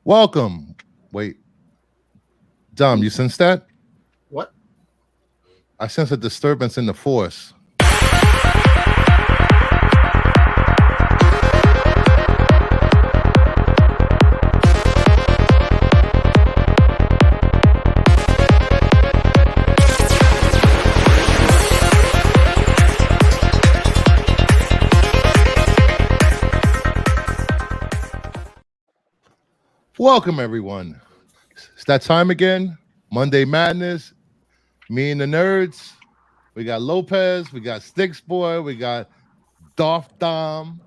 Welcome. Wait, Dom, you sense that? What? I sense a disturbance in the force. Welcome, everyone. It's that time again. Monday Madness. Me and the nerds. We got Lopez. We got Sticks Boy. We got Dolph Dom,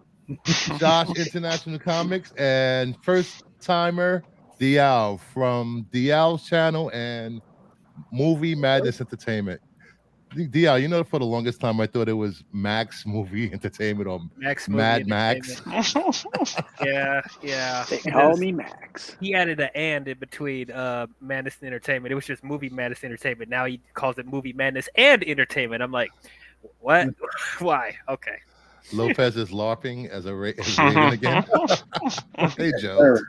Josh International Comics, and first timer Dial from Dial's channel and Movie Madness Entertainment. Dial, for the longest time I thought it was Max Movie Entertainment or Max Movie Mad Entertainment. Max. Yeah. They call me Max. He added an and in between Madness and Entertainment. It was just Movie Madness Entertainment. Now he calls it Movie Madness and Entertainment. I'm like, what? Why? Okay. Lopez is LARPing as Raven again. Hey, Joe. Sir.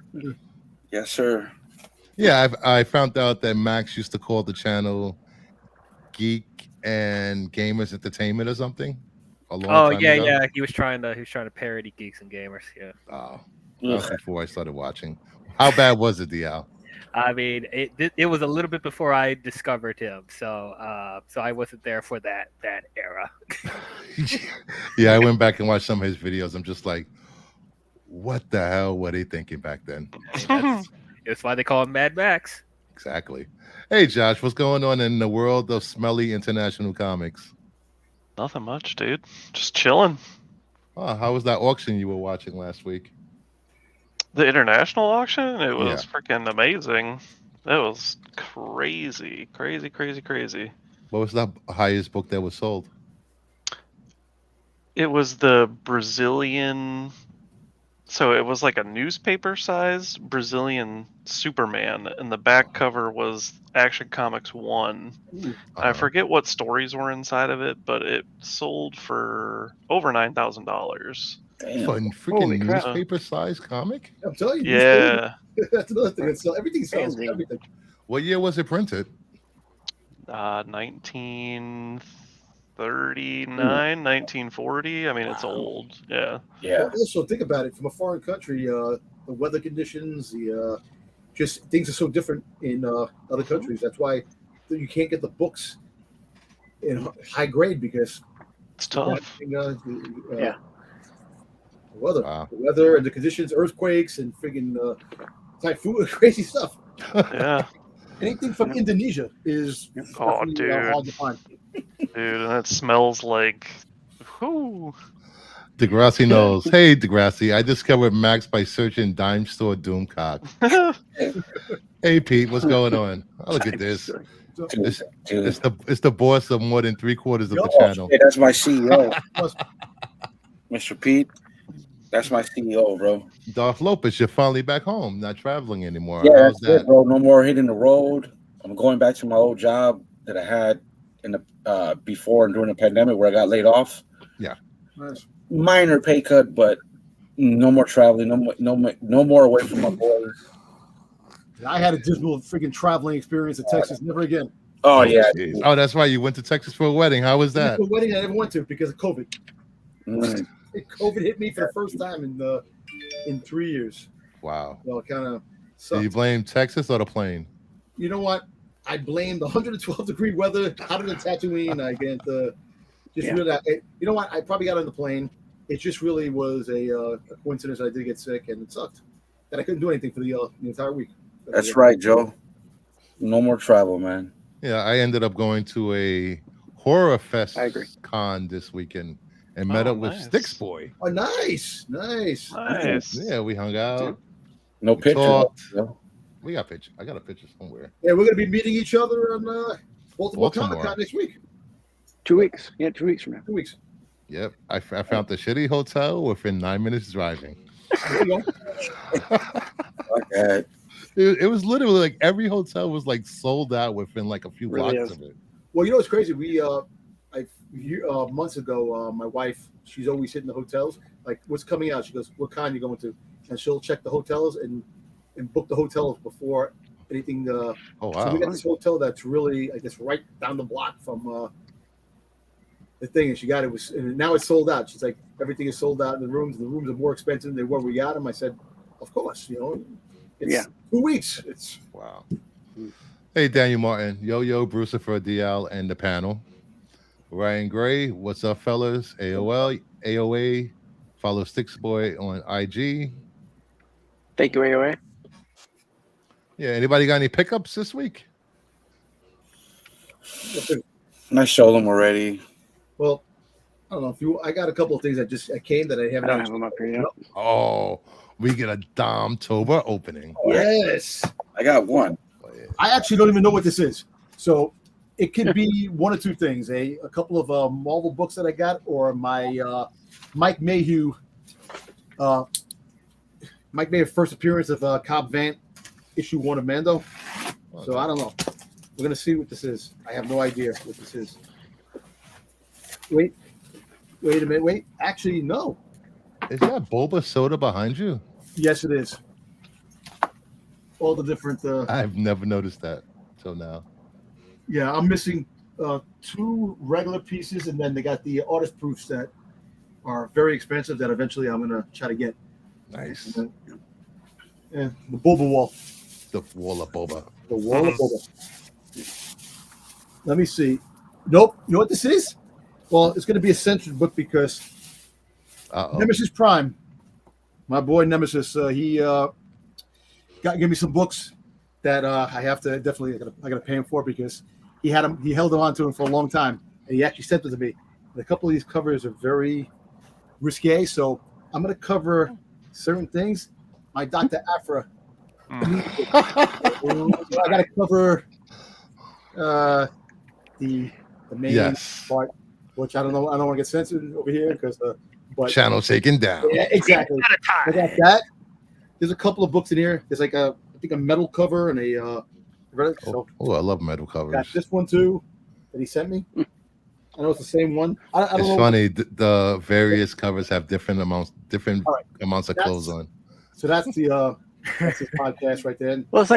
Yes, sir. Yeah, I found out that Max used to call the channel Geek and Gamers Entertainment or something. A long time ago. Yeah. He was trying to parody Geeks and Gamers. Yeah. Oh, that was before I started watching. How bad was it, DL? I mean, it was a little bit before I discovered him, so I wasn't there for that era. Yeah, I went back and watched some of his videos. I'm just like, what the hell were they thinking back then? That's why they call him Mad Max. Exactly. Hey, Josh, what's going on in the world of smelly international comics? Nothing much, dude. Just chilling. Oh, how was that auction you were watching last week? The international auction, it was freaking amazing. It was crazy. What was the highest book that was sold? It was the Brazilian, so it was like a newspaper size Brazilian Superman, and the back cover was Action Comics 1. I forget what stories were inside of it, but it sold for over $9,000. For freaking newspaper size comic? I'm telling you. Yeah. That's another thing. Everything sells. Everything. What year was it printed? 1939, 1940. I mean, it's old. Yeah. Well, also, think about it. From a foreign country, the weather conditions, just things are so different in other countries. That's why you can't get the books in high grade because it's tough. The weather and the conditions, earthquakes and friggin' typhoon, crazy stuff. Yeah. Anything from Indonesia is hard to find. Dude, and it smells like whoo. Degrassi knows. Hey, Degrassi, I discovered Max by searching Dime Store Doomcock. Hey, Pete, what's going on? Oh, look at this. It's the boss of more than 3/4 of the channel. Hey, that's my CEO, Mr. Pete. That's my CEO, bro. Dolph Lopez, you're finally back home, not traveling anymore. Yeah, that's it, bro. No more hitting the road. I'm going back to my old job that I had in the before and during the pandemic where I got laid off. Yeah. Nice. Minor pay cut, but no more traveling. No more away from my boys. I had a dismal freaking traveling experience in Texas. Never again. Oh yeah. Geez. Oh, that's right. You went to Texas for a wedding. How was that? A wedding I never went to because of COVID. COVID hit me for the first time in 3 years. Wow. Well, kind of. Do you blame Texas or the plane? You know what? I blame the 112-degree weather, hotter than Tatooine. I get really. You know what? I probably got on the plane. It just really was a coincidence. I did get sick, and it sucked that I couldn't do anything for the entire week. That's right, Joe. No more travel, man. Yeah, I ended up going to a horror fest con this weekend and met up with Sticks Boy. Oh, nice. Yeah, we hung out. Dude. No picture. We got pictures. I got a picture somewhere. Yeah, we're gonna be meeting each other on Baltimore Comic-Con next week. 2 weeks. Yeah, 2 weeks from now. 2 weeks. Yep, I found the shitty hotel within 9 minutes driving. There you go. Okay. It was literally like every hotel was like sold out within like a few blocks of it. Well, you know what's crazy? We months ago, my wife, she's always hitting the hotels. Like, what's coming out? She goes, "What kind you going to?" And she'll check the hotels, and and book the hotels before anything. Oh So wow. we got this hotel that's really, I guess, right down the block from the thing, and she got it was, and now it's sold out. She's like, everything is sold out in the rooms. The rooms are more expensive than what we got them. I said, of course, it's Yeah. 2 weeks. It's Wow. Hey, Daniel Martin, Yo, Brucifer, DL, and the panel. Ryan Gray, what's up, fellas? AOL, AOA, follow Sticks Boy on IG. Thank you, AOA. Yeah, anybody got any pickups this week? I showed them already. well, I don't know if you. I got a couple of things that came that I I haven't. don't have them up here yet. Oh, we get a Domtober opening. Yes, I got one. Oh, yeah. I actually don't even know what this is. So it could be one or two things: a couple of Marvel books that I got, or my Mike Mayhew. Mike Mayhew's first appearance of Cobb Vanth, issue 1 of Mando. So I don't know. We're gonna see what this is. I have no idea what this is. Wait a minute. Wait, actually, no. Is that Boba Soda behind you? Yes, it is. All the different. I've never noticed that till now. Yeah, I'm missing 2 regular pieces, and then they got the artist proofs that are very expensive that eventually I'm gonna try to get. Nice. Yeah, the Boba Wall. The wall of Boba. The Wall of Boba. Let me see. Nope. You know what this is? Well, it's going to be a censored book because Uh-oh. Nemesis Prime, my boy Nemesis, he give me some books that I have to definitely I got to pay him for because he held on to him for a long time, and he actually sent them to me. And a couple of these covers are very risque, so I'm going to cover certain things. My Dr. Afra. I got to cover the main Yes. part, which I don't know. I don't want to get censored over here because but Channel taken down. yeah, exactly. I got that. There's a couple of books in here. There's like I think a metal cover and a relic. So Oh, I love metal got covers. this one too that he sent me. I know it's the same one. I don't It's know. funny. The various covers have different amounts of That's- clothes on. So that's his podcast right there. Well, it's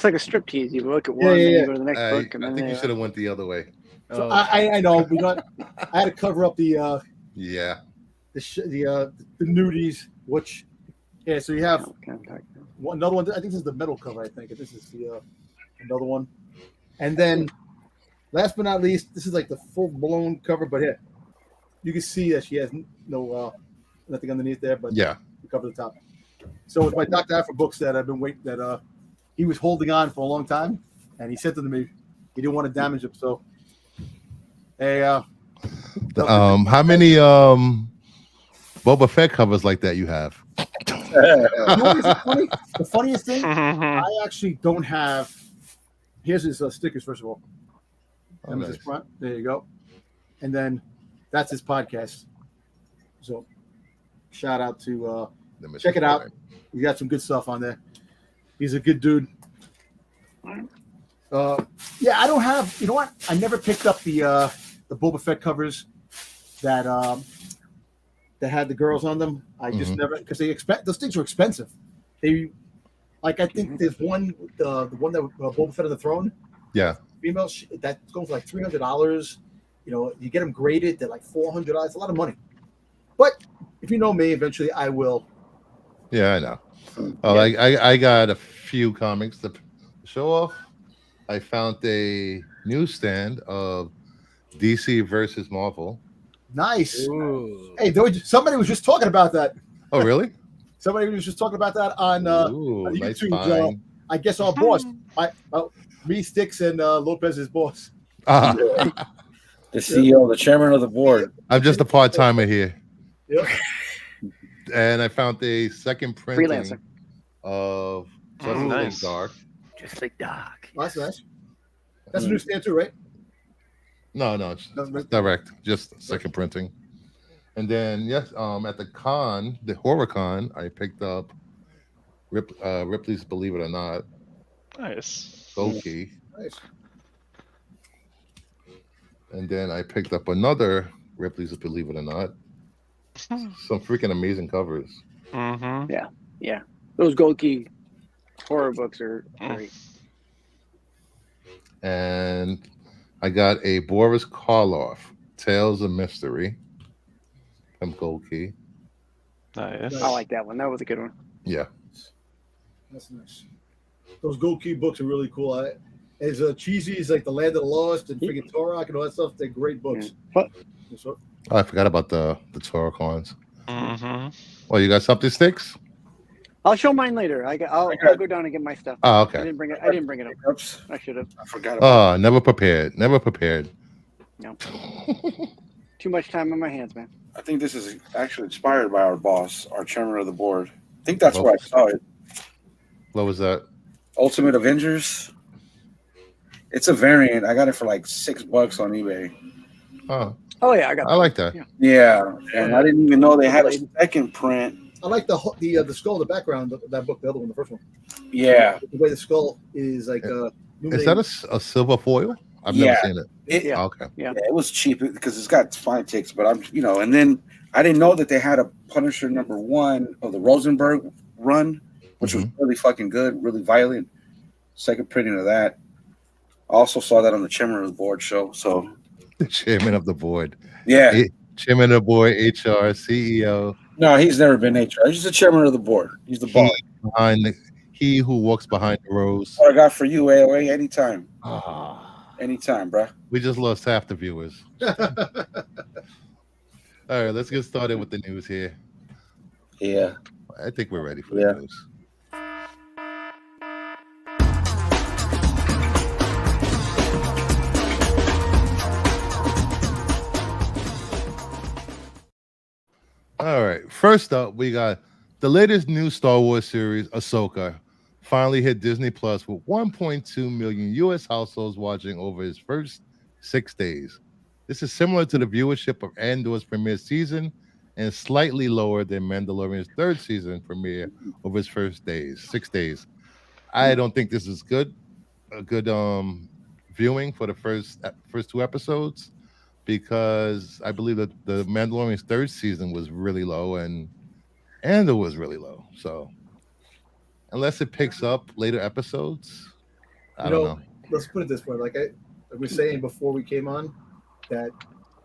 like a strip tease. You look at one, Yeah, then yeah. you go to the next I book, and then think you should have went the other way. So I know we got. I had to cover up the Yeah. the nudies, which So you have Okay. another one. I think this is the metal cover. I think and this is the another one, and then last but not least, this is like the full blown cover. But here, you can see that she has no nothing underneath there, but Yeah. the cover at the top. So with my Dr. Afra books that I've been waiting that he was holding on for a long time, and he sent them to me. He didn't want to damage them, so hey, How many Boba Fett covers like that you have? you know what is funny? The funniest thing, I actually don't have. Here's his stickers. First of all, Oh, His nice. front. There you go, and then that's his podcast. So shout out to check it out. He got some good stuff on there. He's a good dude. Yeah, I don't have. You know what? I never picked up the Boba Fett covers that that had the girls on them. I just never because those things are expensive. They like I think there's one the one that Boba Fett on the Throne. Yeah. Female that goes for like $300. You know, you get them graded. They're like $400. It's a lot of money. But if you know me, eventually I will. Yeah, I know. Oh, I got a few comics to show off. I found a newsstand of DC versus Marvel. Nice. Ooh. Hey, somebody was just talking about that. Oh, really? Somebody was just talking about that on Ooh, on nice YouTube. find. I guess our boss, me, Sticks, and Lopez's boss. Ah, The CEO, the chairman of the board. I'm just a part timer here, Yep. and I found a second printing Freelancer. of Oh, Justice League nice. Dark. Just like Doc. Oh, that's nice. That's a new stand too, right? No, it's direct, just second printing. And then yes, at the con, the horror con, I picked up Ripley's Believe It or Not, Nice. Goki, Nice. and then I picked up another Ripley's Believe It or Not. Some freaking amazing covers. Mm-hmm. Those Golgi Horror books are great. And I got a Boris Karloff, Tales of Mystery from Gold Key. Nice. I like that one. That was a good one. Yeah. That's nice. Those Gold Key books are really cool. As cheesy as like The Land of the Lost and freaking Torok and all that stuff, they're great books. But So, Oh, I forgot about the Torah ones. Mm-hmm. Oh, you got something, Sticks? I'll show mine later. I'll go down and get my stuff. Oh, I okay. didn't bring it. I didn't bring it up. Oops, I should have. I forgot about Oh, never prepared. Never prepared. No. Too much time on my hands, man. I think this is actually inspired by our boss, our chairman of the board. I think that's where I saw it. What was that? Ultimate Avengers. It's a variant. I got it for like $6 on eBay. Oh, Oh yeah, I got. I like that. Yeah. Yeah, and I didn't even know they had a second print. I like the skull in the background of that book, the other one, the first one. Yeah, The way the skull is like Is that a silver foil? I've never seen it. Yeah. Okay. Yeah. it was cheap because it's got fine ticks, but and then I didn't know that they had a Punisher #1 of the Rosenberg run, which was really fucking good, really violent. Second printing of that. I also saw that on the chairman of the board show. So The chairman of the board. yeah, Chairman of the board, HR, CEO. no, he's never been HR. He's the chairman of the board. He's the boss. He who walks behind the rose. What I got for you, AOA, anytime. Ah, Anytime, bro. we just lost half the viewers. All right, let's get started with the news here. Yeah. I think we're ready for Yeah. the news. All right. First up, we got the latest new Star Wars series, Ahsoka, finally hit Disney Plus with 1.2 million U.S. households watching over its first 6 days. This is similar to the viewership of Andor's premiere season and slightly lower than Mandalorian's third season premiere over its first 6 days. I don't think this is a good viewing for the first 2 episodes, because I believe that the Mandalorian's third season was really low and Andor was really low. So unless it picks up later episodes, I don't know. Let's put it this way: like I was saying before we came on, that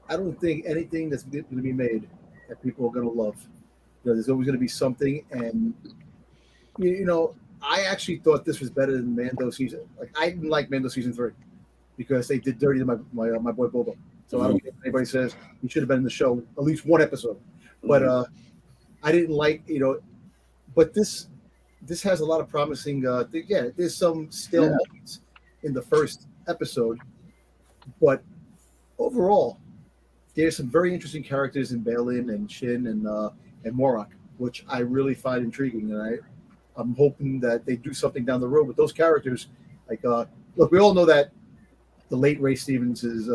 I don't think anything that's going to be made that people are going to love. There's always going to be something, and I actually thought this was better than Mando season. Like I didn't like Mando season 3 because they did dirty to my boy Boba. So I don't care if anybody says he should have been in the show at least one episode, but I didn't like But this has a lot of promising. There's some still moments in the first episode, but overall, there's some very interesting characters in Balin and Shin and Morak, which I really find intriguing, and I'm hoping that they do something down the road with those characters. Like, look, we all know that the late Ray Stevens is,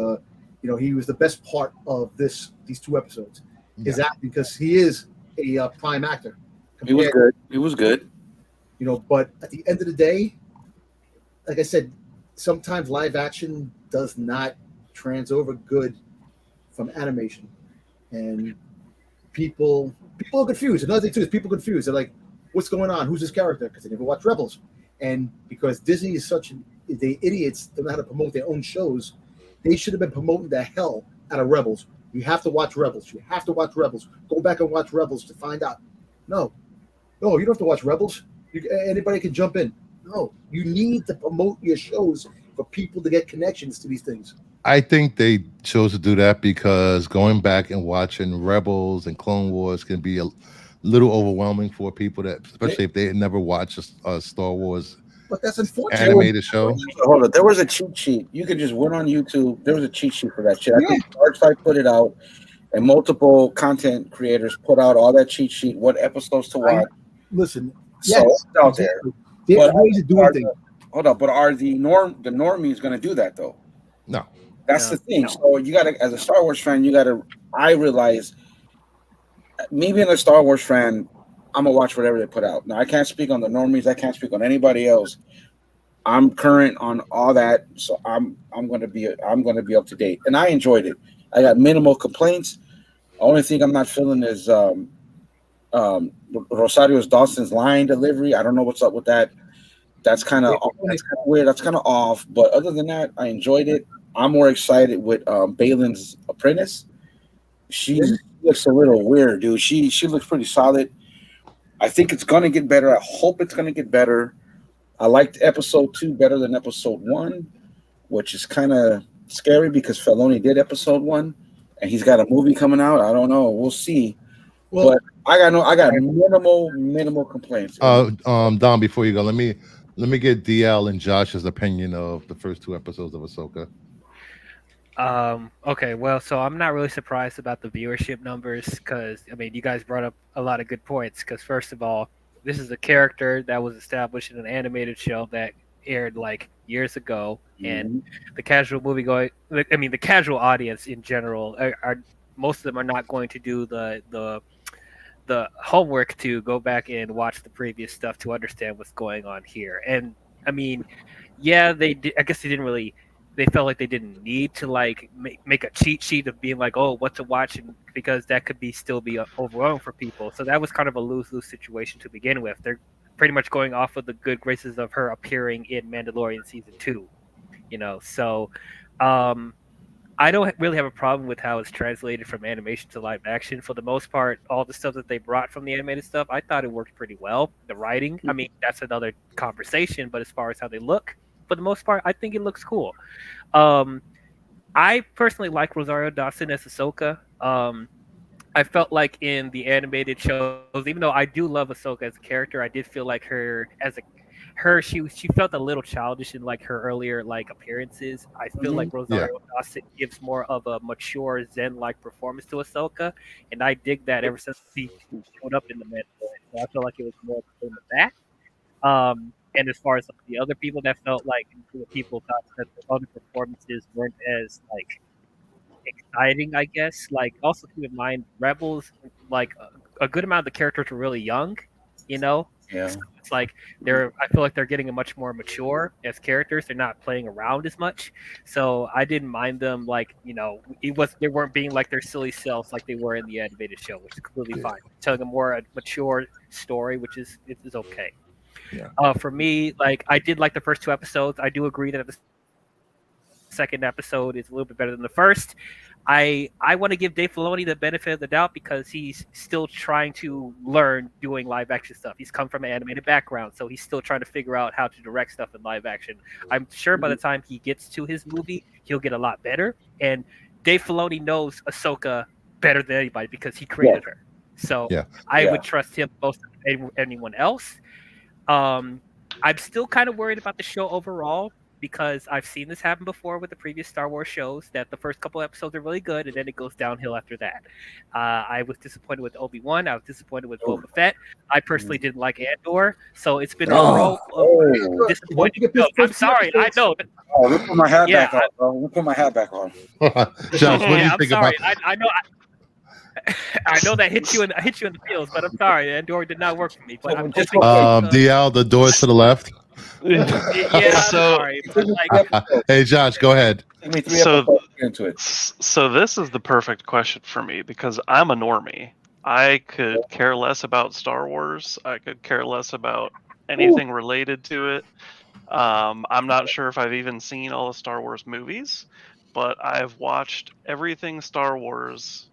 he was the best part of these 2 episodes. His acting, because he is a prime actor. He was good. He was good. But at the end of the day, like I said, sometimes live action does not trans over good from animation, and people are confused. Another thing too is people are confused. They're like, "What's going on? Who's this character?" Because they never watch Rebels, and because Disney is they idiots don't know how to promote their own shows. They should have been promoting the hell out of Rebels. You have to watch Rebels. You have to watch Rebels. Go back and watch Rebels to find out. No, you don't have to watch Rebels. Anybody can jump in. No, you need to promote your shows for people to get connections to these things. I think they chose to do that because going back and watching Rebels and Clone Wars can be a little overwhelming for people that, especially if they had never watched a Star Wars But that's unfortunate. animated show. Hold on. There was a cheat sheet. You could just went on YouTube. There was a cheat sheet for that shit. I think Archlight put it out, and multiple content creators put out all that cheat sheet, what episodes to watch. Listen, So yes, it's out there. there's ways of doing things. Hold on, but are the normies going to do that though? No. That's the thing. So you got to, as a Star Wars fan, I realize, me being a Star Wars fan, I'm gonna watch whatever they put out. Now I can't speak on the normies. I can't speak on anybody else. I'm current on all that, so I'm gonna be up to date, and I enjoyed it. I got minimal complaints. The only thing I'm not feeling is Rosario Dawson's line delivery. I don't know what's up with that. That's kind of weird. That's kind of off. But other than that, I enjoyed it. I'm more excited with Balin's apprentice. She looks a little weird, dude. She looks pretty solid. I think it's gonna get better. I hope it's gonna get better. I liked episode 2 better than episode 1, which is kind of scary because Filoni did episode 1, and he's got a movie coming out. I don't know. We'll see. Well, But I got minimal complaints. Don, before you go, let me get DL and Josh's opinion of the first 2 episodes of Ahsoka. Okay, well, so I'm not really surprised about the viewership numbers because, I mean, you guys brought up a lot of good points because, first of all, this is a character that was established in an animated show that aired like years ago, and the casual the casual audience in general are most of them are not going to do the homework to go back and watch the previous stuff to understand what's going on here. And I mean, yeah, they did, I guess they didn't really. They felt like they didn't need to like make a cheat sheet of being like, oh, what to watch, because that could still be overwhelming for people. So that was kind of a lose-lose situation to begin with. They're pretty much going off of the good graces of her appearing in Mandalorian season 2, you know. So I don't really have a problem with how it's translated from animation to live action. For the most part, all the stuff that they brought from the animated stuff, I thought it worked pretty well. The writing, I mean, that's another conversation. But as far as how they look, for the most part, I think it looks cool. I personally like Rosario Dawson as Ahsoka. I felt like in the animated shows, even though I do love Ahsoka as a character, I did feel like she felt a little childish in like her earlier like appearances. I feel like Rosario Dawson gives more of a mature Zen-like performance to Ahsoka, and I dig that ever since she showed up in the Mandalorian. So I feel like it was more of that. And as far as the other people, that felt like people thought that the other performances weren't as like exciting, I guess. Like, also keep in mind, Rebels, like a good amount of the characters were really young, you know. Yeah. So it's like I feel like they're getting a much more mature as characters. They're not playing around as much. So I didn't mind them, like, you know, they weren't being like their silly selves like they were in the animated show, which is completely fine. Telling a more mature story, which is okay. Yeah. For me, like, I did like the first 2 episodes. I do agree that the second episode is a little bit better than the first. I want to give Dave Filoni the benefit of the doubt because he's still trying to learn doing live action stuff. He's come from an animated background, so he's still trying to figure out how to direct stuff in live action. I'm sure by the time he gets to his movie, he'll get a lot better. And Dave Filoni knows Ahsoka better than anybody because he created her. So I would trust him most than anyone else. I'm still kind of worried about the show overall because I've seen this happen before with the previous Star Wars shows, that the first couple episodes are really good and then it goes downhill after that. I was disappointed with Obi-Wan. I was disappointed with Boba Fett. I personally didn't like Andor, so it's been a row of disappointing. No, I'm sorry. I know. Oh, let me put my hat back on, bro. Let me put my hat back on. Josh, what do you think about? I know. I know that hit you in the feels, but I'm sorry. Andor did not work for me. But I'm just DL, the door to the left. Sorry. But like, hey, Josh, go ahead. So this is the perfect question for me because I'm a normie. I could care less about Star Wars. I could care less about anything related to it. I'm not sure if I've even seen all the Star Wars movies, but I've watched everything Star Wars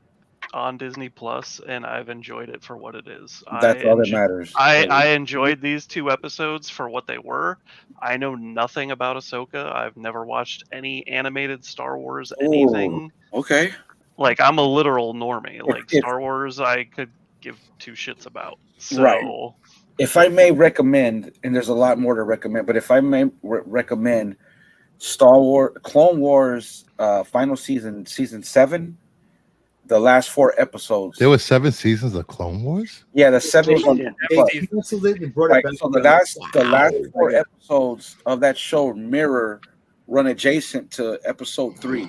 on Disney Plus, and I've enjoyed it for what it is. That's all that matters. I enjoyed these 2 episodes for what they were. I know nothing about Ahsoka. I've never watched any animated Star Wars anything. Okay. Like, I'm a literal normie. Like, Star Wars, I could give 2 shits about. So, right. If I may recommend, and there's a lot more to recommend, but if I may recommend Star Wars, Clone Wars, final season 7. The last 4 episodes. There were 7 seasons of Clone Wars? Yeah, the 7 was on right, so the last 4 episodes of that show run adjacent to episode 3.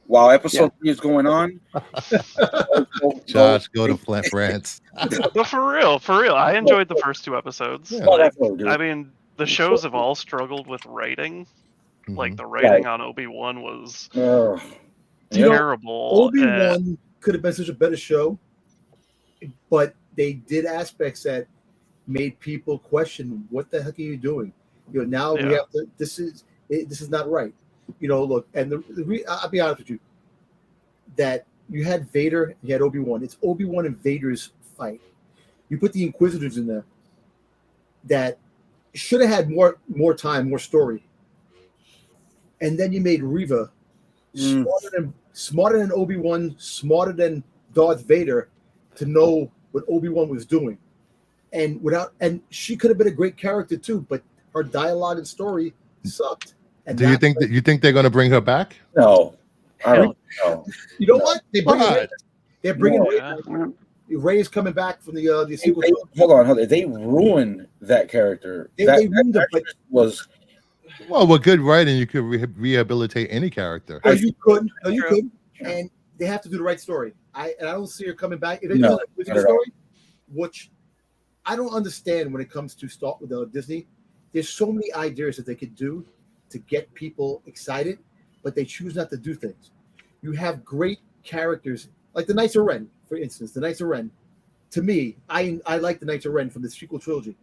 While episode 3 is going on. Josh, go to France. But for real, I enjoyed the first 2 episodes. Yeah. I mean, the shows have all struggled with writing. Like, the writing on Obi-Wan was terrible. Obi-Wan could have been such a better show, but they did aspects that made people question, what the heck are you doing? Now we Yeah. have to. This is not right. Look, and I'll be honest with you. That you had Vader, you had Obi-Wan. It's Obi-Wan and Vader's fight. You put the Inquisitors in there. That should have had more time, more story. And then you made Reva smarter than Obi-Wan, smarter than Darth Vader, to know what Obi-Wan was doing. And she could have been a great character too, but her dialogue and story sucked. And Do you think they're going to bring her back? No. Hell, No. You know what? They're bringing Ray. Yeah. Ray is coming back from the sequel. Hold on. They ruined that character. They ruined it, but was Well, with good writing, you could rehabilitate any character. no, you could. True. And they have to do the right story. I don't see her coming back. If they No, do with not the at all. story, which I don't understand when it comes to start with Disney. There's so many ideas that they could do to get people excited, but they choose not to do things. You have great characters like the Knights of Ren, for instance. The Knights of Ren. To me, I like the Knights of Ren from the sequel trilogy.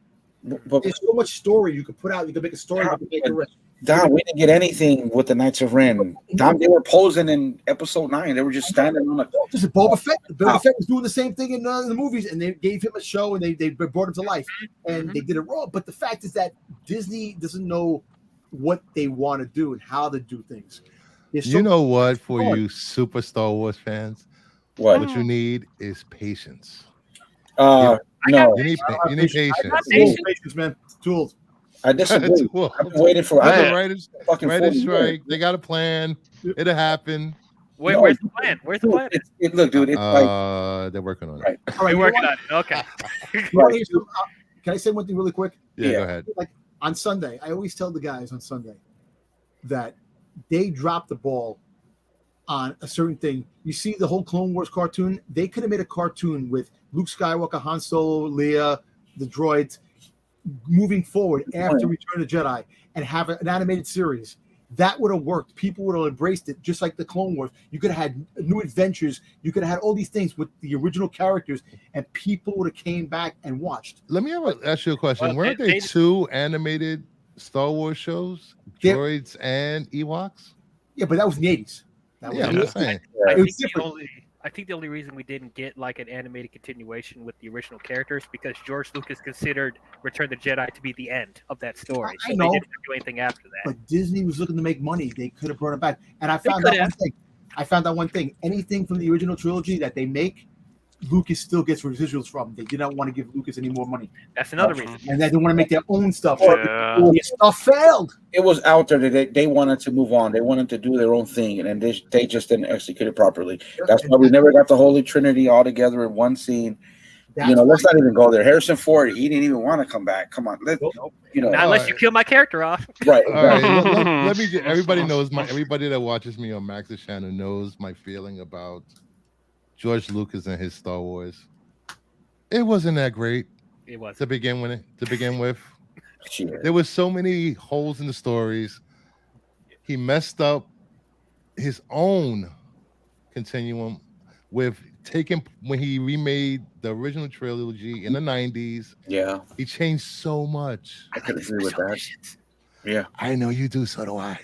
but There's so much story you could put out. You could make a story with the Knights of Ren. Don, we didn't get anything with the Knights of Ren. Don, they were posing in episode 9. They were just standing on a. Just Boba Fett. Boba Fett was doing the same thing in the movies, and they gave him a show, and they brought him to life, and they did it wrong. But the fact is that Disney doesn't know what they want to do and how to do things. There's so You know what? For Oh. you super Star Wars fans, What? what you need is patience. No, You need patience. Tools, patience, man. Tools. I disagree. Well, I've been waiting for let the I- writers fucking write 40 a years. strike. They got a plan. It'll happen. No, Where's the plan? Where's the plan? Look, dude, it's like They're working on it. Right. All right, We're you know working what? on it. Okay. You wanna hear some- Can I say one thing really quick? Yeah, Yeah. go ahead. Like on Sunday, I always tell the guys on Sunday that they dropped the ball on a certain thing. You see the whole Clone Wars cartoon, they could have made a cartoon with Luke Skywalker, Han Solo, Leia, the droids moving forward after Return of the Jedi and have an animated series. That would have worked. People would have embraced it, just like the Clone Wars. You could have had new adventures. You could have had all these things with the original characters, and people would have came back and watched. Let me ask you a question. Well, Weren't they- there two animated Star Wars shows, Yeah. Droids and Ewoks? Yeah, but that was in the 80s. That was Yeah, I'm just saying. I It think, was the different. only reason we didn't get like an animated continuation with the original characters because George Lucas considered Return of the Jedi to be the end of that story. I So know. they didn't do anything after that. But Disney was looking to make money. They could have brought it back. And I They found could out have. one thing. I found out one thing. Anything from the original trilogy that they make, Lucas still gets residuals from. They did not want to give Lucas any more money. That's another reason. And they want to make their own stuff. Yeah. Their stuff failed. it was out there that they wanted to move on. They wanted to do their own thing, and they just didn't execute it properly. That's why we never got the Holy Trinity all together in one scene. That's Let's not even go there. Harrison Ford, he didn't even want to come back. Come on, Not All unless right. you kill my character off. right. All right, exactly. let me. Everybody knows everybody that watches me on Max's channel knows my feeling about George Lucas and his Star Wars. It wasn't that great It was. to begin with. Shit. There was so many holes in the stories. He messed up his own continuum with when he remade the original trilogy in the 90s. Yeah, He changed so much. I could agree with that. Yeah, I know you do, so do I.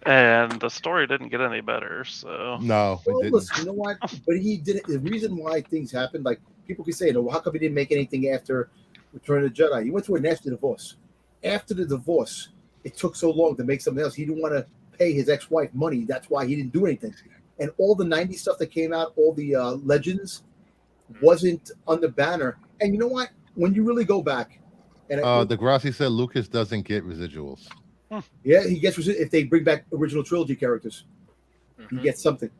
And the story didn't get any better. So No, it Well, didn't. listen, you know what? But he did it. The reason why things happened, like people could say, how come he didn't make anything after Return of the Jedi? He went through a nasty divorce. After the divorce, it took so long to make something else. He didn't want to pay his ex-wife money. That's why he didn't do anything. And all the 90s stuff that came out, all the legends, wasn't on the banner. And you know what? When you really go back, and Degrassi said Lucas doesn't get residuals. yeah, he gets if they bring back original trilogy characters, he Mhm. gets something.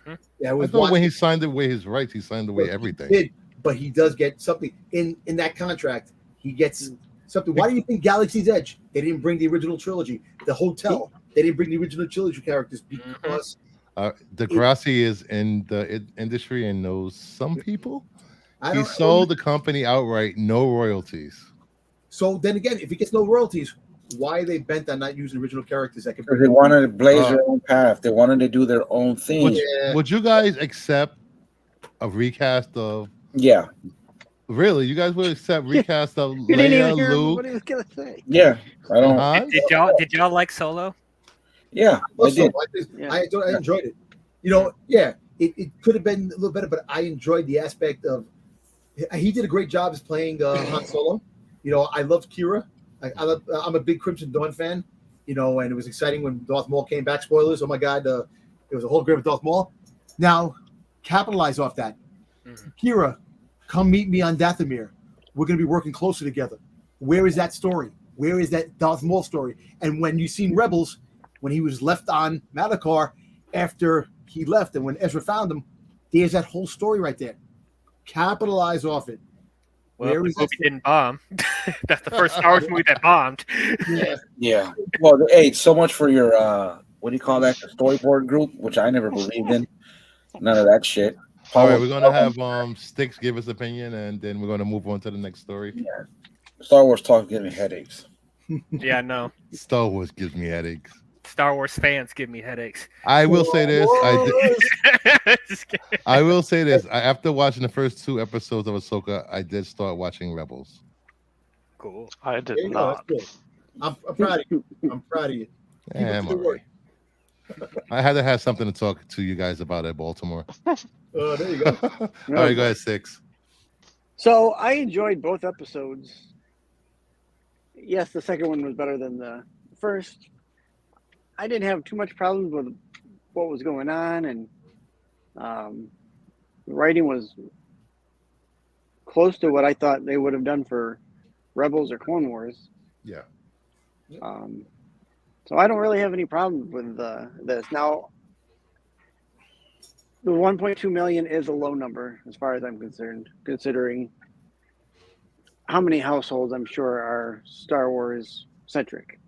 Mhm. Yeah, it I was thought when watching- he signed away his rights, he signed away He everything. did, but he does get something in that contract. He gets something. Why do you think Galaxy's Edge? They didn't bring the original trilogy. The hotel. They didn't bring the original trilogy characters because Degrassi is in the industry and knows some people. I He don't. sold the company outright, no royalties. So then again, if he gets no royalties, why are they bent on not using original characters that can because bring? they wanted to blaze their own path. They wanted to do their own thing. Would, Yeah. would you guys accept a recast of Yeah, Really, you guys would accept recast of You didn't even Leia, hear Luke, what he was gonna say. Yeah, I and don't. Han? Did y'all like Solo? Yeah, I Also, did. Yeah. I enjoyed it. You know, yeah, it could have been a little better, but I enjoyed the aspect of he did a great job as playing Han Solo. You know, I loved Kira. I'm a big Crimson Dawn fan. You know, and it was exciting when Darth Maul came back. Spoilers! Oh my God, it was a whole grave of Darth Maul. Now, capitalize off that. Mhm. Kira, come meet me on Dathomir. We're going to be working closer together. Where is that story? Where is that Darth Maul story? And when you seen Rebels, when he was left on Malachar after he left, and when Ezra found him, there's that whole story right there. Capitalize off it. Well, Where the is that movie didn't bomb. That's the first Star Wars movie that bombed. Yeah. Yeah. Well, hey, so much for your what do you call that? The storyboard group, which I never believed in. None of that shit. All right, we're gonna have Sticks give his opinion, and then we're gonna move on to the next story. Yeah. Star Wars talk gives me headaches. Yeah, no. Star Wars gives me headaches. Star Wars fans give me headaches. I will say this. Just kidding. I will say this. After watching the first 2 episodes of Ahsoka, I did start watching Rebels. Cool. I did There you go. not. That's good. I'm proud of you. I'm proud of you. Keep Yeah, up I'm the good all right. work. I had to have something to talk to you guys about at Baltimore. There you go. All right, go ahead, Six. So I enjoyed both episodes. Yes, the second one was better than the first. I didn't have too much problems with what was going on, and the writing was close to what I thought they would have done for Rebels or Clone Wars. Yeah. So I don't really have any problems with this. Now, the 1.2 million is a low number as far as I'm concerned, considering how many households I'm sure are Star Wars centric.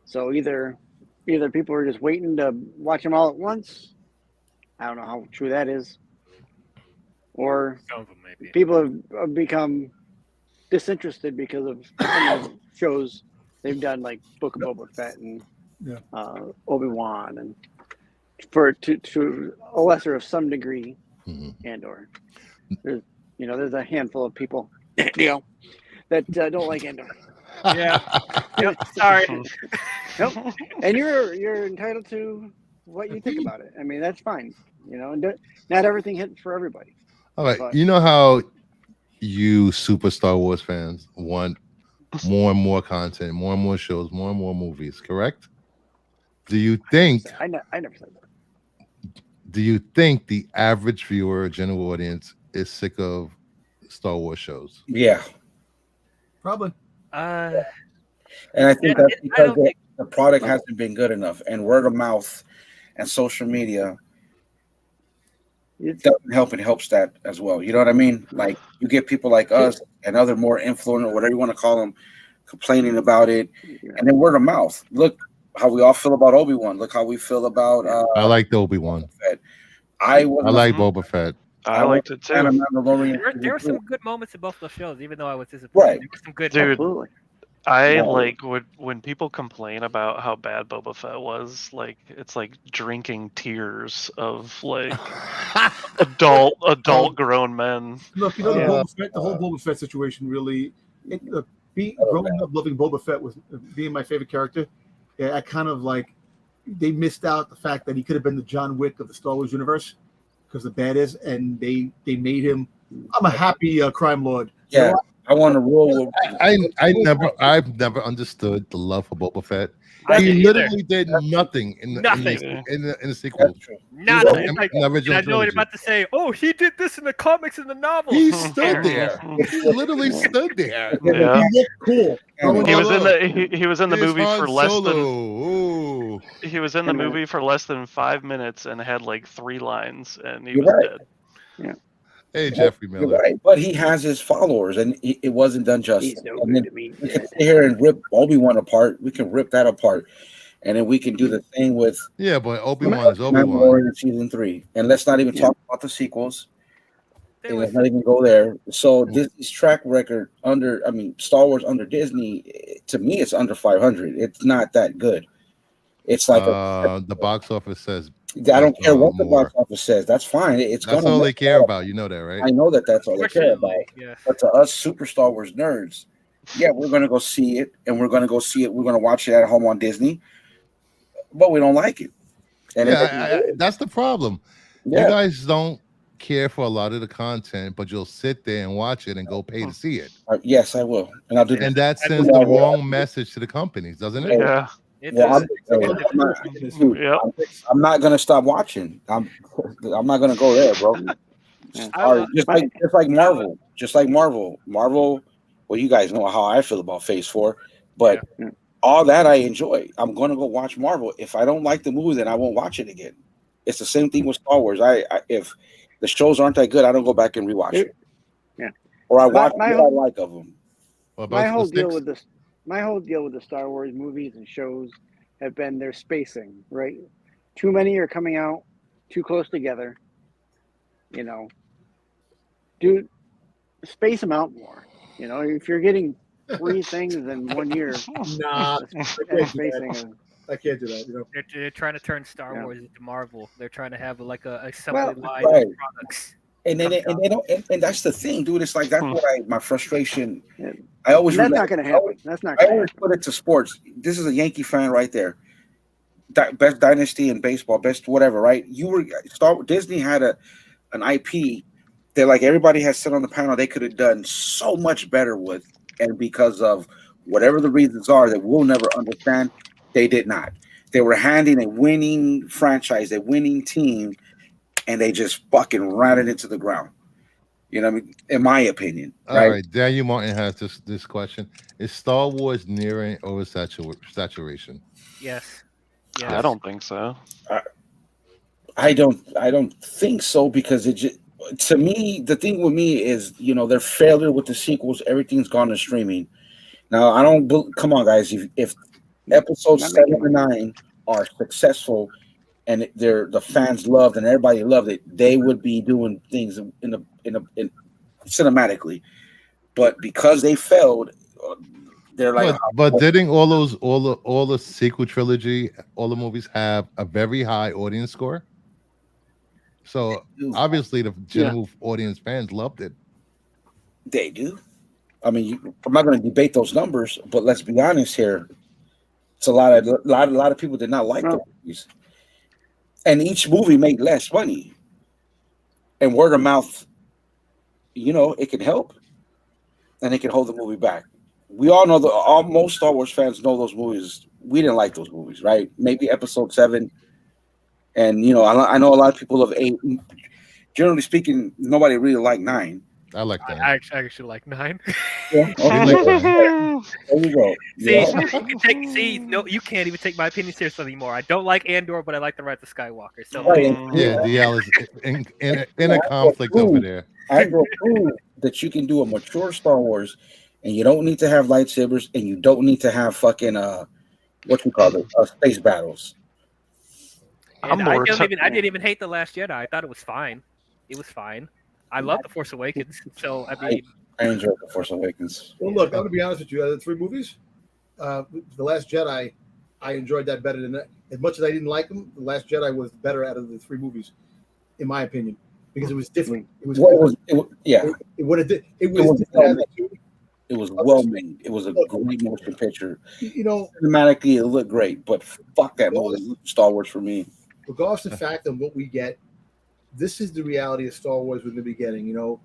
So either people are just waiting to watch them all at once. I don't know how true that is. Or Some of them maybe. people have become disinterested because of some of the shows they've done, like Book of Boba Fett and Obi-Wan, and to a lesser of some degree, Andor. There's a handful of people, that don't like Andor. Yeah. Yep, sorry. Nope. And you're entitled to what you think about it. I mean, that's fine. Not everything hits for everybody. All right. But- You know how you super Star Wars fans want more and more content, more and more shows, more and more movies, correct? Do you think I never said that. do you think the average viewer, general audience, is sick of Star Wars shows? Yeah. Probably. And I think that's I because don't think- the product hasn't been good enough, and word of mouth and social media doesn't help. It helps that as well. You know what I mean? Like, you get people like us and other more influential, or whatever you want to call them, complaining about it, and then word of mouth. Look how we all feel about Obi-Wan. Look how we feel about. I like the Obi-Wan. I like Boba Fett. I liked it too. There were some good moments in both of those shows, even though I was disappointed. Right. There were some good Dude, moments. I like when people complain about how bad Boba Fett was, like it's like drinking tears of like adult grown men. Look, the whole Boba Fett situation really. Growing up loving Boba Fett was being my favorite character. Yeah, I kind of like they missed out the fact that he could have been the John Wick of the Star Wars universe because the badass, and they made him. I'm a happy crime lord. Yeah, I want to rule with. I've never understood the love for Boba Fett. I He didn't literally did nothing in the sequel. That's true. Nothing. In Like, the original I know what you're trilogy. about to say. Oh, he did this in the comics and the novels. He stood there. He literally stood there. Yeah. He looked cool. He was in the Here's movie for Han less Solo. than Ooh. he was in the movie for less than 5 minutes and had like 3 lines and he You're was right. dead. Hey, Jeffrey You're Miller. right, but he has his followers, and it wasn't done justice. He's no And good then to me. we can sit here and rip Obi-Wan apart. We can rip that apart, and then we can do the thing with Yeah, but Obi-Wan is Obi-Wan. Mandalorian season 3, and let's not even talk about the sequels. There And was let's not even go there. So Disney's track record Star Wars under Disney, to me, it's under 500. It's not that good. It's like the box office says I don't care what the more. box office says. That's fine. It's That's gonna all they make care money. about. You know that, right? I know that that's all they care about. Unfortunately, yeah. But to us super Star Wars nerds, yeah, we're gonna go see it, and we're gonna go see it. We're gonna watch it at home on Disney, but we don't like it. And That's the problem. You yeah, guys don't care for a lot of the content, but you'll sit there and watch it and go pay to see it. yes, I will, and I'll do And that. that sends the wrong message to the companies, doesn't it? Yeah. It Well, does. Yep. I'm not gonna stop watching. I'm not gonna go there, bro. Sorry, just like Marvel, Marvel. Well, you guys know how I feel about Phase 4, but all that I enjoy. I'm gonna go watch Marvel. If I don't like the movie, then I won't watch it again. It's the same thing with Star Wars. I if the shows aren't that good, I don't go back and rewatch it. Yeah. Or I watch what I like of them. My whole deal with the Star Wars movies and shows have been their spacing, right? Too many are coming out too close together. You know, dude, space them out more. You know, if you're getting 3 things in 1 year, Nah, spacing. I can't do that. You know, They're trying to turn Star Wars into Marvel. They're trying to have like a assembly Well, line right. of products. And then they don't, and that's the thing, dude. It's like that's what my frustration. Yeah. I always That's not going to happen. That's not I going to always happen. put it to sports. This is a Yankee fan right there. Best dynasty in baseball, best whatever, right? Disney had an IP that like everybody has said on the panel they could have done so much better with, and because of whatever the reasons are that we'll never understand, they did not. They were handing a winning franchise, a winning team, and they just fucking ran it into the ground. You know what I mean? In my opinion. All right. Daniel Martin has this question. Is Star Wars nearing oversaturation? Yes. I don't think so. I don't think so, because it just, to me, the thing with me is, their failure with the sequels, everything's gone to streaming. Now, come on, guys. If episodes 7 and 9 are successful and the fans loved and everybody loved it, they would be doing things in cinematically. But because they failed, they're like. But didn't all the sequel trilogy, all the movies have a very high audience score? So obviously the general audience fans loved it. They do. I mean, I'm not going to debate those numbers, but let's be honest here. It's a lot of people did not like the movies, and each movie made less money. And word of mouth, it can help, and it can hold the movie back. We all know most Star Wars fans know those movies. We didn't like those movies, right? Maybe Episode 7, and I know a lot of people of 8. Generally speaking, nobody really liked 9. I like that. I actually like 9. Yeah. There you go. You can't even take my opinion seriously anymore. I don't like Andor, but I like the Rise of Skywalker. So DL is in a conflict over there. I go prove that you can do a mature Star Wars, and you don't need to have lightsabers, and you don't need to have fucking space battles. And I didn't even hate The Last Jedi. I thought it was fine. It was fine. I love The Force Awakens. So I enjoyed The Force Awakens. Well, look, I'm gonna be honest with you. Out of the 3 movies, The Last Jedi, I enjoyed that better than that. As much as I didn't like them, The Last Jedi was better out of the 3 movies, in my opinion, because it was different. It was well made. It was a great motion picture. Cinematically, it looked great, but fuck that movie, Star Wars for me. Regardless of the fact of what we get, this is the reality of Star Wars we're going to be getting. You're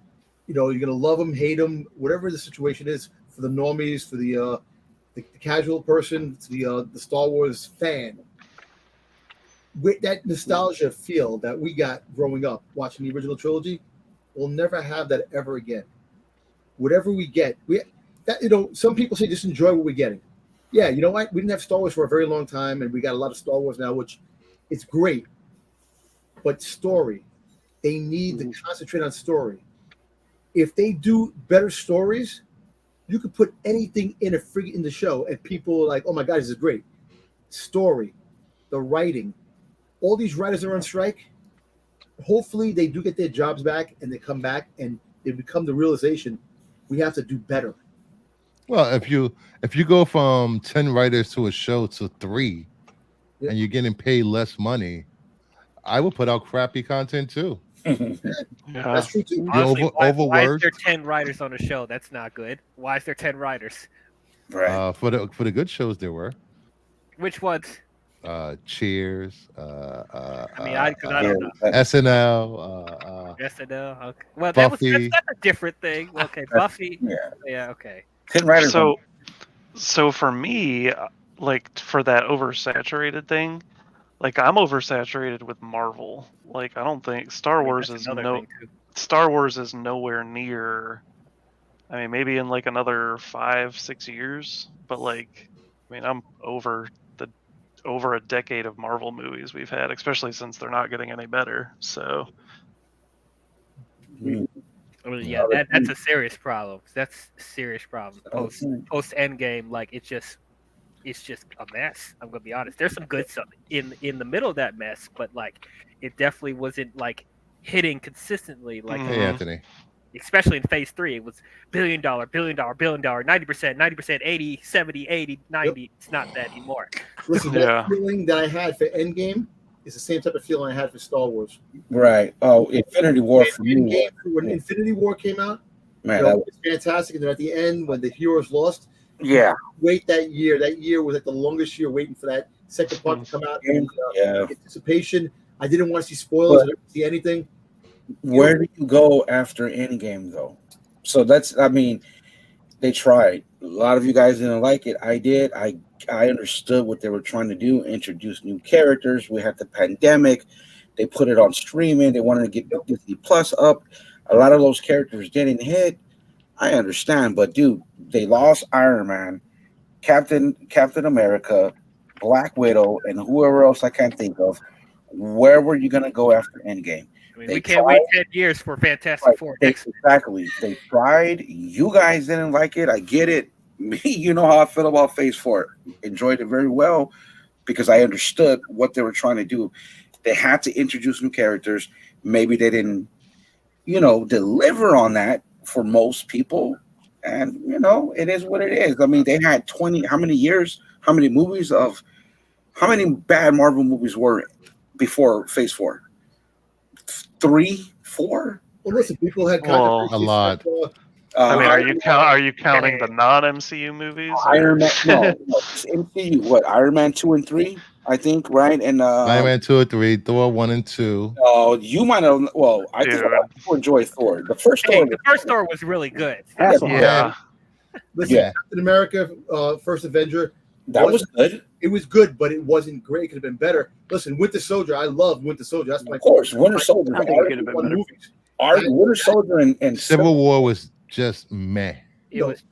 going to love them, hate them, whatever the situation is. For the normies, for the casual person, the Star Wars fan, with that nostalgia feel that we got growing up watching the original trilogy, we'll never have that ever again. Whatever we get, some people say just enjoy what we're getting. Yeah, you know what? We didn't have Star Wars for a very long time, and we got a lot of Star Wars now, which it's great. But story, they need to concentrate on story. If they do better stories, you could put anything in the show, and people are like, "Oh my God, this is great." Story, the writing, all these writers are on strike. Hopefully, they do get their jobs back, and they come back, and they become the realization we have to do better. Well, if you go from 10 writers to a show to 3, and you're getting paid less money, I will put out crappy content too. Yeah. That's true too. Honestly, why is overworked. there 10 writers on the show? That's not good. Why is there 10 writers? Right. For the good shows there were. Which ones? Cheers. I mean, because I don't know. SNL. SNL. Okay. Well, Buffy. that's a different thing. Okay, Buffy. Yeah. Okay. 10 writers. So for me, like for that oversaturated thing, like I'm oversaturated with Marvel. Like I don't think Star Wars is nowhere near. I mean, maybe in like another 5-6 years, but like, I mean, I'm over a decade of Marvel movies we've had, especially since they're not getting any better. So, I mean, yeah, that's a serious problem. That's a serious problem. Post Endgame, like it's just a mess. I'm gonna be honest. There's some good stuff in the middle of that mess, but like it definitely wasn't like hitting consistently. Like Hey, Anthony. especially in phase 3, it was billion dollar, 90%, 80, 70, 80, 90. Yep. It's not that anymore. Listen, that feeling that I had for Endgame is the same type of feeling I had for Star Wars. Right. Oh, Infinity War for me. When Infinity War came out, man, that was fantastic. And then at the end, when the heroes lost, wait that year. That year was like the longest year waiting for that second part to come out. And, anticipation. I didn't want to see spoilers. I didn't see anything. Where do you go after Endgame, though? So I mean, they tried. A lot of you guys didn't like it. I did. I understood what they were trying to do, introduce new characters. We had the pandemic. They put it on streaming. They wanted to get Disney Plus up. A lot of those characters didn't hit. I understand, but dude, they lost Iron Man, Captain America, Black Widow, and whoever else I can't think of. Where were you going to go after Endgame? I mean, we can't wait 10 years for Fantastic Four. Exactly. They tried. You guys didn't like it. I get it. Me, you know how I feel about Phase 4. Enjoyed it very well because I understood what they were trying to do. They had to introduce new characters. Maybe they didn't, deliver on that for most people. And, it is what it is. I mean, they had how many bad Marvel movies were before Phase 4? 3, 4? Well, listen, people had a lot. I mean, are you counting the non-MCU movies? Iron Man, no, MCU. What, Iron Man 2 and 3? I think, right? And Iron Man 2 and 3, Thor 1 and 2. Oh, you might have. Well, I think people enjoy Thor. The first Thor was really good. Yeah. Listen, Captain America, First Avenger. That was good. It was good, but it wasn't great. It could have been better. Listen, Winter Soldier. I love Winter Soldier. That's my Winter Soldier. I think it could have been better. Winter Soldier and Civil War was just meh. It was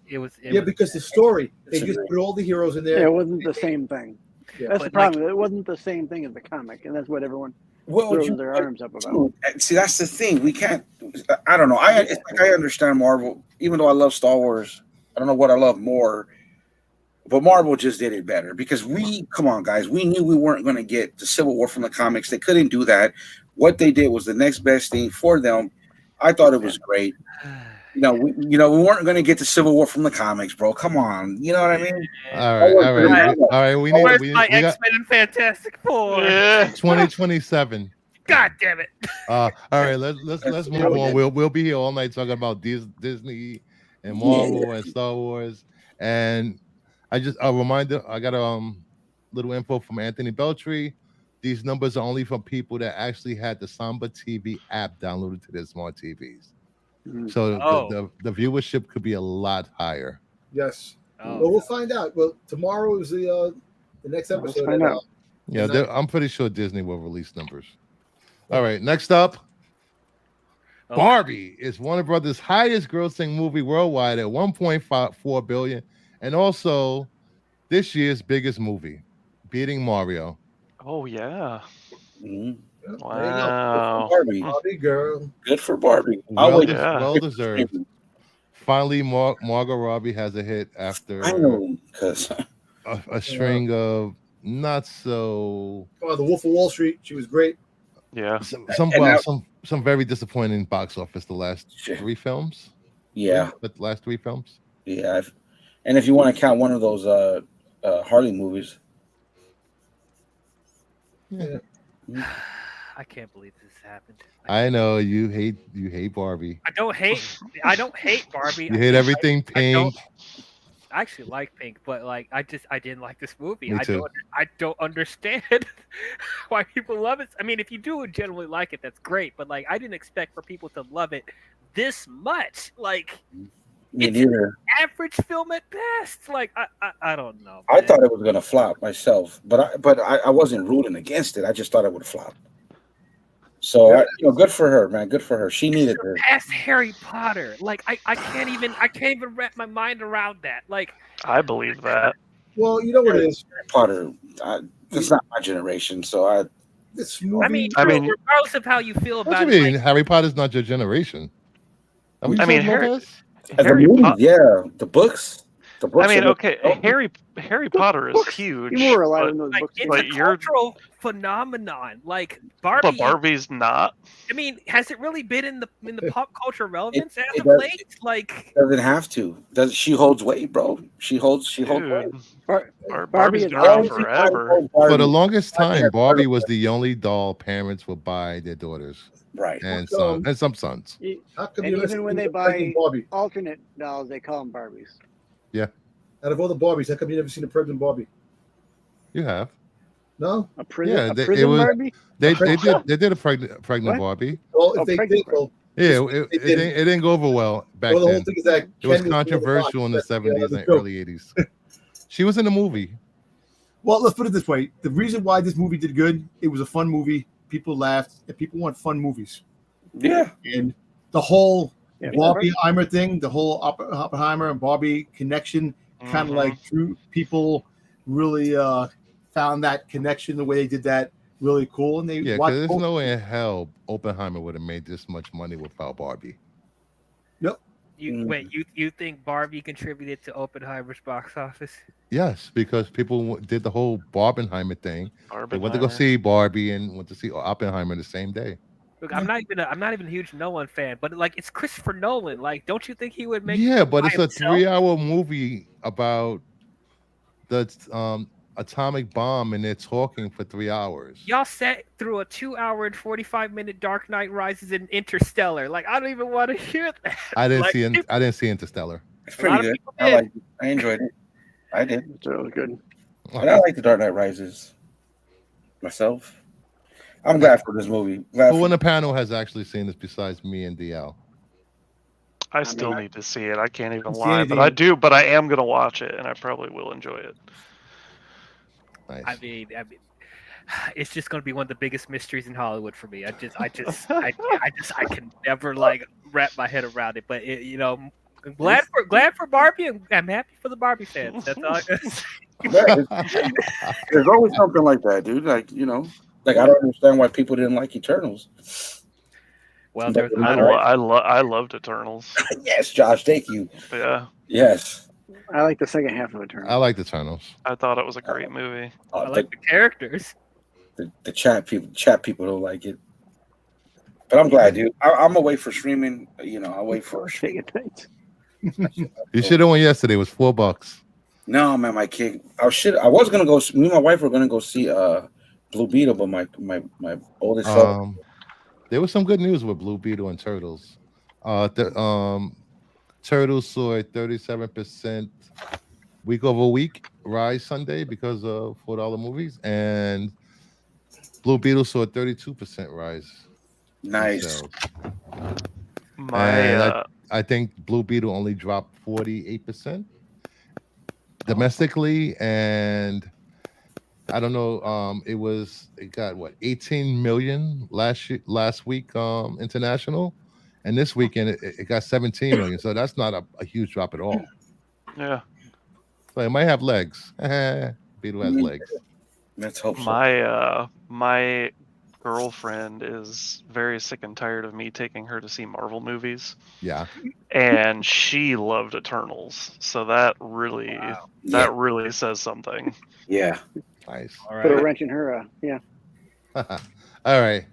because the story, they just put all the heroes in there. It wasn't the same thing. Yeah. That's the problem. It wasn't the same thing as the comic, and that's what everyone throws their arms up about. See, that's the thing. We can't. I don't know. I understand Marvel, even though I love Star Wars. I don't know what I love more. But Marvel just did it better because come on, guys, we knew we weren't going to get the Civil War from the comics. They couldn't do that. What they did was the next best thing for them. I thought it was great. We weren't going to get the Civil War from the comics, bro. Come on, you know what I mean? All right. We Where's my X-Men and Fantastic Four? 2027. God damn it! All right, let's move on. We'll be here all night talking about Disney and Marvel and Star Wars and. A reminder, I got a little info from Anthony Beltry. These numbers are only for people that actually had the Samba TV app downloaded to their smart TVs. So the viewership could be a lot higher. Yes. Well, we'll find out. Well, tomorrow is the next episode. I'm pretty sure Disney will release numbers. All right, next up. Barbie is Warner Brothers' highest grossing movie worldwide at $1.4 billion. And also, this year's biggest movie, beating Mario. Oh, yeah. Mm-hmm. Wow. Barbie girl. Good for Barbie. Well deserved. Finally, Margot Robbie has a hit after a string of not so... Oh, The Wolf of Wall Street. She was great. Yeah. Some very disappointing box office the last 3 films. Yeah. The last 3 films. Yeah. And if you want to count one of those Harley movies. Yeah. I can't believe this happened. I know you hate Barbie. I don't hate Barbie. You hate everything I don't pink. I actually like Pink, but like I didn't like this movie. Me too. I don't understand why people love it. I mean, if you do generally like it, that's great. But like I didn't expect for people to love it this much. Like Me it's neither. an average film at best. Like I don't know. I man. thought it was gonna flop myself, but I wasn't rooting against it. I just thought it would flop. So good for her, man. Good for her. She needed her. Past Harry Potter. Like I can't even wrap my mind around that. Like I believe that. Well, you know what it is. Potter. It's not my generation, so This movie. I mean- regardless of how you feel What about you it, mean? like, Harry Potter's not your generation. Are we I mean, saying Harry- Lopez? as a Harry movie, Pot- yeah, the books. The books. I mean, are- okay, Harry Potter is Books. huge. You were alive but, when those like books it's came a out. But you're- cultural phenomenon. Like Barbie. but Barbie's not. I mean, has it really been in the pop culture relevance as it of does- late? Like, Doesn't have to. She holds weight, bro. She holds weight. Dude, Barbie Barbie's is been around always- forever. For the longest time, Barbie was the only doll parents would buy their daughters Right. and So- and some sons. How come And you're not even when seeing they the pregnant buy Barbie? alternate dolls, they call them Barbies. Out of all the Barbies, how come you never seen a pregnant Barbie? You have. No. A prison, Yeah, a it prison was- Barbie. They did a pregnant What? Barbie. Well, if Oh, they pregnant did, well, Yeah, They it did. didn't go over well back well, the whole then. thing is that It was Ken was controversial in the That's 70s the and joke. early 80s. She was in the movie. Well, let's put it this way: the reason why this movie did good, it was a fun movie. People laughed, and people want fun movies. Yeah. And the whole Yeah, Barbie-Heimer thing, the whole Oppenheimer and Barbie connection, kind of Mhm. like drew people really found that connection. The way they did that really cool, and they Yeah, watched because there's both. no way in hell Oppenheimer would have made this much money without Barbie. you think Barbie contributed to Oppenheimer's box office? Yes, because people did the whole Barbenheimer thing. They went to go Barbenheimer. see Barbie and went to see Oppenheimer the same day. Look, I'm not even a huge Nolan fan, but like it's Christopher Nolan. Like, don't you think he would make? Yeah, but by it's a himself? 3-hour movie about the atomic bomb, and they're talking for 3 hours. Y'all sat through a 2-hour and 45-minute Dark Knight Rises and Interstellar. Like, I don't even want to hear that. I didn't Like, see Interstellar. It's A lot pretty of good. people I did. liked it. I enjoyed it. I did. It's really good. And I like The Dark Knight Rises myself. I'm glad for this movie. Glad Who for- on the panel has actually seen this besides me and DL? I still need to see it. I can't even see lie, anything. but I do. But I am gonna watch it, and I probably will enjoy it. Nice. I mean, it's just going to be one of the biggest mysteries in Hollywood for me. I can never like wrap my head around it. But I'm glad for Barbie, and I'm happy for the Barbie fans. That's all I got to say. Yeah, there's always something like that, dude. Like I don't understand why people didn't like Eternals. Well, there's I loved Eternals. Yes, Josh, thank you. Yeah, Yes. I like the second half of Eternal. I like the Eternals. I thought it was a great movie. I like the characters. The chat people don't like it, but I'm glad, dude. I'm gonna wait for streaming. I'll wait for streaming. You should have went yesterday. It was $4. No, man, my kid. I was gonna go. Me and my wife were gonna go see Blue Beetle, but my oldest son. There was some good news with Blue Beetle and Turtles. Turtles saw a 37% week over week rise Sunday because of $4 movies, and Blue Beetle saw a 32% rise. in Nice. sales. My I think Blue Beetle only dropped 48% domestically, and I don't know. It got what 18 million last week international, and this weekend it got 17 million. So that's not a huge drop at all. yeah, So it might have legs. Beetle has legs. Let's hope so. my girlfriend is very sick and tired of me taking her to see Marvel movies, Yeah. and she loved Eternals. So that really says something. Yeah. Nice. All Put a right. wrench in her. Yeah. All right.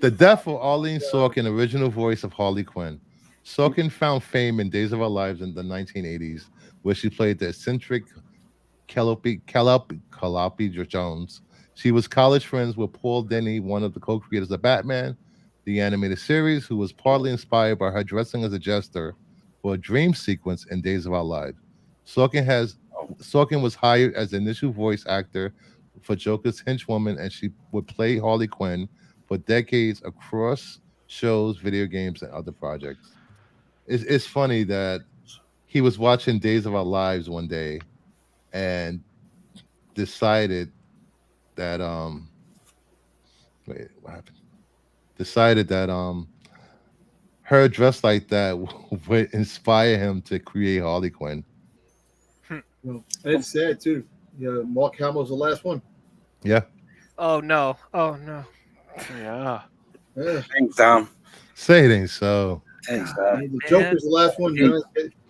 The death of Arlene Sorkin, original voice of Harley Quinn. Sorkin found fame in Days of Our Lives in the 1980s, where she played the eccentric Calliope Jones, She was college friends with Paul Dini, one of the co-creators of Batman, the animated series, who was partly inspired by her dressing as a jester for a dream sequence in Days of Our Lives. Sorkin was hired as the initial voice actor for Joker's henchwoman, and she would play Harley Quinn for decades across shows, video games, and other projects. It's funny that he was watching Days of Our Lives one day and decided that wait, what happened? Decided that her dress like that would inspire him to create Harley Quinn. Well, it's sad too. Yeah, Mark Hamill's the last one. Yeah. Oh no! Oh no! Yeah. Yeah. Thanks, Dom. Say it ain't so. Thanks, Dom. The Joker's the last one. You know,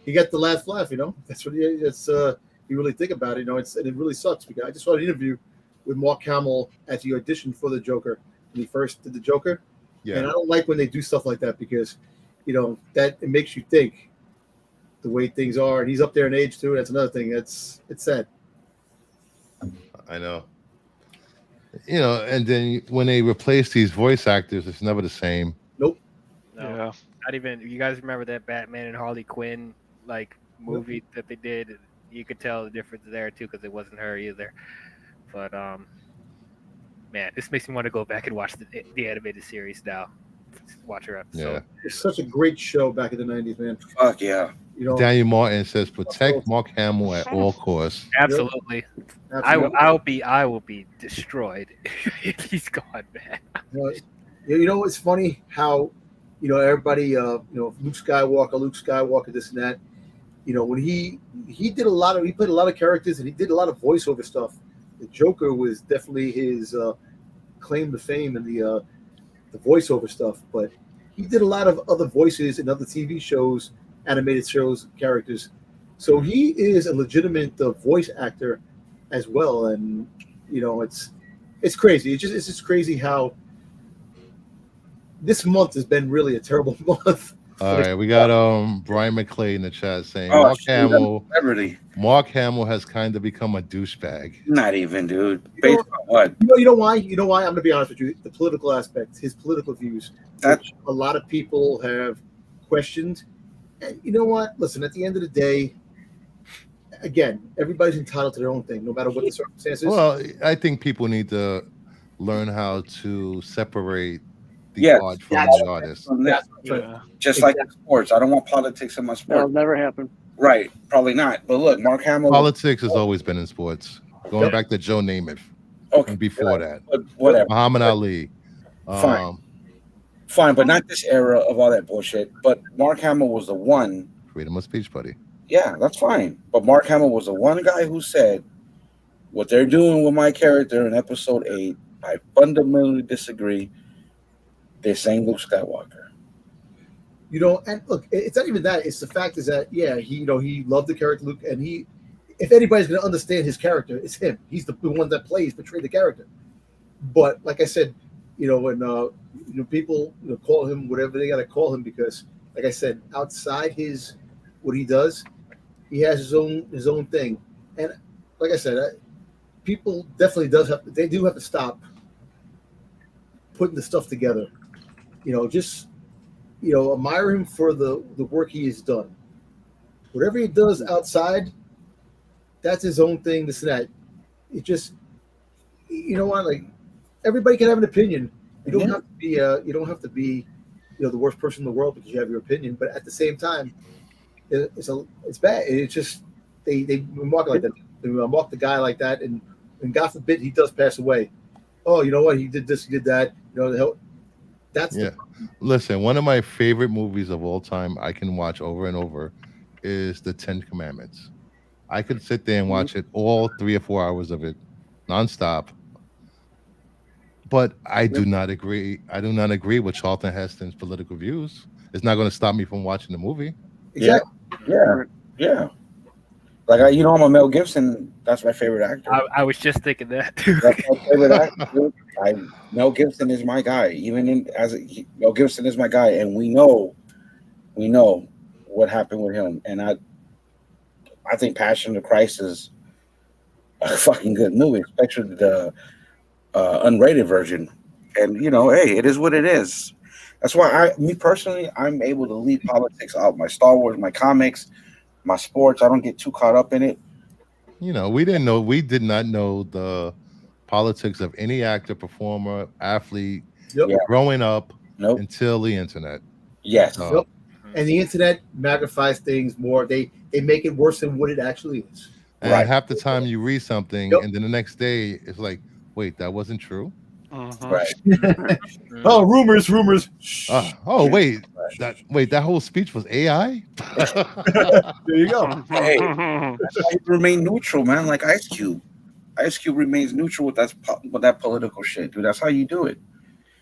he got the last laugh. You know, that's what it's. You really think about it. You know, it really sucks because I just saw an interview with Mark Hamill as he auditioned for the Joker when he first did the Joker. Yeah. And I don't like when they do stuff like that because, you know, that it makes you think the way things are. And he's up there in age too. That's another thing. It's sad. I know. You know, and then when they replace these voice actors, it's never the same. Nope. No, Yeah. not even. You guys remember that Batman and Harley Quinn like movie that they did? You could tell the difference there too because it wasn't her either. But man, this makes me want to go back and watch the animated series now. Watch her episode. Yeah. It's such a great show back in the 90s, man. Fuck yeah. You know, Daniel Martin says protect Mark Hamill at all costs. Absolutely. absolutely. I will be destroyed if he's gone, man. You know what's funny? How, you know, everybody, Luke Skywalker, this and that. You know, when he played a lot of characters and he did a lot of voiceover stuff. The Joker was definitely his claim to fame in the voiceover stuff. But he did a lot of other voices in other TV shows, animated shows, characters. So he is a legitimate voice actor as well. And you know, it's crazy. It's just crazy how this month has been really a terrible month. All right, we got Brian McClay in the chat saying Oh, Mark shit, Hamill. Celebrity. Mark Hamill has kind of become a douchebag. Not even, dude. Based on what? You know why? You know why? I'm going to be honest with you. The political aspect, his political views, which a lot of people have questioned. And you know what? Listen, at the end of the day, again, everybody's entitled to their own thing, no matter what the circumstances. Well, I think people need to learn how to separate the art from the artist. Yeah. Just like in sports. I don't want politics in my That'll sport. never happen. Right. Probably not. But look, Mark Hamill. Politics has always been in sports, going back to Joe Namath Okay. and before that, But whatever. Muhammad Ali. Fine. Fine, but not this era of all that bullshit. But Mark Hamill was the one. Freedom of speech, buddy. Yeah, that's fine. But Mark Hamill was the one guy who said, what they're doing with my character in episode 8, I fundamentally disagree. They're saying Luke Skywalker. You know, and look, it's not even that. It's the fact is that, yeah, he loved the character Luke, and if anybody's going to understand his character, it's him. He's the one that portrayed the character. But like I said, you know, when people call him whatever they got to call him, because like I said, outside what he does, he has his own thing. And like I said, people definitely do have to stop putting the stuff together. You know, just admire him for the work he has done. Whatever he does outside, that's his own thing. This and that. It just, you know what? Like, everybody can have an opinion. You don't have to be. You don't have to be, the worst person in the world because you have your opinion. But at the same time, it's bad. It's just they mock like that. They mock the guy like that, and God forbid he does pass away. Oh, you know what? He did this. He did that. That's Listen, one of my favorite movies of all time I can watch over and over is The 10 Commandments. I could sit there and watch it all 3 or 4 hours of it nonstop. But I do not agree. I do not agree with Charlton Heston's political views. It's not going to stop me from watching the movie. exactly. Yeah. Like, I'm a Mel Gibson. That's my favorite actor. I was just thinking that too. That's my favorite actor. Dude. Mel Gibson is my guy. Mel Gibson is my guy, and we know what happened with him. And I think Passion of the Christ is a fucking good movie, especially the unrated version, and hey, it is what it is. That's why me personally, I'm able to leave politics out. My Star Wars, my comics, my sports. I don't get too caught up in it. We did not know the politics of any actor, performer, athlete Yep. Yeah. growing up Nope. until the internet. Yes. So, Yep. And the internet magnifies things more. They make it worse than what it actually is. and Right. half the time you read something, Yep. and then the next day it's like, wait, that wasn't true. Mhm. Right. Oh, rumors. Oh, wait, that whole speech was AI. There you go. Hey. That's why you remain neutral, man. Like Ice Cube. Ice Cube remains neutral with that political shit, dude. That's how you do it.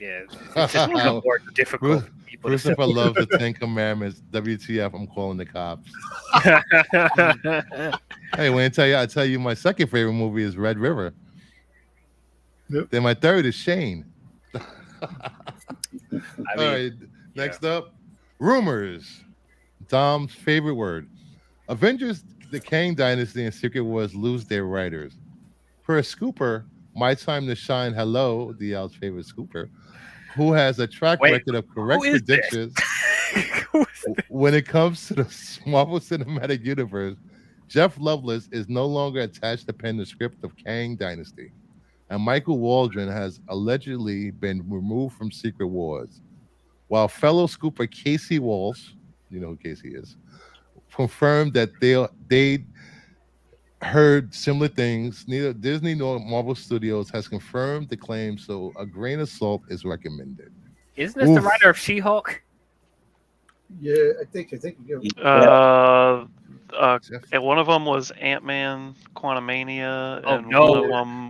Yeah, it's just become more difficult for people to Christopher loves the 10 Commandments. WTF? I'm calling the cops. Hey, when I tell you my second favorite movie is Red River. Yep. Then my third is Shane. I All mean, right, next up, rumors. Dom's favorite word. Avengers, the Kang Dynasty, and Secret Wars lose their writers. For a scooper, My Time to Shine, hello, DL's favorite scooper, who has a track Wait, record of correct who is this? predictions when it comes to the Marvel Cinematic Universe. Jeff Loveless is no longer attached to pen the script of Kang Dynasty, and Michael Waldron has allegedly been removed from Secret Wars, while fellow scooper Casey Walsh, you know who Casey is, confirmed that they heard similar things. Neither Disney nor Marvel Studios has confirmed the claim, so a grain of salt is recommended. Isn't this the writer of She-Hulk? Yeah, I think. And Jeff- one of them was Ant-Man, Quantumania, Oh, and no.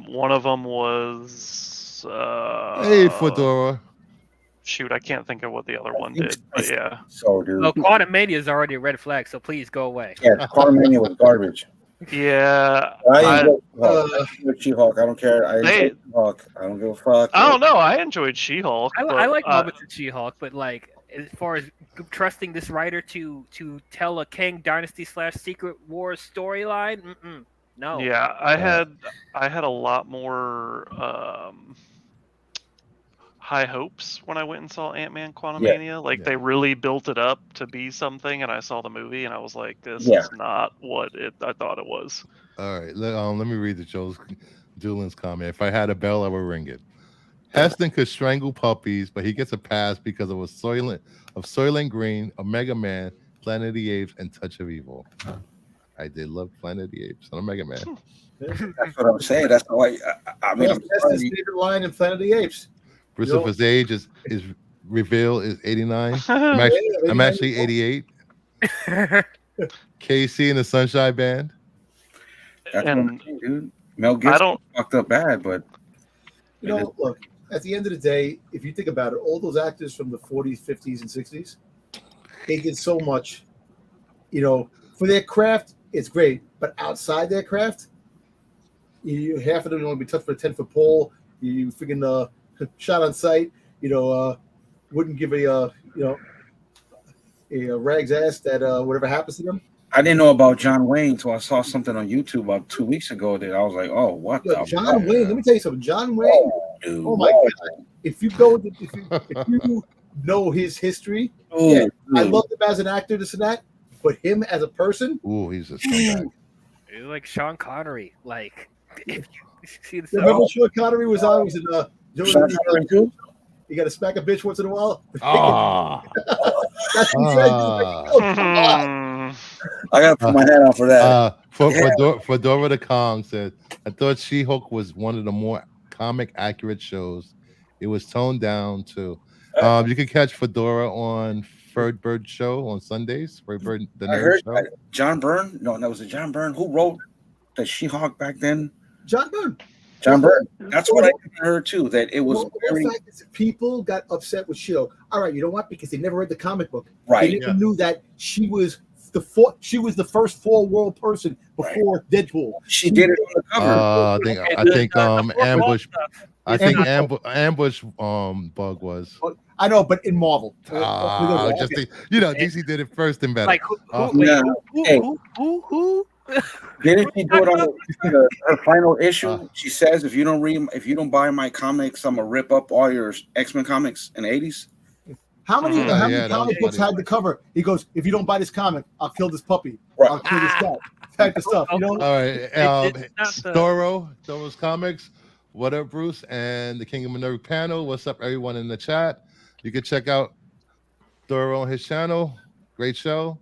one of them was Hey, Fedora. shoot, I can't think of what the other one think did, but yeah. So, dude. Well, Quantumania is already a red flag, so please go away. Yeah, Quantumania was garbage. Yeah, I enjoy She-Hulk. I don't care. I enjoy They- She-Hulk. I don't give a fuck. I don't know. I enjoyed She-Hulk. I like moments in She-Hulk, but like as far as trusting this writer to tell a Kang Dynasty / Secret Wars storyline, no. Yeah, I had a lot more high hopes when I went and saw Ant-Man Quantumania. Like they really built it up to be something, and I saw the movie and I was like, this is not what I thought it was. All right, let me read the Joe's Doolin's comment. If I had a bell, I would ring it. Heston could strangle puppies, but he gets a pass because of Soylent Green, Omega Man, Planet of the Apes, and Touch of Evil. I did love Planet of the Apes and Omega Man. That's what I'm saying. That's why. I mean, That's his favorite line in Planet of the Apes. Christopher's age is revealed is 89. I'm actually 88. KC and the Sunshine Band. That's And what I'm saying, dude. Mel Gibson fucked up bad, but look. At the end of the day, if you think about it, all those actors from the 40s, 50s, and 60s, they did so much. For their craft, it's great, but outside their craft, half of them only be touched for a 10-foot pole. You freaking shot on sight. Wouldn't give a rag's ass that whatever happens to them. I didn't know about John Wayne until I saw something on YouTube about 2 weeks ago that I was like, oh, what the John Wayne, let me tell you something. John Wayne, oh my God. If you know his history, I loved him as an actor, this and that, but him as a person, he's a scumbag. He's like Sean Connery. Like, if you see the remember Sean Connery was on? Was in Sean Connery too? You got to smack a bitch once in a while. That's what he said. Oh, come on. I gotta put my hand out for that. Fedora the Kong said, I thought She-Hulk was one of the more comic accurate shows. It was toned down too. You can catch Fedora on Bird Show on Sundays. Bird, the I Nerd heard Show. John Byrne. No, that was John Byrne. Who wrote the She-Hulk back then? John Byrne. John Byrne. That's what I heard too. That it was very. The fact is people got upset with She-Hulk. All right, you know what? Because they never read the comic book. Right. They never knew that she was the first four-world person before Deadpool. She did it on the cover. I think Ambush. I think Ambush Bug was. I know, but in Marvel. DC did it first and better. Like who? Didn't she do it on her final issue? She says, if you don't buy my comics, I'm gonna rip up all your X-Men comics in the 80s. How many that comic was books funny. had the cover? He goes, if you don't buy this comic, I'll kill this puppy. Right. I'll kill this cat. Type of stuff. You know? All right, it's not the- Thoro's Comics. What up, Bruce and the Kingdom of Nerd panel? What's up, everyone in the chat? You can check out Thoro on his channel. Great show.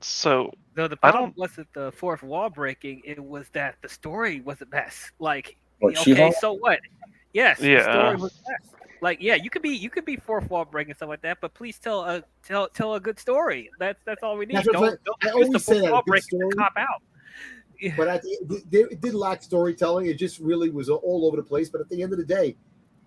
So No, the I problem don't. wasn't the fourth wall breaking. It was that the story was a mess. Like, What, okay, She-Hulk? so what? Yes, the Yeah. story was a mess. Like, yeah, you could be fourth wall breaking stuff like that, but please tell a good story. That's all we need. That's what Don't I use always the say fourth that, a wall good breaking to story. cop out. But it did lack storytelling. It just really was all over the place. But at the end of the day,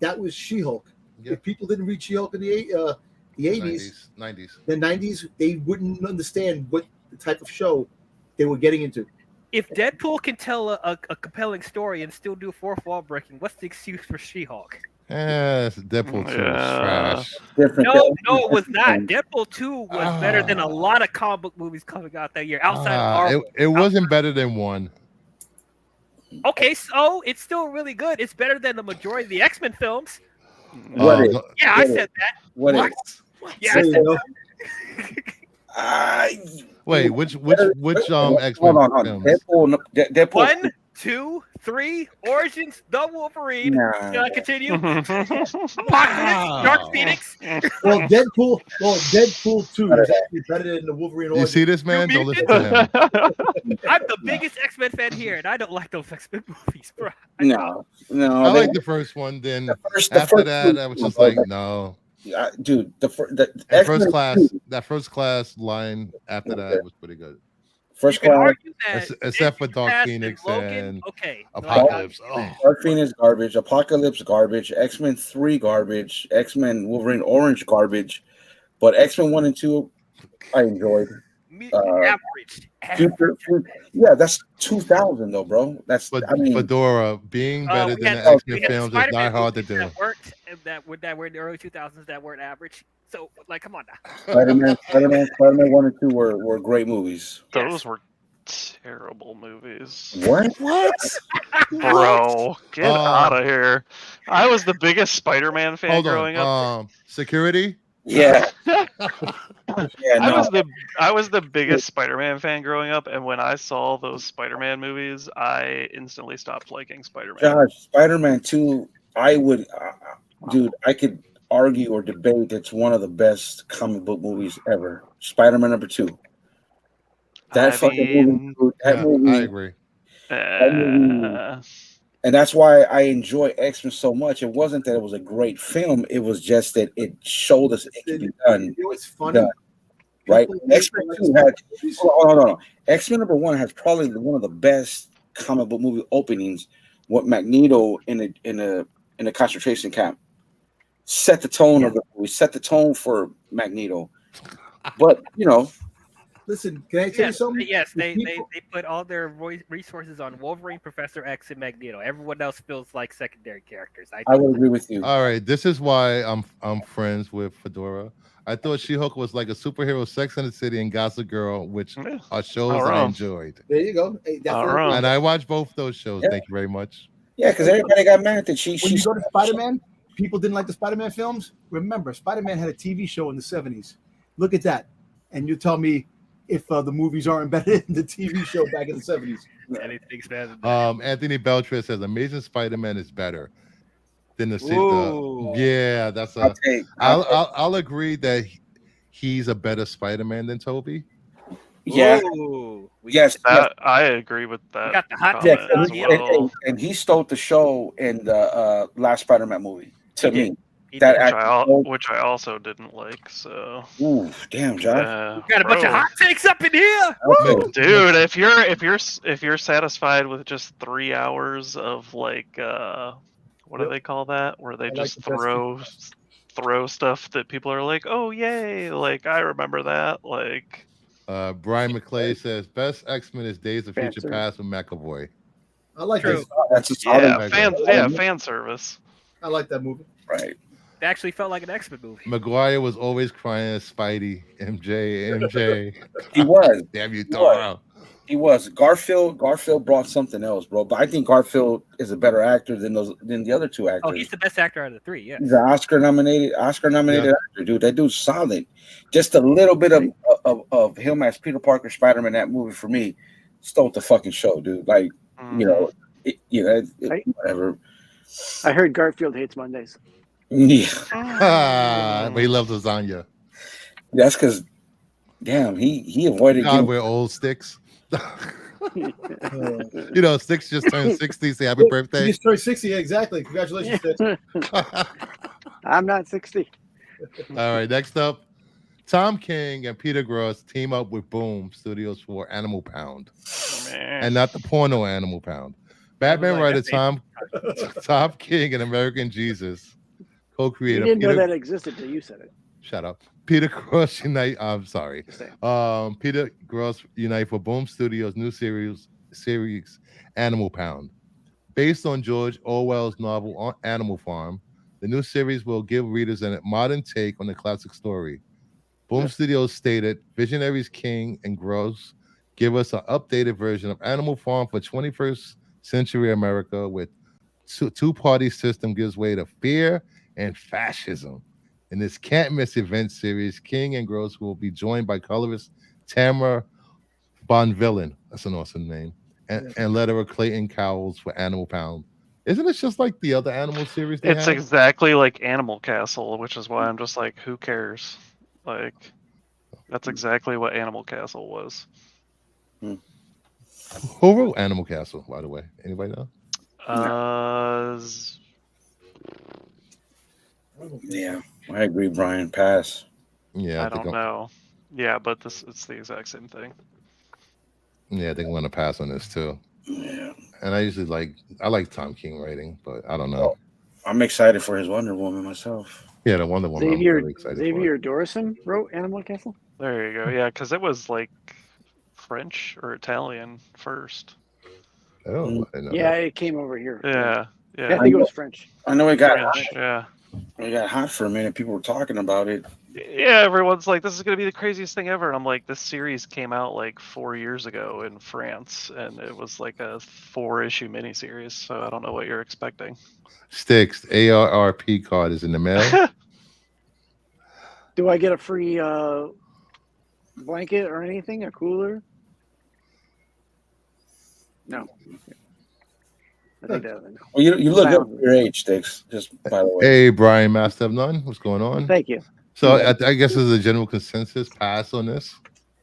that was She-Hulk. Yep. If people didn't read She-Hulk in the 80s, 90s. the 90s, they wouldn't understand what the type of show they were getting into. If Deadpool can tell a compelling story and still do fourth wall breaking, what's the excuse for She-Hulk? Deadpool 2 is trash. Different. No, it was not. Deadpool 2 was better than a Ah. lot of comic book movies coming out that year outside of Marvel. It wasn't better than 1. Okay, so it's still really good. It's better than the majority of the X-Men films. What is? Yeah, I said that. What What? is? Yeah, There I you said go. Wait, which X-Men Hold on. films? Deadpool. 1, 2, 3, Origins, The Wolverine. Nah. Can I continue? Apocalypse, Wow. Dark Phoenix. Well, Deadpool 2 is actually better than the Wolverine. You see this, man? Don't listen to him. I'm the biggest X-Men fan here, and I don't like those X-Men movies, bro. No. I like the first one. Then the after first that, two- I was just like, no. dude. The And first X-Men class, 2, that first class line after that was pretty good. First You can class. argue that Except for Dark Fast Phoenix Logan, and okay, Apocalypse. Oh, Dark Phoenix garbage. Apocalypse garbage. X-Men 3 garbage. X-Men Wolverine Orange garbage. But X-Men 1 and 2, I enjoyed. Average. Yeah, that's 2000 though, bro. That's but I mean, Fedora being better We than had- the we X-Men had films is Spider-Man not hard to movies do. That worked, and that were in the early 2000s that weren't average. So, like, come on now. Spider-Man 1 and 2 were great movies. Those were terrible movies. What? Bro, get out of here. I was the biggest Spider-Man fan Hold growing up. on. Security. Yeah. Yeah, I was the biggest Spider-Man fan growing up, and when I saw those Spider-Man movies, I instantly stopped liking Spider-Man. Josh, Spider-Man 2, I would, dude, I could argue or debate it's one of the best comic book movies ever. Spider-Man number 2. That I fucking mean, movie, dude, that Yeah, movie, I agree. and that's why I enjoy X-Men so much. It wasn't that it was a great film; it was just that it showed us it can be done. You know what's funny? Done. Right? People X-Men make 2 had. Hold on. X-Men number 1 has probably one of the best comic book movie openings. What Magneto in a concentration camp set the tone of the movie, set the tone for Magneto. But Listen, can I tell you something? Yes, The they people- put all their resources on Wolverine, Professor X, and Magneto. Everyone else feels like secondary characters. I would agree with you. All right, this is why I'm friends with Fedora. I thought She-Hulk was like a superhero, Sex and the City, and Gossip Girl, which Yeah. are shows All that I right. enjoyed. There you go. Hey, All right. And I watched both those shows. Yeah. Thank you very much. Yeah, because everybody got mad that when you go to Spider-Man, people didn't like the Spider-Man films. Remember, Spider-Man had a TV show in the 70s. Look at that. And you tell me if the movies aren't better than the TV show back in the 70s. Anything's better than that. Anthony Beltran says Amazing Spider-Man is better than the Ooh. yeah. That's I'll a. take. I'll agree that he's a better Spider-Man than Toby. Yeah. Ooh. Yes. I agree with that. We got the hot Yes. take. comment as Yeah. well. And he stole the show in the last Spider-Man movie. To He did. me, He that did. act- Which I also didn't like. So, ooh, damn, Josh. We got a bunch of bro. hot takes up in here. Okay. Dude, if you're satisfied with just 3 hours of like what do Yep. they call that? Where they I like just the best throw stuff that people are like, oh yay, like I remember that. Like Brian McClay says best X-Men is Days of Future Fancy. Past with McAvoy. I like True. this. That's a solid. fan service. I like that movie. Right. It actually felt like an X-Men movie. Maguire was always crying as Spidey. MJ. He was. Damn you, What? Toro. He was Garfield. Garfield brought something else, bro. But I think Garfield is a better actor than the other two actors. Oh, he's the best actor out of the three. Yes. He's an Oscar nominated actor, dude. That dude's solid. Just a little bit of him as Peter Parker, Spider-Man, that movie for me stole the fucking show, dude. Like, whatever. I heard Garfield hates Mondays. Yeah, but he loves lasagna. That's because, damn, he avoided. God, we're old Sticks. Sticks just turned 60. Say happy birthday. He just turned 60. Yeah, exactly. Congratulations, Sticks. I'm not 60. All right, next up, Tom King and Peter Gross team up with Boom Studios for Animal Pound, and not the porno Animal Pound. Batman writer Tom King and American Jesus co-creator. You didn't know that existed until you said it. Shut up. Peter Gross unite. I'm sorry. Peter Gross unite for Boom Studios' new series Animal Pound, based on George Orwell's novel Animal Farm. The new series will give readers a modern take on the classic story. Boom Studios stated, "Visionaries King and Gross give us an updated version of Animal Farm for 21st century America, with two-party system gives way to fear and fascism. In this can't-miss event series, King and Gross will be joined by colorist Tamara Bonvillain, that's an awesome name, and letterer Clayton Cowles for Animal Pound." Isn't it just like the other animal series they It's have? exactly like Animal Castle, which is why I'm just like, who cares? Like, that's exactly what Animal Castle was. Who wrote Animal Castle, by the way? Anybody know? Yeah, I agree, Brian. Pass. Yeah, I don't know. Yeah, but it's the exact same thing. Yeah, I think I'm gonna pass on this too. Yeah. And I like Tom King writing, but I don't know. I'm excited for his Wonder Woman myself. Yeah, the Wonder Woman. Xavier Dorison wrote Animal Castle. There you go. Yeah, because it was like French or Italian first. Oh, I know yeah, that. it came over here. Yeah. I think it was French. I know it got French, hot. It got hot for a minute. People were talking about it. Yeah, everyone's like, this is going to be the craziest thing ever. And I'm like, this series came out like 4 years ago in France, and it was like a 4-issue miniseries. So I don't know what you're expecting. Sticks, ARRP card is in the mail. Do I get a free blanket or anything? A cooler? No. I think that. Well, you look up your age, Sticks. Just by the way. Hey, Brian, Master of None, what's going on? Thank you. So I guess there's a general consensus pass on this.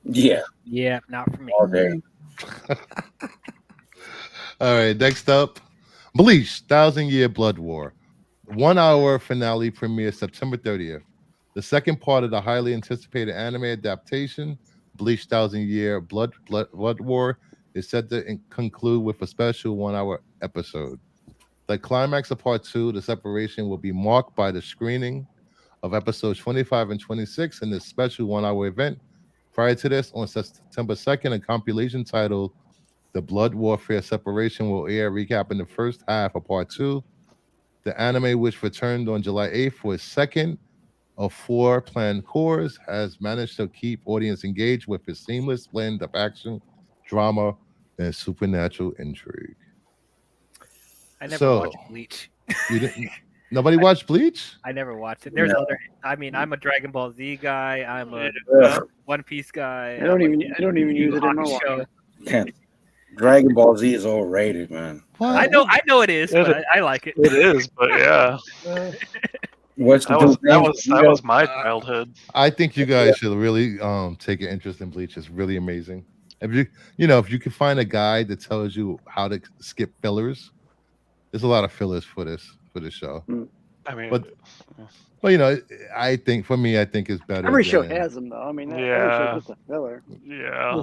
Yeah. Yeah, not for me. All day. All right, next up, Bleach: 1,000-Year Blood War. 1 hour finale premieres September 30th. The second part of the highly anticipated anime adaptation, Bleach: 1,000-Year Blood War, is set to conclude with a special 1 hour episode. The climax of part 2, the separation, will be marked by the screening of episodes 25 and 26 in this special 1 hour event. Prior to this, on September 2nd, a compilation titled The Blood Warfare Separation will air, recapping the first half of part 2. The anime, which returned on July 8th for its second of 4 planned cours, has managed to keep audience engaged with its seamless blend of action, drama, and supernatural intrigue. I never watched Bleach. You didn't? Nobody watched Bleach? I never watched it. There's other. I mean, I'm a Dragon Ball Z guy. I'm a One Piece guy. I don't even use it in my show. Dragon Ball Z is overrated, man. What? I know it is, but I like it. It is, but yeah. That was my childhood. I think you guys should really take an interest in Bleach. It's really amazing. If you can find a guide that tells you how to skip fillers, there's a lot of fillers for this show. I mean, but I think it's better. Every show has them, though. I mean, every show gets a filler. Yeah,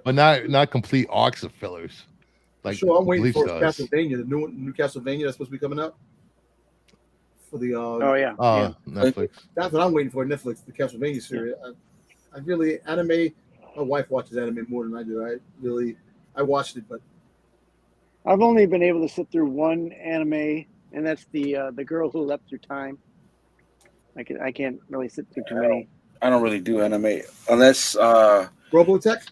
but not complete arcs of fillers. Like sure, I'm waiting Bleach for does. Castlevania, the new Castlevania that's supposed to be coming out for the. Netflix. That's what I'm waiting for. Netflix, the Castlevania series. I really anime. My wife watches anime more than I do. I watched it, but I've only been able to sit through one anime, and that's the Girl Who Leapt Through Time. I can't really sit through too many. I don't really do anime unless Robotech.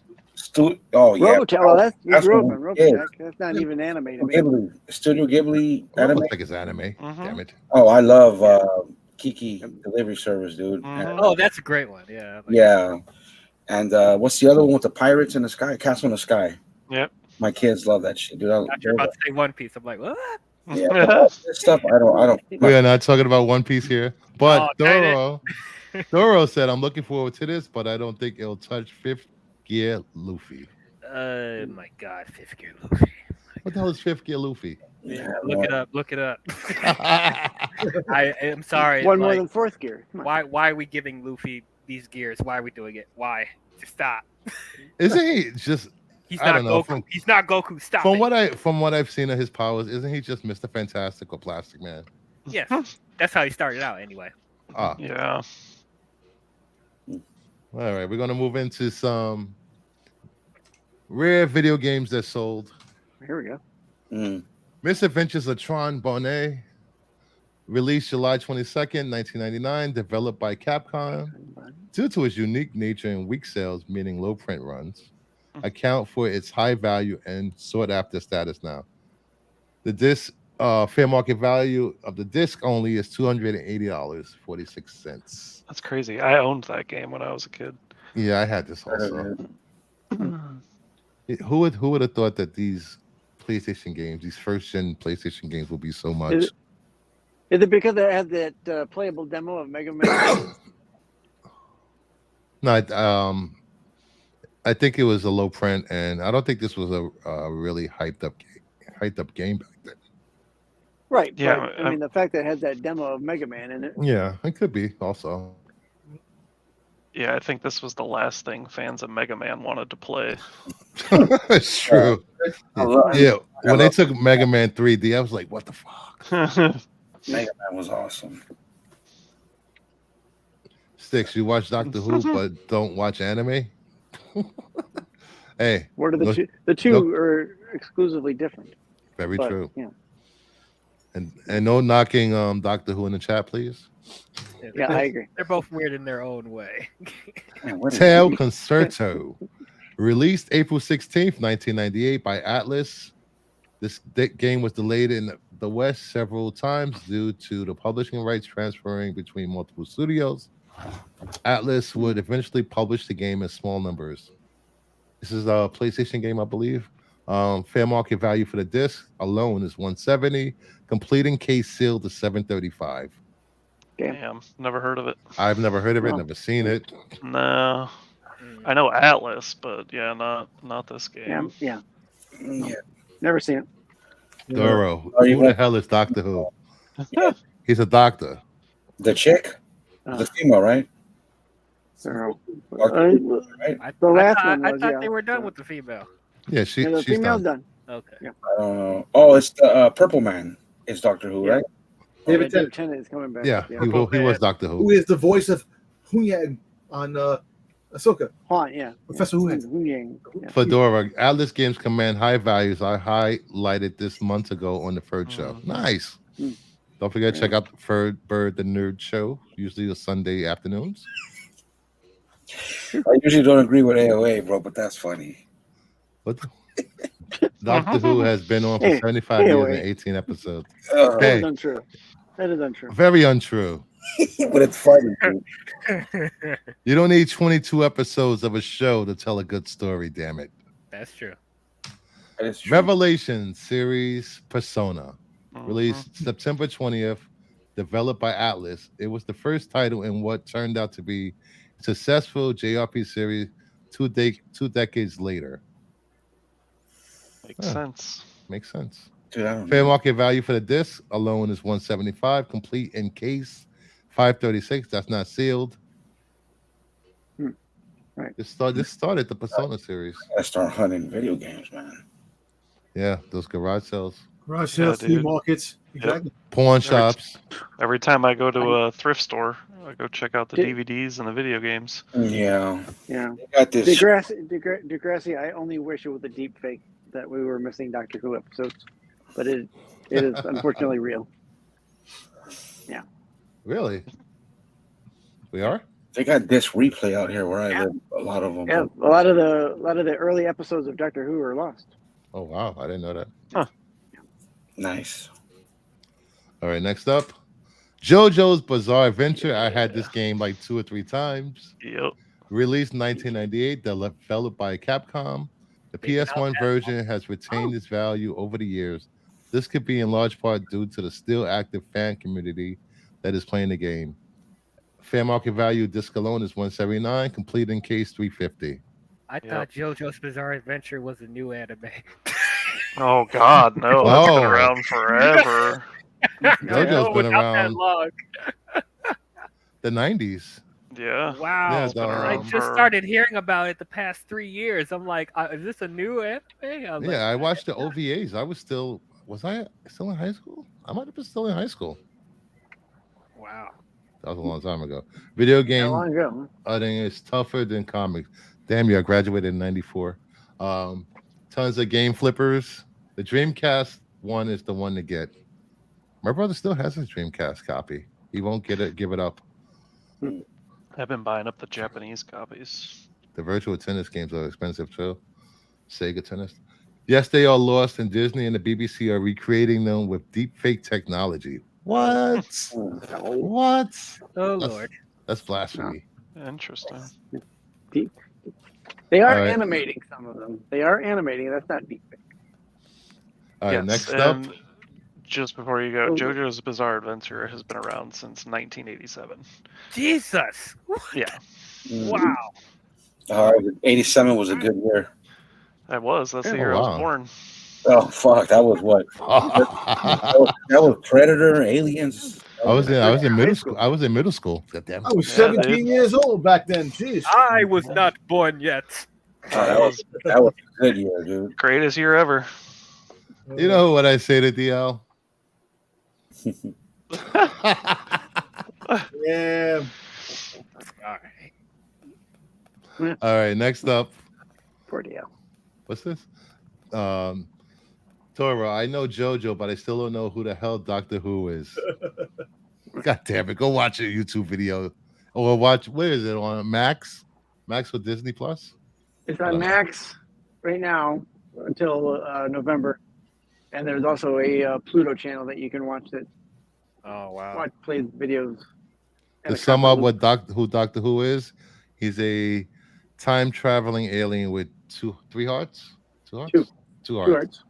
Oh yeah, Well, that's we That's grew up what on we Roku. did. That's not even animated. Ghibli, Studio Ghibli I don't anime. look like it's anime. Mhm. Damn it. Oh, I love Kiki Delivery Service, dude. Mhm. Oh, that's a great one. Yeah. Yeah, and what's the other one with the pirates in the sky? Castle in the Sky. Yep. My kids love that shit, dude. You're about to say One Piece. I'm like, what? Yeah, but all this stuff I don't. We are not talking about One Piece here. But Oh, dang Doro said, I'm looking forward to this, but I don't think it'll touch fifth gear Luffy. Oh my God, Fifth Gear Luffy. What the hell is fifth gear Luffy? Yeah, look it up. Look it up. I am sorry. One more like, than fourth gear. Come on. why are we giving Luffy these gears? Why are we doing it? Why? Just stop. Isn't he just He's I not don't know, Goku. He's not Goku. Stop. from it. what I've seen of his powers, isn't he just Mr. Fantastic or Plastic Man? Yes, that's how he started out anyway. Ah, Yeah. all right. We're gonna move into some rare video games that sold. Here we go. Misadventures of Tron Bonnet, released July 22nd, 1999, developed by Capcom. Due to its unique nature and weak sales, meaning low print runs, account for its high value and sought after status now. The disc fair market value of the disc only is $280.46. That's crazy. I owned that game when I was a kid. Yeah, I had this also. Who would have thought that these PlayStation games, these first gen PlayStation games, will be so much? Is it because it had that playable demo of Mega Man? No, I think it was a low print, and I don't think this was a really hyped up game back then. Right. Yeah, But, I mean, the fact that it had that demo of Mega Man in it. Yeah, it could be also. Yeah, I think this was the last thing fans of Mega Man wanted to play. It's true. Yeah, when they took Mega Man 3D, I was like, "What the fuck?" Mega Man was awesome. Sticks, you watch Doctor Who, but don't watch anime. Hey, What are the look- two? The two are exclusively different. very But, true. Yeah. And no knocking Doctor Who in the chat, please. Yeah, I agree. They're both weird in their own way. Man, what is Tail Concerto, released April 16th, 1998 by Atlas. This game was delayed in the West several times due to the publishing rights transferring between multiple studios. Atlas would eventually publish the game in small numbers. This is a PlayStation game, I believe. Fair market value for the disc alone is $170. Completing case sealed to $735. Damn, never heard of it. I've never heard of it, Oh. never seen it. No, I know Atlas, but yeah, not this game. Yeah. Yeah. Never seen it. Doro, Are you who the going- hell is Doctor Who? Yeah. He's a doctor. The chick, the female, right? So, Right? The last I one was, thought yeah. they were done with the female. Yeah, the she's female's done. done. Okay. Yeah. I don't know. Oh, it's the Purple Man. Is Doctor Who, Yeah. right? David David Tennant, Tennant is coming back. Yeah, he was Doctor who Who. is the voice of Hunyang on Ahsoka, Haunt, yeah. Professor Hunyang. Hunyang. Yeah. Fedora, Atlas games command high values. I highlighted this months ago on the Ferd Show. Nice. Mm. Don't forget to check out the Ferd Bird the Nerd Show, usually the Sunday afternoons. I usually don't agree with AOA, bro, but that's funny. What the- Doctor Who has been on for Hey, 75 years wait. and 18 episodes. Uh, That Hey. is untrue. That is untrue. Very untrue. but it's funny, dude. You don't need 22 episodes of a show to tell a good story, damn it. That's true. That is true. Revelation series Persona, Mhm. released September 20th, developed by Atlas. It was the first title in what turned out to be a successful JRP series two decades later. Makes Huh. sense. Makes sense. Dude, I don't Fair know. market value for the disc alone is $175. Complete in case $536. That's not sealed. Right. This started the Persona series. I gotta start hunting video games, man. Yeah, those garage sales, Garage sales, Yeah, flea dude. markets. Exactly. pawn shops. Every time I go to a thrift store, I go check out the Did- DVDs and the video games. Yeah. Yeah. They got this. Degrassi, I only wish it was a deep fake that we were missing Doctor Who episodes, but it is unfortunately real. Really? We are? They got this replay out here where I live. A lot of them. Yeah, a lot of the early episodes of Doctor Who are lost. Oh wow, I didn't know that. Nice. All right, next up, JoJo's Bizarre Adventure. I had this game like 2 or 3 times. Yep. Released in 1998, developed by Capcom. The PS1 version has retained its value over the years. This could be in large part due to the still active fan community that is playing the game. Fair market value disc alone is $179, complete in case $350. I thought JoJo's Bizarre Adventure was a new anime. Oh God, no! That's been Whoa. around forever. JoJo's been without that around long. the 90s. Yeah. Wow. Yeah, It's been I around just for- started hearing about it the past 3 years. I'm like, is this a new anime? Yeah, I watched the OVAs. Was I still in high school? I might have been still in high school. Wow. That was a long time ago. Video How game, long ago? I think it's tougher than comics. Damn you, I graduated in 94. Tons of game flippers. The Dreamcast one is the one to get. My brother still has his Dreamcast copy. He won't give it up. I've been buying up the Japanese copies. The virtual tennis games are expensive too. Sega tennis. Yes, they are lost, and Disney and the BBC are recreating them with deep fake technology. What? What? Oh, That's- Lord. That's blasphemy. Interesting. They are All right. animating some of them. They are animating. That's not deep. All right, Yes, next up. and just before you go, Oh. JoJo's Bizarre Adventure has been around since 1987. Jesus. Yeah, Wow. 87 was a good year. that was. That's the Oh, year I wow. was born. Oh fuck, that was what? That was Predator, Aliens. I was in middle High school. school. I was in middle school. Goddamn. I was Yeah, 17 dude. years old back then. Jeez. I was not born yet. That was a good year, dude. Greatest year ever. You know what I say to DL? Yeah. All right. All right, next up. Poor DL. What's this? Toro, I know JoJo, but I still don't know who the hell Doctor Who is. God damn it. Go watch a YouTube video. Or watch, where is it? On Max? Max with Disney Plus? It's on Max right now until November, and there's also a Pluto channel that you can watch that Oh, wow. plays videos. To sum up what who Doctor Who is, he's a time traveling alien with three hearts? Two hearts? Two. Two Two hearts.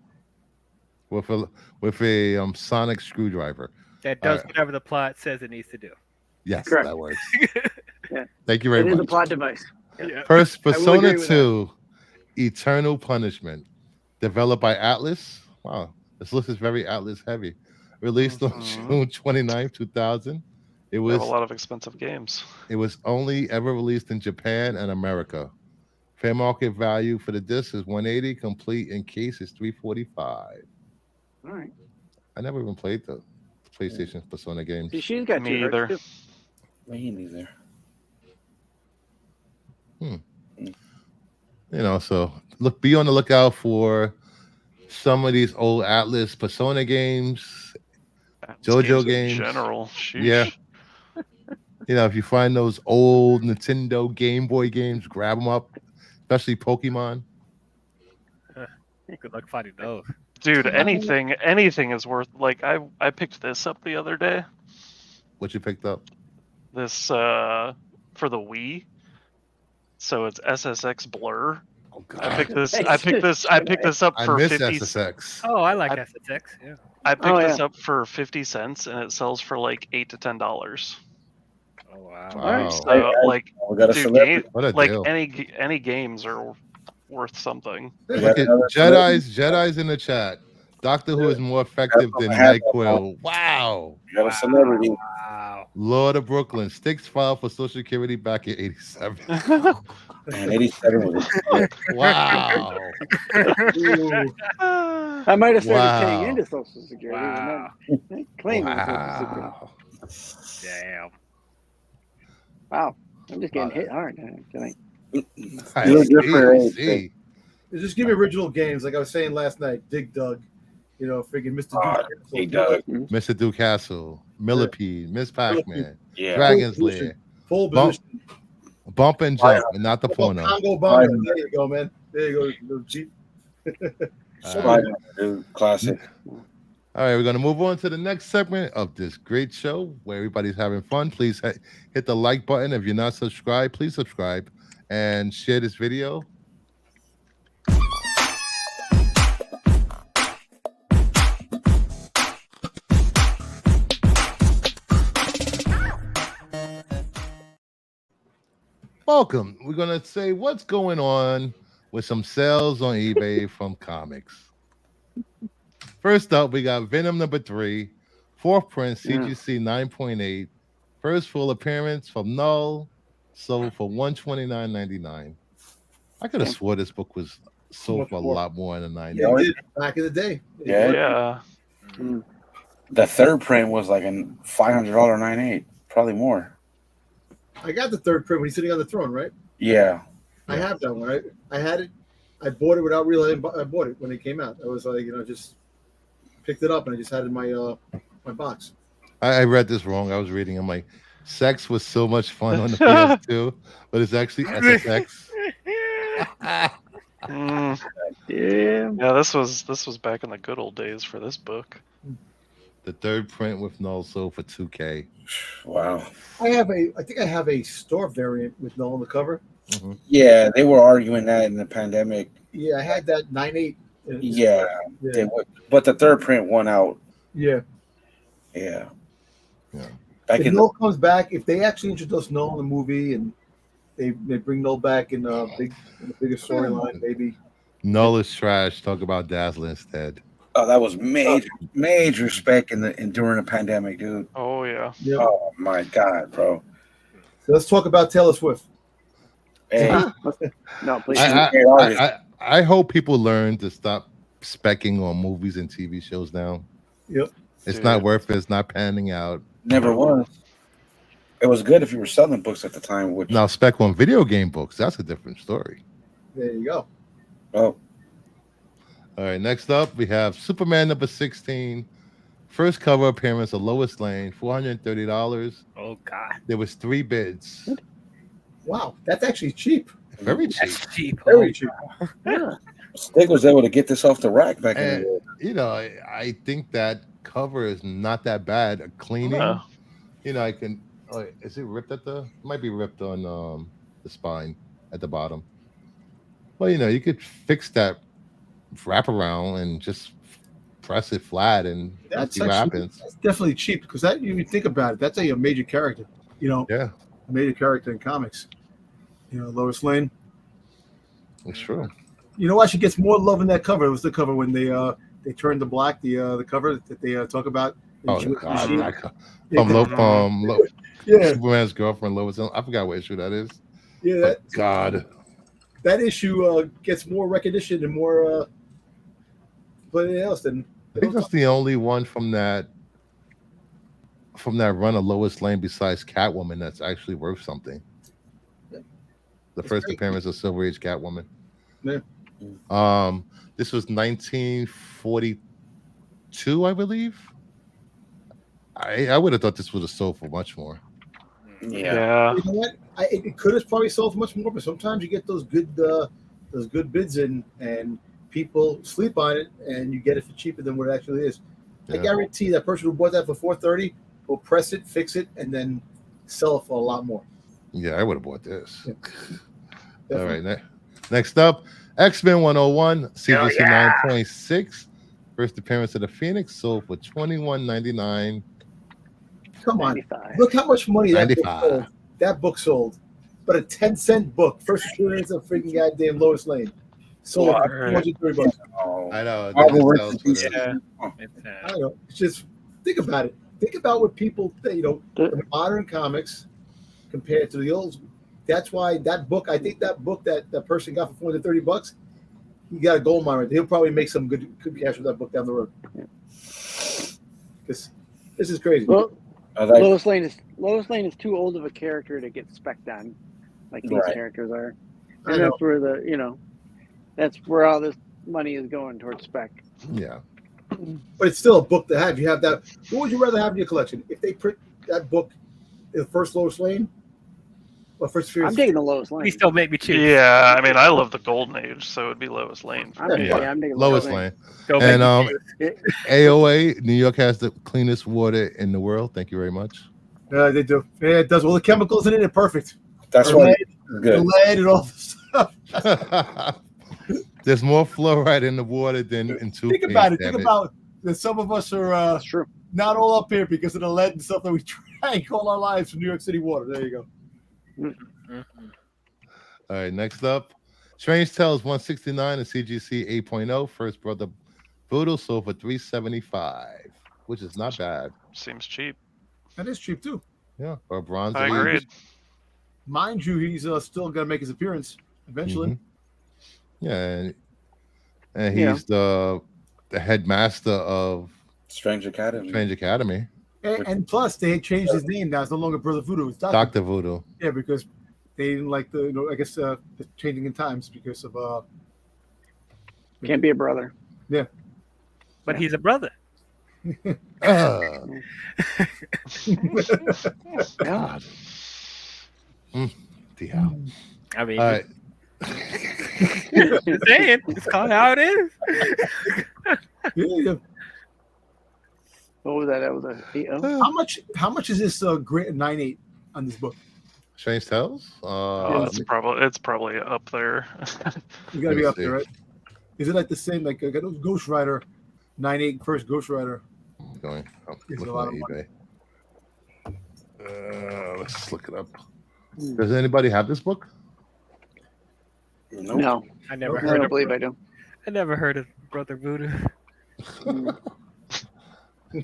arts. With a sonic screwdriver. That does right. whatever the plot says it needs to do. Yes, Correct. that works. Yeah. Thank you It very is a much. plot device. Yeah. First, I will Persona agree with 2, Eternal Punishment, developed by Atlas. Wow, this list is very Atlas heavy. Released on June 29th, 2000. It We have a was lot of expensive games. only ever released in Japan and America. Fair market value for the disc is $180. Complete in case is $345. All right. I never even played the PlayStation Persona games. See, she's got Me two either. hearts, Me neither. You know, so be on the lookout for some of these old Atlas Persona games. JoJo in games. general. Sheesh. Yeah. You know, if you find those old Nintendo Game Boy games, grab them up, especially Pokemon. Good luck finding those. Dude, anything is worth. Like I picked this up the other day. What you picked up? This for the Wii. So it's SSX Blur. Oh I picked this. Nice. I picked this up I for miss 50. SSX. Oh, I like I- SSX. Yeah. I picked Oh, this yeah. up for 50 cents, and it sells for like $8 to $10. Oh, wow. Wow. So like, We got a dude, celebrity. What a like deal. any games are worth something. We Look got at another celebrity. Jedi's in the chat. Doctor Who is more effective than Have a NyQuil. Wow. We got a celebrity. Wow. Lord of Brooklyn. Sticks filed for Social Security back in 87. Man, 87 was a good Wow. Ooh. I might have started Wow. paying into Social Security Wow. and then claiming Social Security. Wow. Damn. Wow. I'm just getting Wow. hit hard tonight. I You're see, different, I see. Just give me original games. Like I was saying last night, Dig Dug. You know, freaking Mr. Duke. Hey, Doug. Mr. Duke Castle, Millipede, Miss Pac-Man, Yeah. Dragon's Lair, Full Bump, position. bump and jump, and not the porno. Congo bomber. There you go, man. There you go. Jeep. Spider-Man, dude, classic. All right, we're going to move on to the next segment of this great show where everybody's having fun. Please hit the like button. If you're not subscribed, please subscribe and share this video. Welcome. We're going to say what's going on with some sales on eBay from comics. First up, we got Venom #3, fourth print, CGC 9.8, first full appearance from Null, sold for $129.99. I could have swore this book was sold for a lot more in the 90s. Yeah, it did back in the day. Yeah. The third print was like a $500 9.8, probably more. I got the third print when he's sitting on the throne, right? Yeah. I have that one. I had it. I bought it without realizing I bought it when it came out. I was like, just picked it up and I just had it in my my box. I read this wrong. I was reading. I'm like, sex was so much fun on the PS2, but it's actually SSX. Yeah, this was back in the good old days for this book. The third print with Null sold for $2K. Wow. I think I have a store variant with Null on the cover. Mm-hmm. Yeah, they were arguing that in the pandemic. Yeah, I had that 9.8. Yeah, they would, but the third print won out. Yeah. Back if in Null comes back, if they actually introduce Null in the movie and they bring Null back in the bigger storyline, maybe. Null is trash. Talk about Dazzler instead. Oh, that was major spec during the pandemic, dude. Oh yeah. Yep. Oh my God, bro. So let's talk about Taylor Swift. Hey, No, please. I hope people learn to stop specking on movies and TV shows now. Yep. It's not worth it. It's not panning out. never was. It was good if you were selling books at the time. Which Now spec on video game books. That's a different story. There you go. oh, All right, next up, we have Superman #16. First cover appearance of Lois Lane, $430. Oh God, There was 3 bids. Wow, that's actually cheap. Very cheap. that's cheap. Very cheap. Stig was able to get this off the rack back in the And, day. you know, I think that cover is not that bad. A cleaning, No. you know, I can. Oh, is it ripped at the? It might be ripped on the spine at the bottom. Well, you know, you could fix that wrap around and just press it flat and That's see what happens. That's definitely cheap because that you think about it, that's a major character. You know, Yeah, a major character in comics. You know, Lois Lane. it's true. You know why she gets more love in that cover? It was the cover when they turned to black. The cover that they talk about. Oh She was- God! she- From yeah, Superman's girlfriend Lois. I forgot what issue that is. yeah. But God, That issue gets more recognition and more than anything else. Than I think that's the only one from that run of Lois Lane besides Catwoman that's actually worth something. Yeah. The It's first great. appearance of Silver Age Catwoman. Yeah. This was 1942, I believe. I would have thought this would have sold for much more. Yeah. You know what? It could have probably sold for much more, but sometimes you get those good bids in, and people sleep on it, and you get it for cheaper than what it actually is. I Yeah. guarantee that person who bought that for $430 will press it, fix it, and then sell it for a lot more. Yeah, I would have bought this. Yeah. All right, next up, X-Men 101, CGC 9.6. First appearance of the Phoenix, sold for $21.99. Come on, 95. look how much money that book 95. sold. That book sold, but a 10-cent book, first appearance of freaking goddamn Lois Lane, sold for $230. Oh, I know. it Marvel doesn't sell versus for DC. that. I don't know. It's just think about it. Think about what people, the modern comics compared to the old. That's why that book. I think that book that person got for $430, he got a gold mine. He'll probably make some good cash with that book down the road. Because this is crazy. Well, I like- Lois Lane is too old of a character to get specced on, like these Right. characters are. I And know. that's where that's where all this money is going towards spec. Yeah. But it's still a book to have. You have that. What would you rather have in your collection? If they print that book, the first Lois Lane, Well, first I'm Furious. taking the Lois Lane. Please don't make me choose. Yeah, I mean, I love the Golden Age, so it'd be Lois Lane. For I'm, me. yeah, I'm taking Lois Lane. Don't And make me choose. AOA, New York has the cleanest water in the world. Thank you very much. They do. Yeah, it does. All the chemicals in it are perfect. That's The why lead, it's the good. lead and all this stuff. There's more fluoride in the water than in toothpaste. Think about it. damn Think about that. Some of us are That's true. not all up here because of the lead and stuff that we drank all our lives from New York City water. There you go. All right, next up, Strange Tales 169 and CGC 8.0. First Brother Voodoo sold for $375, which is not bad. Seems cheap. That is cheap too. Yeah, or bronze. I Elite. agreed. Mind you, he's still going to make his appearance eventually. Mhm. Yeah, and he's the headmaster of Strange Academy. Strange Academy. And plus, they had changed his name now. It's no longer Brother Voodoo. It's Dr. Voodoo. Yeah, because they didn't like the, I guess, the changing in times because of. Can't be a brother. Yeah. But he's a brother. God. Yeah. I mean, All right. just saying, it's called how it is. Yeah. What was that? That was a 8-0. How much is this grade 9.8 on this book? Strange Tales? It's probably up there. You got to be Let me up there, right? Is it like the same? Like I got those Ghost Rider 9.8 first Ghost Rider. I'm going. I'm It's a looking lot at of eBay. Let's just look it up. Does anybody have this book? Nope. No, I never I heard don't of. believe I do. I never heard of Brother Voodoo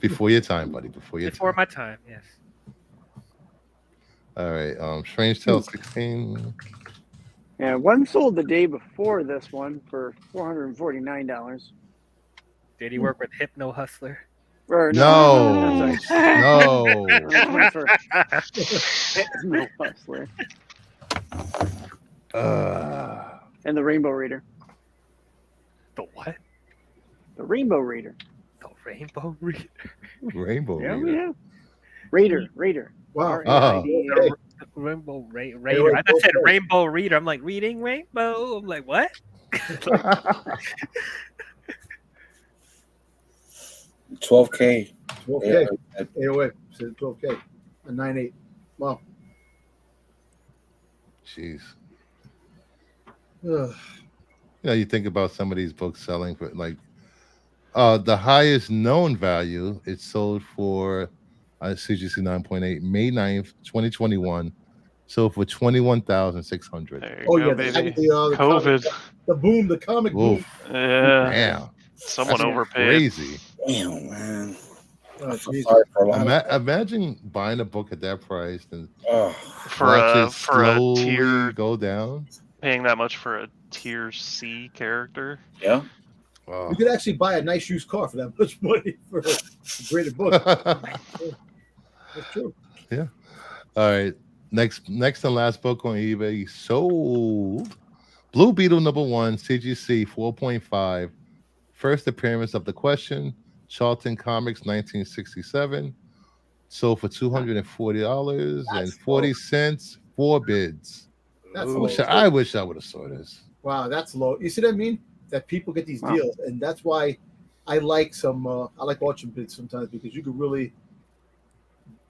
Before your time, buddy. Before your before time. my time. Yes. All right. Strange Tales 16. Yeah, one sold the day before this one for $449. Did he work with Hypno Hustler? Or, No. I'm sorry. No. No Hustler. And the Rainbow Reader. The what? The Rainbow Reader. The Rainbow Reader. Rainbow Yeah, Reader. yeah. Raider. Wow. R-A-I-D-E-R. Rainbow Raider. I just said Rainbow Reader. I'm like reading Rainbow. I'm like what? 12K. 12K. AOA. Said 12K. A 9.8. Wow. Jeez. Ugh. You think about some of these books selling for like the highest known value, it sold for CGC 9.8, May 9th, 2021. Sold for $21,600. There you Oh go, yeah, baby. the COVID. the boom, the comic boom. Oof. Yeah. Damn. Someone That's overpaid. crazy. Damn, man. Oh, I feel Jesus. sorry for a lot of Imagine buying a book at that price and For watch a it slowly tier, go down. paying that much for a tier C character. Yeah. Wow. You could actually buy a nice used car for that much money for a graded book. That's true. Yeah. All right. Next and last book on eBay sold. Blue Beetle #1, CGC 4.5. First appearance of the Question. Charlton Comics 1967. Sold for $240.40. 4 bids. That's I wish I would have saw this. Wow, that's low. You see what I mean? That people get these deals, and that's why I like some. I like auction bids sometimes because you could really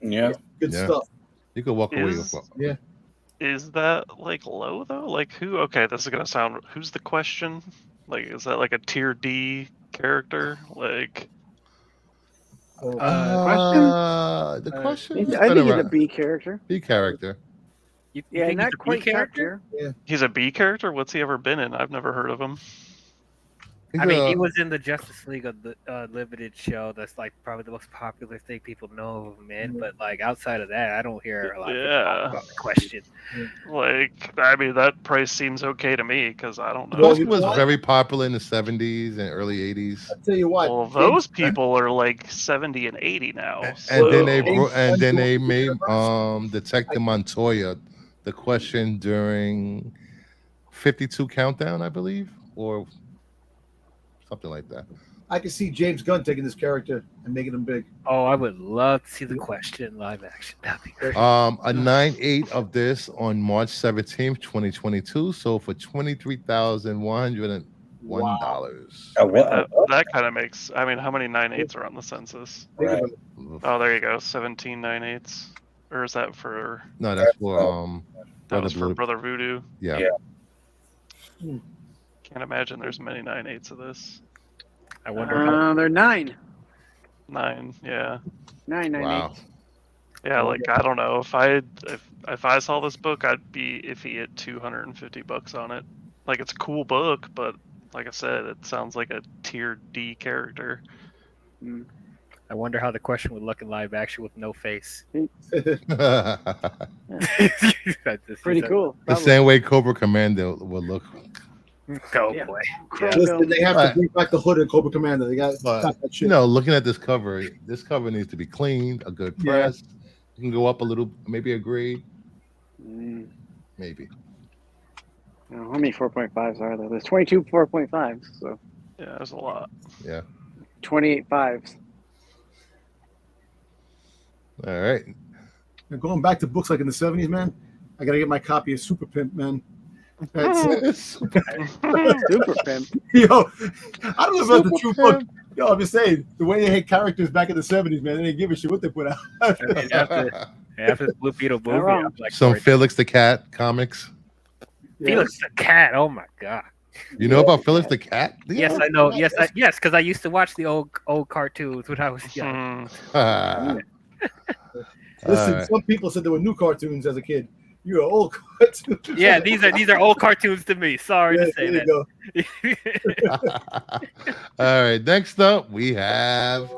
Yeah. good Yeah. stuff. You could walk away Is- with Yeah. Is that like low though? Like who? Okay, this is gonna sound. Who's the Question? Like, is that like a tier D character? Like, Oh, the Question. I think he's a B character. B character. You Yeah, think not he's a B quite top character? tier. he's a B character. What's he ever been in? I've never heard of him. I mean, he was in the Justice League of the Limited show. That's like probably the most popular thing people know of him in. But like outside of that, I don't hear a lot of people talk about the Question. Like, I mean, that price seems okay to me because I don't The know. Question was very popular in the 70s and early 80s. I'll tell you what. Well, those people are like 70 and 80 now. And so- then they made Detective Montoya the Question during 52 Countdown, I believe, or something like that. I can see James Gunn taking this character and making him big. Oh, I would love to see the Question in live action. That'd be great. A 9.8 of this on March 17th, 2022, sold for $23,101. At what? That kind of makes. I mean, how many 9.8s are on the census? Think Right. about it. Oh, there you go. 17 9.8s. Or is that for? No, that's for That was Brother for Blue. Brother Voodoo. Yeah. Yeah. Can't imagine there's many 9.8s of this. I wonder how. They're 9. 9, yeah. 9, 9, Wow. 8. Yeah, like I don't know if I saw this book, I'd be iffy at $250 on it. Like it's a cool book, but like I said, it sounds like a tier D character. I wonder how the Question would look in live action with no face. Pretty cool. The same way Cobra Commander would look. Oh Yeah. boy. Listen, they have to bring back the hood and Cobra Commander. They got But, that shit. you know, looking at this cover needs to be cleaned, a good Yeah. press. You can go up a little, maybe a grade, maybe. How many 4.5s are there? There's 22 4.5s, so Yeah, there's a lot. Yeah. 28 5s. All right. Now, going back to books like in the 70s, man, I got to get my copy of Super Pimp, man. That's Super Pimp. Yo, I don't know about the true book. Yo, I'm just saying, the way they had characters back in the 70s, man, they didn't give a shit what they put out. After the Blue Beetle movie, wrong. I'm like, Some Felix the Cat comics. Felix the Cat. Oh my god. You know about Felix the Cat? Yes, I know. Yes, because I used to watch the old cartoons when I was young. Listen, Alright. some people said there were new cartoons as a kid. You're an old cartoon. Yeah, these are old cartoons to me. Sorry Yeah, to say there that. you go. All right. Next up, we have.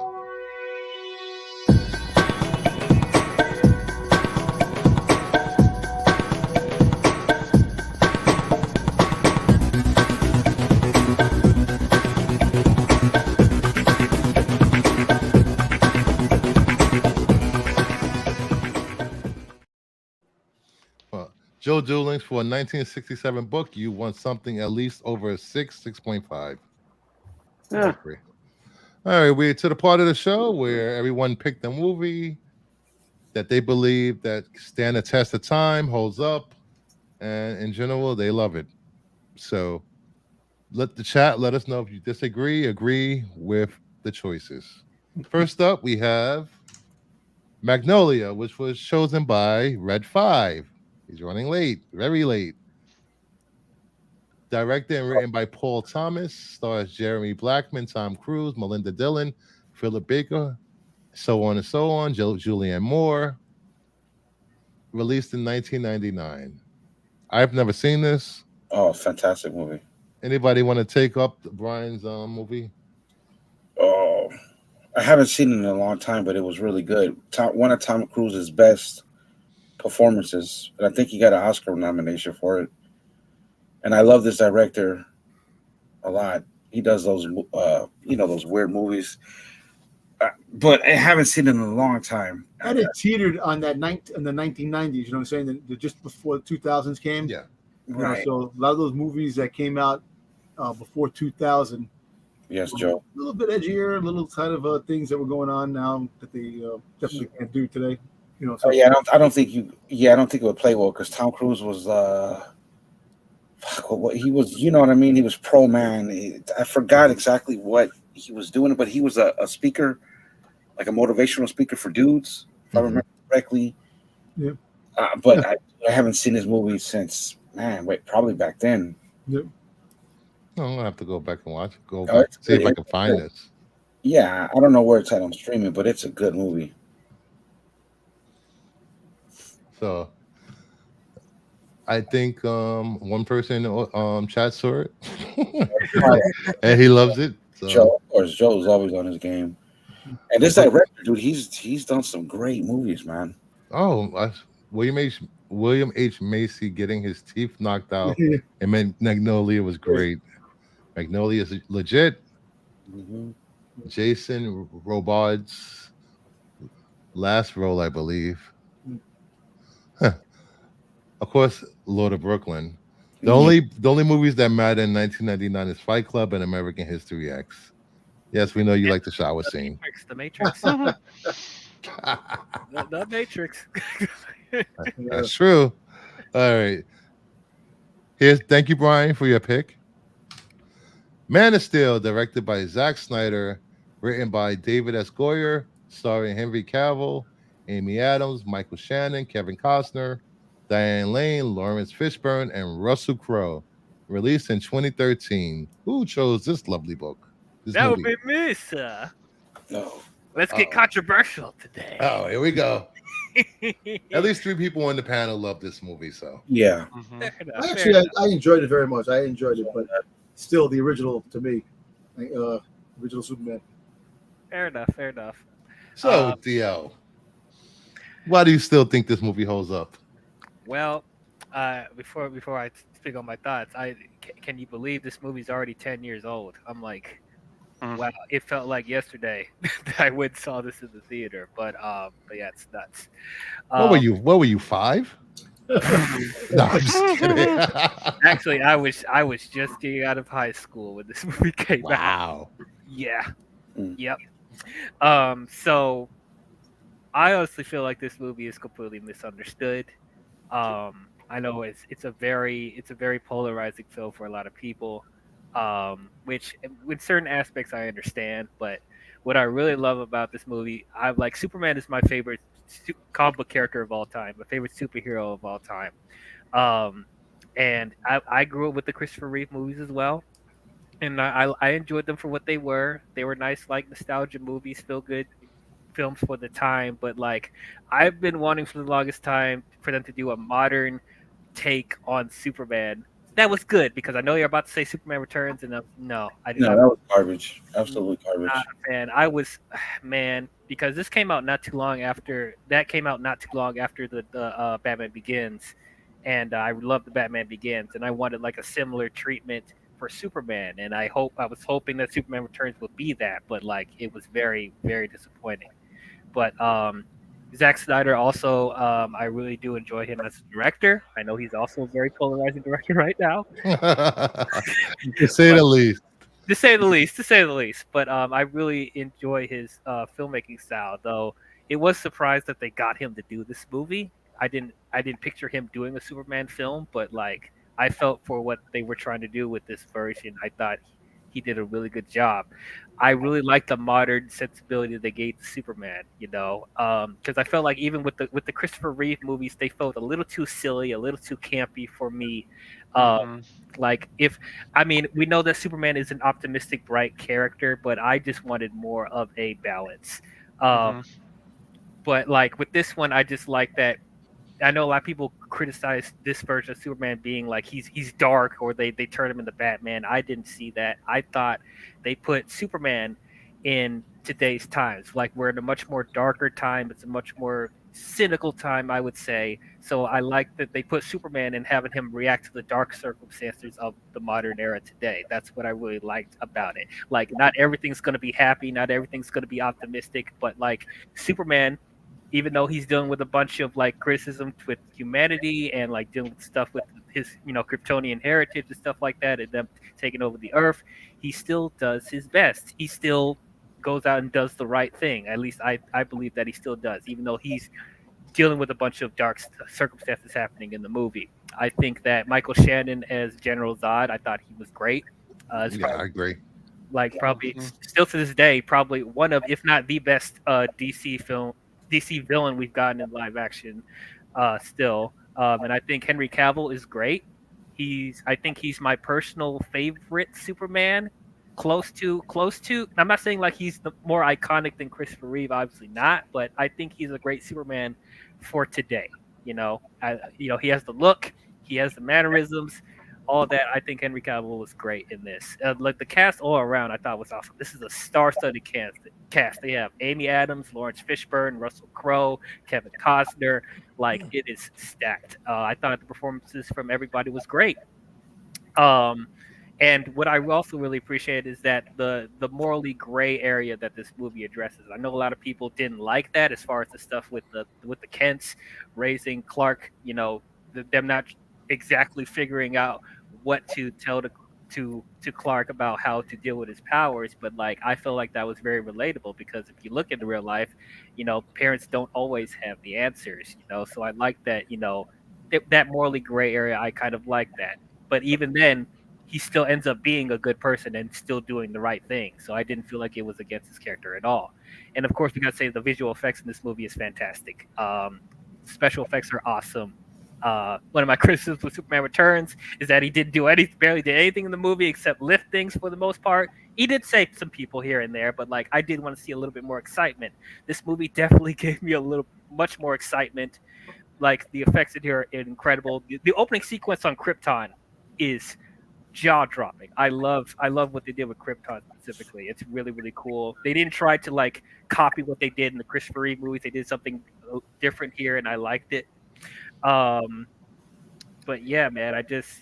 Joe Duel Links for a 1967 book. You want something at least over a 6.5. Yeah. Agree. All right, we're to the part of the show where everyone picked a movie that they believe that stand the test of time, holds up, and in general, they love it. So let the chat let us know if you disagree, agree with the choices. First up, we have Magnolia, which was chosen by Red 5. He's running late, very late. Directed and written by Paul Thomas, stars Jeremy Blackman, Tom Cruise, Melinda Dillon, Philip Baker, so on and so on, Julianne Moore. Released in 1999. I've never seen this. Oh, fantastic movie. Anybody want to take up Brian's movie? Oh, I haven't seen it in a long time, but it was really good. One of Tom Cruise's best performances, and I think he got an Oscar nomination for it. And I love this director a lot. He does those, those weird movies. But I haven't seen it in a long time. And it teetered on that in the 1990s. You know what I'm saying? Just before the 2000s came. Yeah. You know, Right. so a lot of those movies that came out before 2000. Yes, Joe. A little bit edgier, a little kind of things that were going on now that they definitely can't do today. You know. So, I don't think it would play well because Tom Cruise was what he was. You know what I mean? He was pro man. I forgot exactly what he was doing, but he was a speaker, like a motivational speaker for dudes, if I remember correctly. Yeah. But I haven't seen his movie since probably back then. Yep. No, I'm gonna have to go back and watch. Oh, Back, it's see if good. I can find this. Yeah, I don't know where it's at on streaming, but it's a good movie. So I think one person chat saw it and he loves it. So Joe, of course, Joe's always on his game. And this director, dude, he's done some great movies, man. William H. Macy getting his teeth knocked out and Magnolia was great. Magnolia is legit. Mm-hmm. Jason Robards' last role, I believe. Of course, Lord of Brooklyn. The only movies that matter in 1999 is Fight Club and American History X. Yes, we know you like the shower scene. The Matrix. The Matrix. That's true. All right. Thank you, Brian, for your pick. Man of Steel, directed by Zack Snyder, written by David S. Goyer, starring Henry Cavill, Amy Adams, Michael Shannon, Kevin Costner, Diane Lane, Lawrence Fishburne, and Russell Crowe. Released in 2013. Who chose this lovely book? That would be me, sir. No. Let's get controversial today. Oh, here we go. At least 3 people on the panel love this movie, so. Yeah. I enjoyed it very much. I enjoyed it, but still the original to me, original Superman. Fair enough. So, DL, why do you still think this movie holds up? Well, before I speak on my thoughts, can you believe this movie's already 10 years old? I'm like, wow, it felt like yesterday that I went and saw this in the theater. But yeah, it's nuts. What were you 5? No, I'm just kidding. Actually, I was just getting out of high school when this movie came out. Wow. Yeah. Yep. So I honestly feel like this movie is completely misunderstood. I know it's a very polarizing film for a lot of people, which with certain aspects I understand. But what I really love about this movie, Superman is my favorite comic book character of all time, my favorite superhero of all time. And I grew up with the Christopher Reeve movies as well, and I enjoyed them for what they were. They were nice, like nostalgia movies, feel good films for the time. But like, I've been wanting for the longest time for them to do a modern take on Superman. That was good because I know you're about to say Superman Returns, and no, I did not. That was garbage. Absolutely garbage. And I was, man, because this came out not too long after the Batman Begins, and I love the Batman Begins, and I wanted like a similar treatment for Superman, and I was hoping that Superman Returns would be that, but like it was very, very disappointing. But Zack Snyder also, I really do enjoy him as a director. I know he's also a very polarizing director right now. To say the least. To say the least. But I really enjoy his filmmaking style, though it was surprised that they got him to do this movie. I didn't picture him doing a Superman film, but like I felt for what they were trying to do with this version, I thought he did a really good job. I really liked the modern sensibility they gave to Superman, because I felt like even with the Christopher Reeve movies, they felt a little too silly, a little too campy for me. Like we know that Superman is an optimistic, bright character, but I just wanted more of a balance. But like with this one, I just like that. I know a lot of people criticize this version of Superman being like he's dark, or they turn him into Batman. I didn't see that. I thought they put Superman in today's times. Like we're in a much more darker time. It's a much more cynical time, I would say. So I like that they put Superman and having him react to the dark circumstances of the modern era today. That's what I really liked about it. Like not everything's going to be happy, not everything's going to be optimistic, but like Superman, even though he's dealing with a bunch of like criticism with humanity and like dealing with stuff with his, Kryptonian heritage and stuff like that, and them taking over the Earth, he still does his best. He still goes out and does the right thing. At least I believe that he still does, even though he's dealing with a bunch of dark circumstances happening in the movie. I think that Michael Shannon as General Zod, I thought he was great. I agree. Like probably still to this day, probably one of, if not the best DC villain we've gotten in live action still. And I think Henry Cavill is great. I think he's my personal favorite Superman. Close to. I'm not saying like he's the more iconic than Christopher Reeve, obviously not, but I think he's a great Superman for today. He has the look, he has the mannerisms, all that. I think Henry Cavill was great in this. Like the cast all around, I thought was awesome. This is a star-studded cast. They have Amy Adams, Lawrence Fishburne, Russell Crowe, Kevin Costner. Like it is stacked. I thought the performances from everybody was great. And what I also really appreciate is that the morally gray area that this movie addresses. I know a lot of people didn't like that as far as the stuff with the Kents raising Clark. Them not exactly figuring out what to tell to Clark about how to deal with his powers. But like I feel like that was very relatable because if you look into real life, parents don't always have the answers. So I like that. That morally gray area. I kind of like that. But even then, he still ends up being a good person and still doing the right thing. So I didn't feel like it was against his character at all. And of course, we got to say the visual effects in this movie is fantastic. Special effects are awesome. One of my criticisms with Superman Returns is that he didn't barely did anything in the movie except lift things for the most part. He did save some people here and there, but like I did want to see a little bit more excitement. This movie definitely gave me much more excitement. Like the effects in here are incredible. The opening sequence on Krypton is jaw dropping. I love what they did with Krypton specifically. It's really really cool. They didn't try to like copy what they did in the Christopher Reeve movies. They did something different here, and I liked it. But yeah, man, I think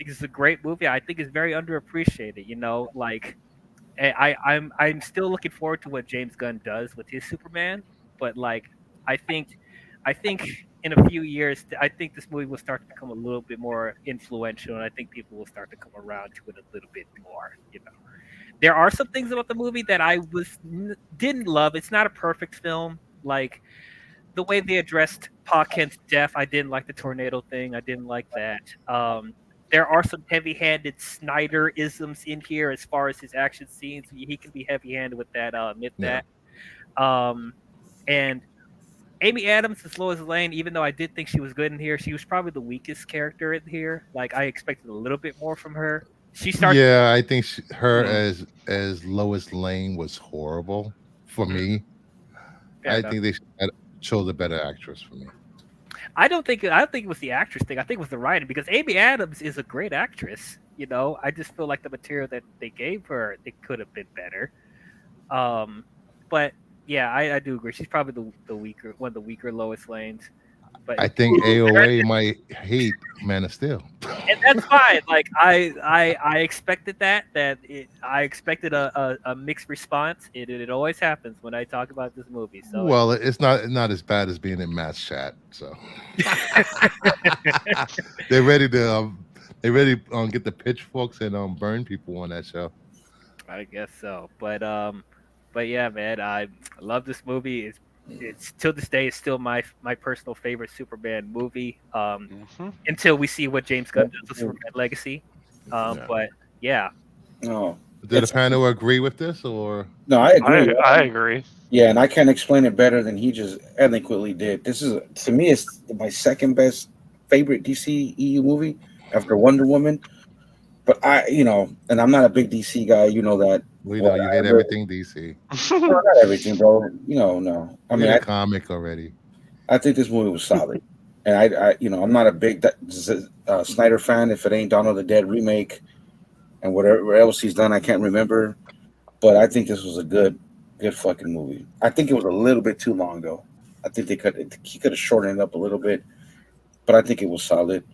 it's a great movie. I think it's very underappreciated. Like I'm still looking forward to what James Gunn does with his Superman. But like I think I think in a few years, I think this movie will start to become a little bit more influential, and I think people will start to come around to it a little bit more. There are some things about the movie that I didn't love. It's not a perfect film. Like the way they addressed Pa Kent's death, I didn't like the tornado thing. I didn't like that. There are some heavy-handed Snyder-isms in here as far as his action scenes. He can be heavy-handed with that. I'll admit that. And Amy Adams as Lois Lane, even though I did think she was good in here, she was probably the weakest character in here. Like I expected a little bit more from her. She started. Yeah, I think her as Lois Lane was horrible for me. I think they chose a better actress for me. I don't think it was the actress thing. I think it was the writing because Amy Adams is a great actress. I just feel like the material that they gave her, it could have been better. But yeah, I do agree. She's probably one of the weaker Lois Lanes. But I think AOA might hate Man of Steel, and that's fine. Like I expected that. I expected a mixed response. It always happens when I talk about this movie. So well, it's not as bad as being in Matt's chat. So they're ready to get the pitchforks and burn people on that show. I guess so. But yeah, man, I love this movie. It's till this day, it's still my personal favorite Superman movie. Until we see what James Gunn does with Superman Legacy. But yeah. No. Did the panel agree with this or? No, I agree. I agree. Yeah, and I can't explain it better than he just eloquently did. This is, to me, it's my second best favorite DC EU movie after Wonder Woman. But and I'm not a big DC guy. You know that. We know you hate everything DC. No, not everything, bro. No. I mean, a comic already. I think this movie was solid, and I'm not a big Snyder fan. If it ain't Dawn of the Dead remake, and whatever else he's done, I can't remember. But I think this was a good fucking movie. I think it was a little bit too long though. I think he could have shortened it up a little bit, but I think it was solid.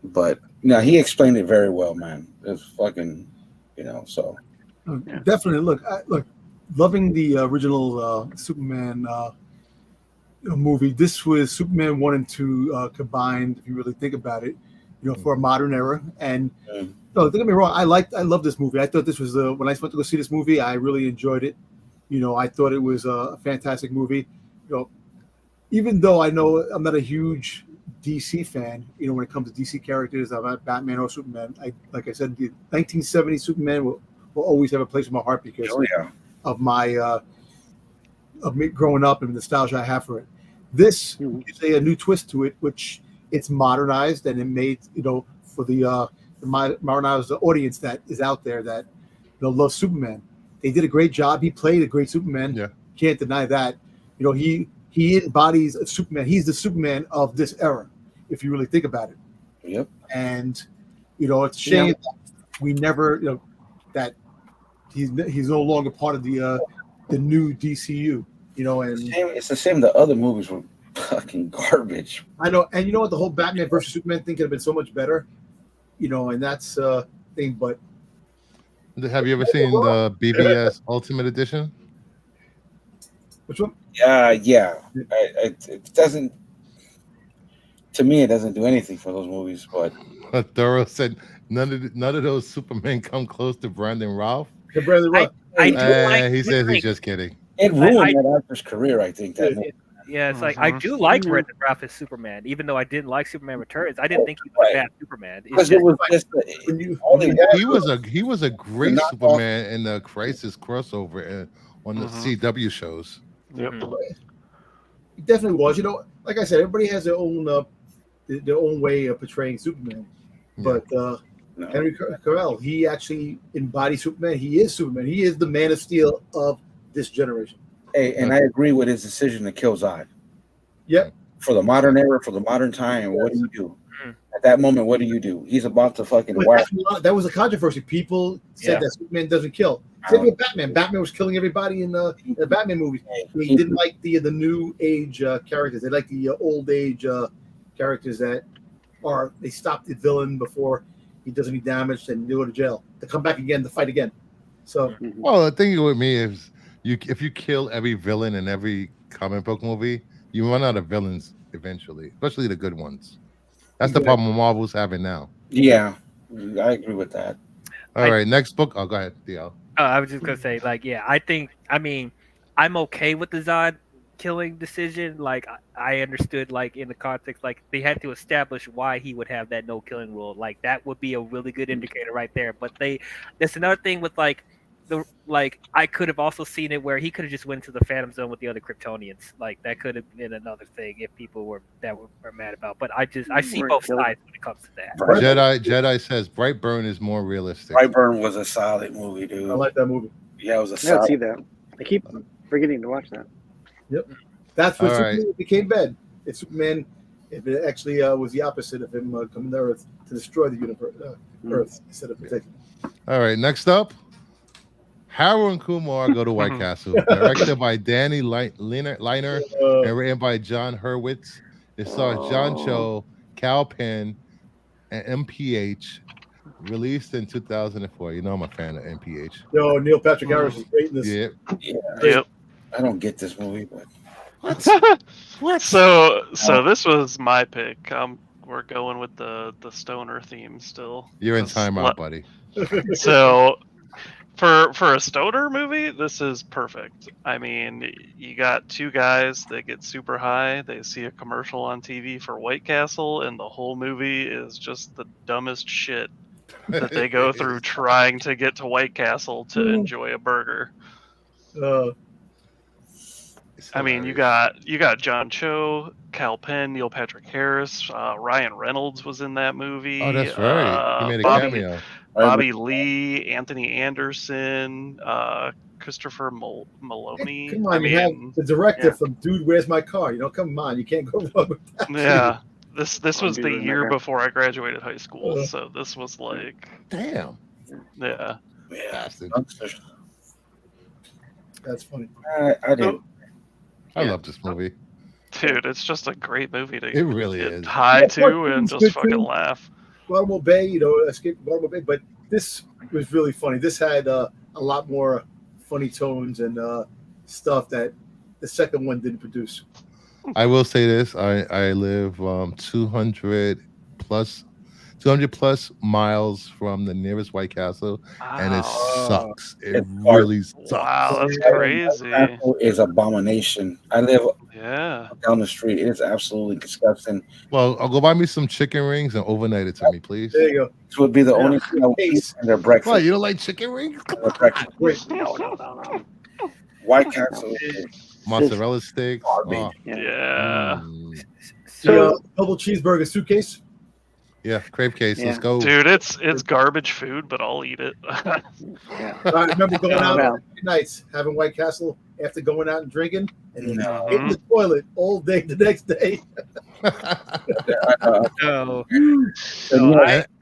But he explained it very well, man. It's fucking, so. Definitely. Look, loving the original Superman movie. This was Superman 1 and 2 combined, if you really think about it, for a modern era. And no, don't get me wrong, I love this movie. I thought this was when I went to go see this movie, I really enjoyed it. I thought it was a fantastic movie. Even though I know I'm not a huge DC fan, when it comes to DC characters, I'm not Batman or Superman. Like I said, the 1970s Superman will always have a place in my heart because of my of me growing up and the nostalgia I have for it. This is a new twist to it, which it's modernized and it made for the modernized audience that is out there that loves Superman. They did a great job. He played a great Superman. Yeah, can't deny that. He embodies a Superman. He's the Superman of this era, if you really think about it. Yep. And it's a shame that we never that he's no longer part of the new DCU, and it's the same. The other movies were fucking garbage. I know, and what, the whole Batman versus Superman thing could have been so much better, and that's thing. But have you ever seen the BVS Ultimate Edition? Which one? Yeah. It doesn't. To me, it doesn't do anything for those movies. But Thorough said none of those Supermen come close to Brandon Routh. The Bradley Rock. I do like. He says like, he's just kidding. it ruined that actor's career. I think that movie. Yeah, it's like I do like Brendan Routh as Superman, even though I didn't like Superman Returns. I didn't think he was a bad Superman. Because it was just He was a great Superman in the Crisis crossover on the CW shows. Yep. He definitely was. You know, like I said, everybody has their own way of portraying Superman. But Henry Cavill, he actually embodies Superman. He is Superman. He is the Man of Steel of this generation. Hey, and I agree with his decision to kill Zod. Yep. For the modern era, for the modern time, what do you do? At that moment, what do you do? He's about to fucking whack. That was a controversy. People said that Superman doesn't kill. Same with Batman. Batman was killing everybody in the Batman movies. He didn't like the new age characters. They like the old age characters that they stop the villain before he does any damage and they go to jail to come back again to fight again. So, well, the thing with me is if you kill every villain in every comic book movie, you run out of villains eventually, especially the good ones. That's the problem Marvel's having now. Yeah, I agree with that. All right, next book. Oh, go ahead, DL. I was just gonna say, I'm okay with the Zod killing decision. Like, I understood, like, in the context, like, they had to establish why he would have that no killing rule. Like, that would be a really good indicator right there. But that's another thing with, like, I could have also seen it where he could have just went to the Phantom Zone with the other Kryptonians. Like, that could have been another thing if people were mad about. But I see both sides when it comes to that. Jedi says Brightburn is more realistic. Brightburn was a solid movie, dude. I like that movie. Yeah, it was a I solid. don't see that. I keep forgetting to watch that. Yep. That's what All Superman became bad. If Superman, if it actually was the opposite of him coming to Earth to destroy the universe, Earth instead of protecting. All right, next up, Harold and Kumar Go to White Castle, directed by Danny Liner and written by John Hurwitz. It stars John Cho, Cal Penn, and MPH. Released in 2004. You know I'm a fan of MPH. Yo, Neil Patrick Harris is great in this. Yep. I don't get this movie, but what? So this was my pick. We're going with the stoner theme still. You're in timeout, buddy. So for a stoner movie, this is perfect. I mean, you got two guys that get super high. They see a commercial on TV for White Castle, and the whole movie is just the dumbest shit that they go through trying to get to White Castle to enjoy a burger. I mean, you got John Cho, Cal Penn, Neil Patrick Harris, Ryan Reynolds was in that movie. Oh, that's right. He made a cameo. Bobby Lee, Anthony Anderson, Christopher Maloney. Come on, you have the director from Dude, Where's My Car? You know, come on, you can't go wrong with that. Yeah. This was the year before I graduated high school, so this was like, damn. Yeah. Bastard. That's funny. I do. I love this movie. Dude, it's just a great movie to It really get is. high to and just fucking laugh. Guantanamo Bay, Escape from Guantanamo Bay, but this was really funny. This had a lot more funny tones and stuff that the second one didn't produce. I will say this: I live 200 plus miles from the nearest White Castle, and it sucks. It really sucks. Wow, that's crazy. Is abomination. I live Yeah. down the street. It is absolutely disgusting. Well, I'll go buy me some chicken rings and overnight it to me, please. There you go. This would be the only thing I would eat in their breakfast. What, you don't like chicken rings? Their breakfast. No. White Castle. Mozzarella sticks. Oh. Yeah. So, double cheeseburger suitcase. Yeah, crave case. Yeah. Let's go. Dude, it's garbage food, but I'll eat it. Yeah. I remember going out Yeah. on nights, having White Castle after going out and drinking, and then No. hitting the toilet all day the next day.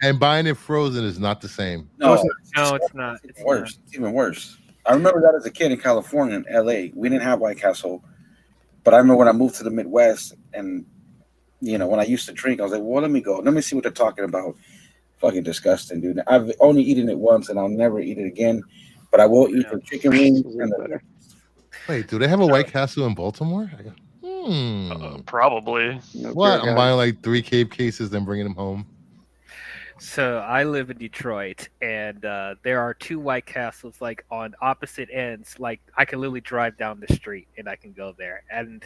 And buying it frozen is not the same. No, it's not. It's worse. It's even worse. I remember that as a kid in California, in LA. We didn't have White Castle, but I remember when I moved to the Midwest, and when I used to drink, I was like, well, let me go. Let me see what they're talking about. Fucking disgusting, dude. I've only eaten it once, and I'll never eat it again. But I will eat the chicken wings and the. Wait, do they have a White Castle in Baltimore? Probably. No What? pure I'm God. buying like 3 Cape cases, then bringing them home. So I live in Detroit, and there are 2 White Castles like on opposite ends. Like I can literally drive down the street and I can go there, and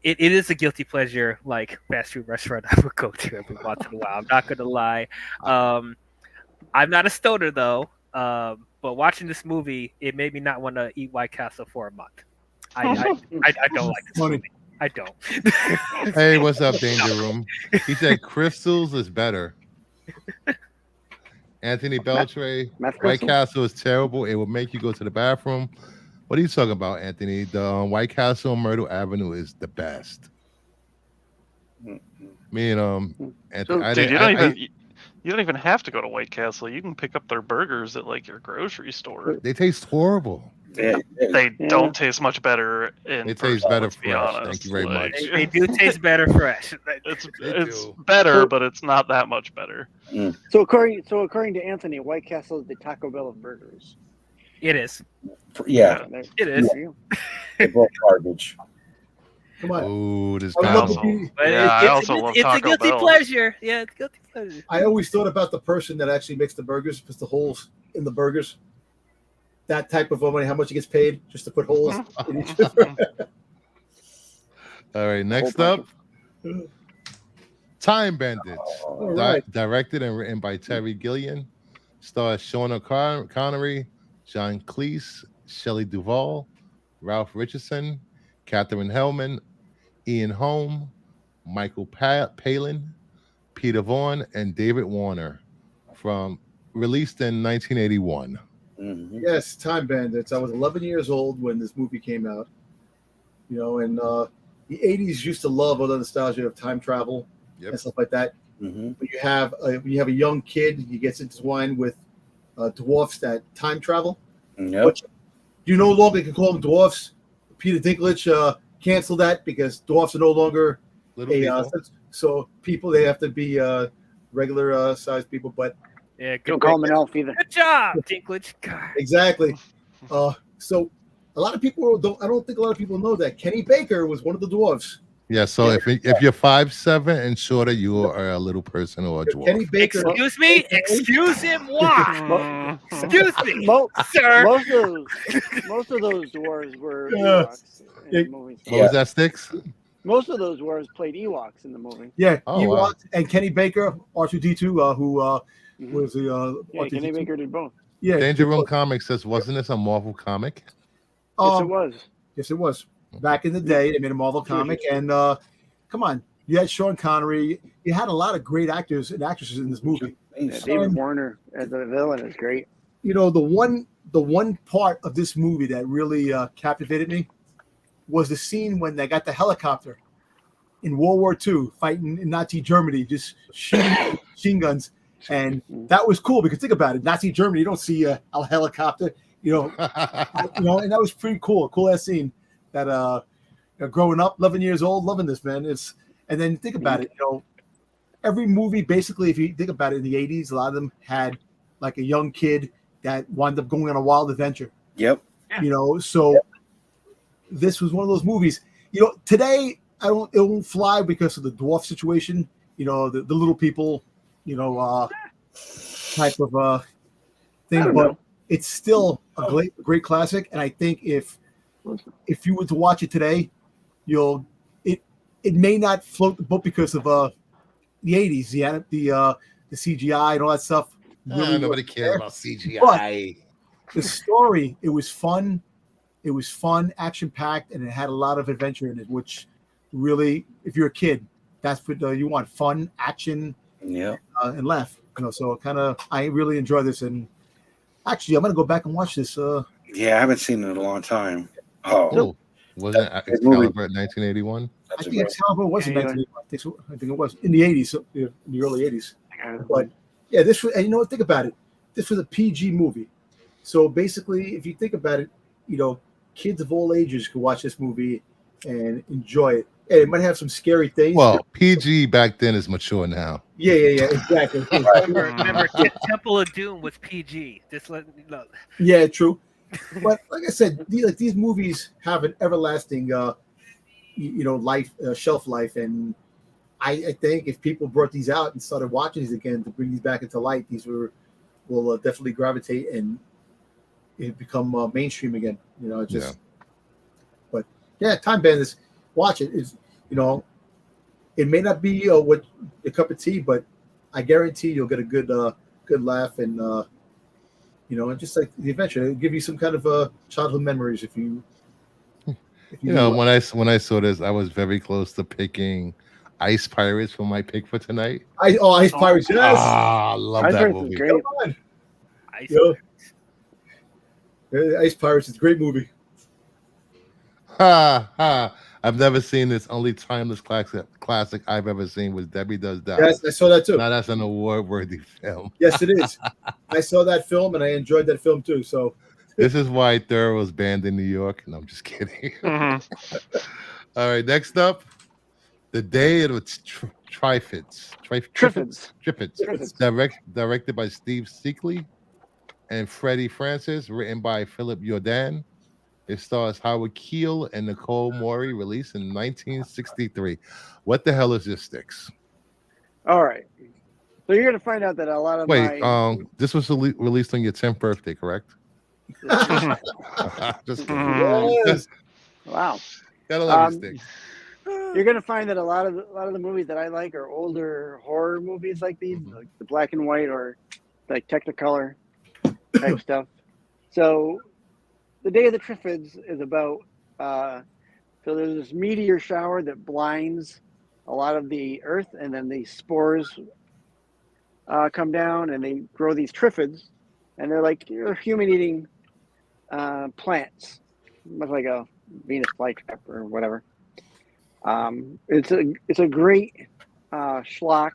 it is a guilty pleasure, like fast food restaurant I would go to every once in a while. I'm not gonna lie. I'm not a stoner though, but watching this movie, it made me not want to eat White Castle for a month. I don't like this Funny. movie. I don't. Hey, what's up, Danger Room? He said crystals is better. Anthony Beltray, Meth White crystal? Castle is terrible. It will make you go to the bathroom. What are you talking about, Anthony? The White Castle on Myrtle Avenue is the best. Me and Anthony, Dude, you don't even have to go to White Castle. You can pick up their burgers at like your grocery store. they taste horrible. They don't taste much better in They taste person, better let's be fresh. honest. Thank you very much. They do taste better fresh. It's They do. better, but it's not that much better. So according to Anthony, White Castle is the Taco Bell of burgers. It is. Yeah, It is. There you they're both garbage. Come on. Ooh, this I would guy. love to be- But Yeah, I also love it's a Taco guilty Bell. pleasure. Yeah, it's a guilty pleasure. I always thought about the person that actually makes the burgers, puts the holes in the burgers. That type of money, how much he gets paid just to put holes in each. All right, next Whole up, Time Bandits. All right. Directed and written by Terry Gilliam. Stars Sean Connery, John Cleese, Shelley Duvall, Ralph Richardson, Katherine Hellman, Ian Holm, Michael Palin, Peter Vaughan, and David Warner. Released in 1981. Yes, Time Bandits. I was 11 years old when this movie came out. You know, and the 80s used to love all the nostalgia of time travel and stuff like that. When you have a young kid, he gets intertwined with dwarfs that time travel. But you no longer can call them dwarfs. Peter Dinklage canceled that because dwarfs are no longer so people, they have to be regular sized people. But Yeah, Don't call him an elf either. Good job, Dinklage. God. exactly. So a lot of people don't. I don't think a lot of people know that Kenny Baker was one of the dwarves. Yeah, so if you're 5'7" and shorter, you are a little person or a dwarf. Kenny Baker. Excuse me? Excuse him? Why? Excuse me, sir. Most of those dwarves were Yeah. Ewoks in the movie. What was that, Sticks? Most of those dwarves played Ewoks in the movie. Yeah, Oh, Ewok wow. and Kenny Baker, R2D2, who was the Yeah, R2D2. Kenny Baker did both. Yeah, Danger Room Comics says, wasn't this a Marvel comic? Yes, it was. Yes, it was. Back in the day, they made a Marvel comic, and come on, you had Sean Connery. You had a lot of great actors and actresses in this movie. Yeah, David Warner as the villain is great. You know, the one part of this movie that really captivated me was the scene when they got the helicopter in World War II fighting in Nazi Germany, just shooting machine guns. And that was cool because think about it, Nazi Germany, you don't see a helicopter, you know, and that was pretty cool. A cool ass scene that growing up, 11 years old, loving this, man. And then think about it, you know, every movie, basically, if you think about it, in the 80s, a lot of them had like a young kid that wound up going on a wild adventure. Yep. You know, so this was one of those movies. You know, today it won't fly because of the dwarf situation. You know, the little people, you know, type of thing. But it's still a great classic. And I think if you were to watch it today, it may not float the boat because of the 80s, the CGI and all that stuff. Really Nobody cares about CGI. But the story, it was fun. It was fun, action-packed, and it had a lot of adventure in it, which really, if you're a kid, that's what you want: fun, action, and laugh. You know, so I really enjoy this. And actually, I'm gonna go back and watch this. Yeah, I haven't seen it in a long time. Wasn't Excalibur at 1981? I think Excalibur was in 1981. I think it was in the 80s, in the early 80s. But yeah, this was, and you know what? Think about it. This was a PG movie. So basically, if you think about it, you know, kids of all ages could watch this movie and enjoy it. Hey, it might have some scary things. Well, PG back then is mature now. Yeah, exactly. Remember, Temple of Doom was PG. Just let me know. Yeah, true. But like I said, these movies have an everlasting, life, shelf life. And I think if people brought these out and started watching these again to bring these back into light, these will definitely gravitate and it become mainstream again. But yeah, Time Bandits, watch it. It may not be what your cup of tea, but I guarantee you'll get a good laugh and and just like the adventure, it'll give you some kind of childhood memories if you. When I saw this, I was very close to picking Ice Pirates for my pick for tonight. Ice Pirates, yes. I love Ice that Pirates movie. is great. Ice Pirates is a great movie. I've never seen this. Only timeless classic I've ever seen was Debbie Does That. Yes, I saw that too. Now that's an award-worthy film. Yes, it is. I saw that film and I enjoyed that film too. So this is why Thor was banned in New York. And I'm just kidding. All right, next up, The Day of the Triffids. Directed by Steve Seekley and Freddie Francis. Written by Philip Jordan. It stars Howard Keel and Nicole Morey. Released in 1963. What the hell is this, Sticks? All right. So you're gonna find out that a lot of this was released on your 10th birthday, correct? Just kidding. yes. Wow. Gotta love you, Sticks. You're gonna find that a lot of the movies that I like are older horror movies like these, like the black and white or like Technicolor type stuff. So, The Day of the Triffids is about so there's this meteor shower that blinds a lot of the Earth, and then these spores come down and they grow these triffids, and they're like human-eating plants, much like a Venus flytrap or whatever. It's a great schlock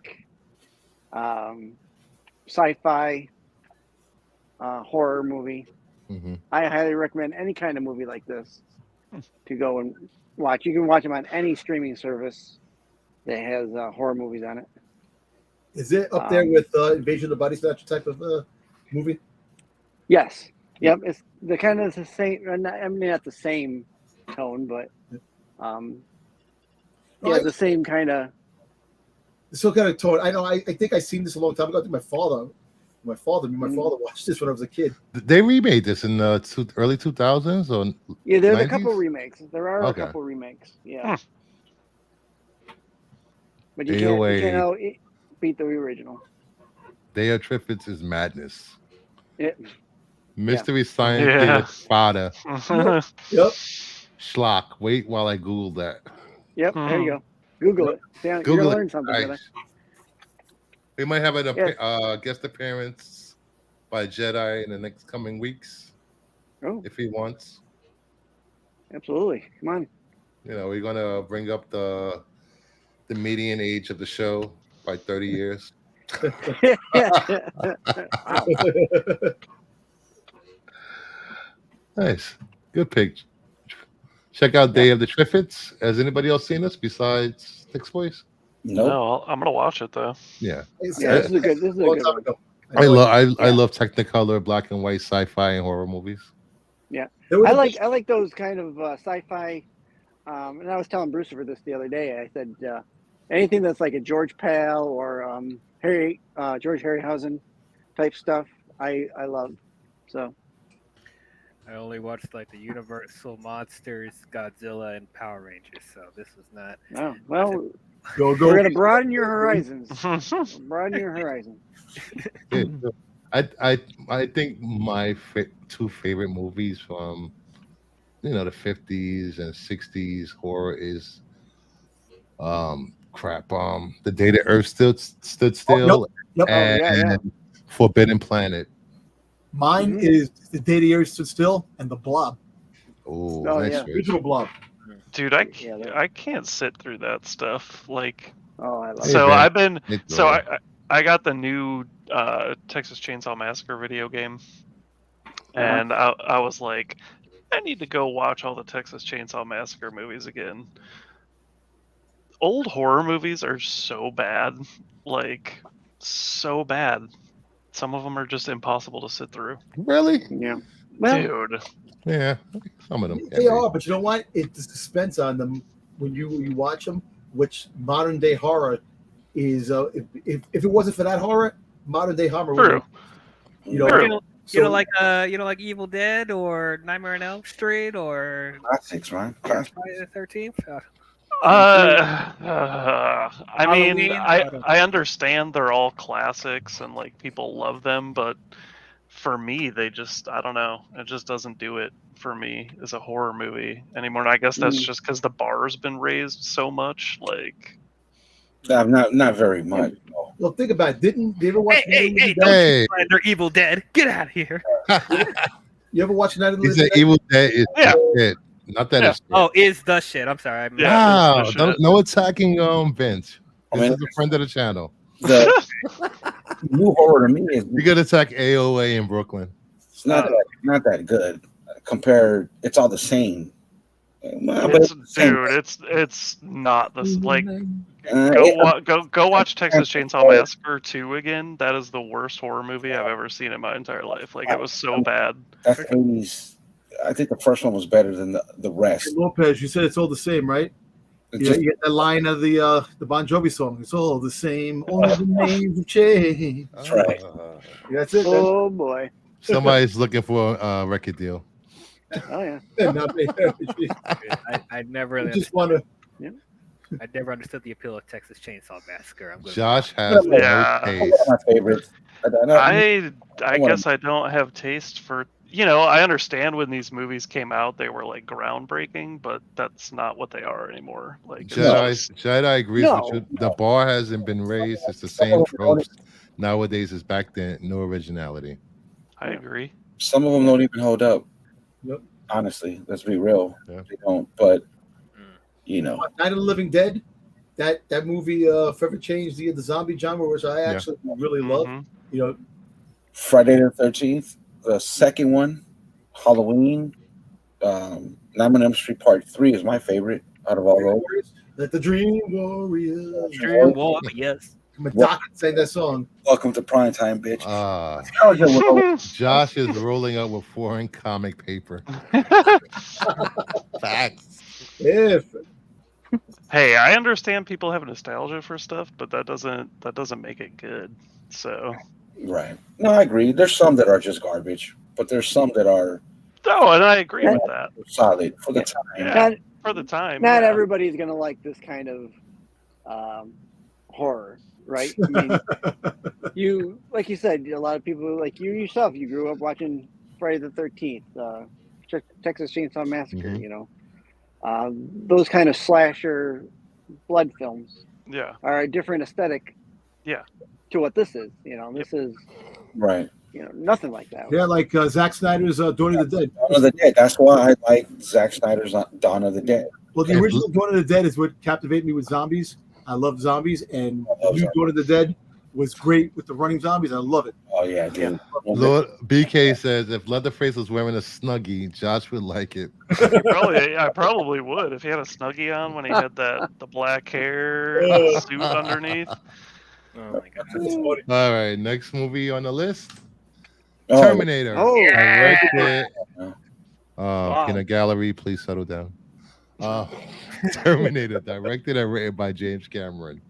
sci-fi horror movie. Mm-hmm. I highly recommend any kind of movie like this to go and watch. You can watch them on any streaming service that has horror movies on it. Is it up there with Invasion of the Body Snatcher type of movie? Yes. Yep. It's the kind of the same. Not the same tone, but the same kind of. Still kind of tone. I know. I think I seen this a long time ago. I think my father watched this when I was a kid. They remade this in the early 2000s, or there's 90s? a couple remakes. There are a couple remakes. Yeah. But you can't beat the original. Day of Triffids is madness. Mystery Science Theater Fodder. Yep. Schlock. Wait while I Google that. Yep. There you go. Google it. You're gonna learn something. Nice. We might have a guest appearance by Jedi in the next coming weeks. Oh, if he wants. Absolutely. Come on. We're gonna bring up the median age of the show by 30 years. Nice. Good pick. Check out Day of the Triffids. Has anybody else seen this besides Six Boys? Nope. No, I'm gonna watch it though. Yeah. This is a good one. I love Technicolor, black and white sci-fi and horror movies. Yeah. I like those kind of sci-fi. And I was telling Bruce this the other day. I said anything that's like a George Pal or George Harryhausen type stuff, I love. So I only watched like the Universal Monsters, Godzilla, and Power Rangers. So this was not. Oh well, go. We're gonna broaden your horizons. Broaden your horizons. I think my two favorite movies from the 50s and 60s horror is The Day the Earth Stood Still and Forbidden Planet. Mine is The Day the Earth Stood Still and The Blob. Oh, nice. Original Blob. Dude, I can't sit through that stuff. Like, I love so it. I got the new Texas Chainsaw Massacre video game, and I was like, I need to go watch all the Texas Chainsaw Massacre movies again. Old horror movies are so bad, like so bad. Some of them are just impossible to sit through. Really? Yeah. Well, dude. Yeah, some of them. They are, but you know what? The suspense on them when you watch them, which modern day horror is. If it wasn't for that horror, modern day horror. True. You know, True. You know, like Evil Dead or Nightmare on Elm Street or Classics, man. Classics. Friday the 13th. I mean, Halloween? I understand they're all classics and like people love them, but for me, they just, I don't know, it just doesn't do it for me as a horror movie anymore. And I guess that's just because the bar's been raised so much. Like, Not very much. No. Well, think about it. Didn't you ever watch? Hey! Hey. Don't slander Evil Dead. Get out of here. You ever watch Night of the He Living said Dead? Evil Dead is Yeah. shit. Not that it's shit. Oh, is the shit. I'm sorry. Yeah. Wow, it's don't, shit. no attacking Vince. I This mean, is a friend of the channel. The new horror to me is You could attack AOA in Brooklyn. it's not that good compared. It's all the same. But It's, it's the same. dude, it's not this like. Yeah, Go watch Texas Chainsaw Massacre 2 again. That is the worst horror movie I've ever seen in my entire life. Like, it was so bad. that's 80s. I think the first one was better than the rest. Hey, Lopez, you said it's all the same, right? It Yeah, just- you get that line of the Bon Jovi song. It's all the same, only the names have changed. That's right. That's it. Oh boy. Somebody's looking for a record deal. Oh yeah. Not me. I never really just want to. I never understood the appeal of Texas Chainsaw Massacre. I'm gonna Josh has Yeah. no One taste. of my favorites. I guess I don't have taste for, I understand when these movies came out they were like groundbreaking, but that's not what they are anymore. Like, it's just- Jedi agrees No. with you. The bar hasn't been raised. It's the same tropes nowadays as back then. No originality. I agree. Some of them don't even hold up. Yep. Honestly, let's be real. Yeah. They don't. But Night of the Living Dead. That movie forever changed the zombie genre, which I actually really love. Mhm. You know, Friday the 13th, the second one, Halloween, Nightmare on Elm Street Part 3 is my favorite out of all those. Let the Dream Warriors. Dream War, yes. Madonna sang that song. Welcome to prime time, bitch. Josh is rolling out with foreign comic paper. Facts. If Hey, I understand people have nostalgia for stuff, but that doesn't make it good. So, Right. No, I agree. There's some that are just garbage, but there's some that are no, and I agree with that. solid for the time. Yeah. Not, For the time, not yeah. everybody's gonna like this kind of horror, right? I mean, you like you said, a lot of people like you yourself. You grew up watching Friday the 13th, Texas Chainsaw Massacre. Mhm. You know, those kind of slasher blood films Yeah. are a different aesthetic. Yeah. To what this is, this is Right. nothing like that. yeah, like Zack Snyder's Dawn of the Dead. Dawn of the Dead. That's why I like Zack Snyder's Dawn of the Dead. Well, the original Dawn of the Dead is what captivated me with zombies. I love zombies, and the new Dawn of the Dead was great with the running zombies. I love it. Oh yeah, dude. Lord BK says if Leatherface was wearing a snuggie, Josh would like it. I probably would if he had a snuggie on when he had the black hair and the suit underneath. Oh my god. All right, next movie on the list: Oh, Terminator. Oh, Directed. Wow. In a gallery, please settle down. Terminator, directed and written by James Cameron.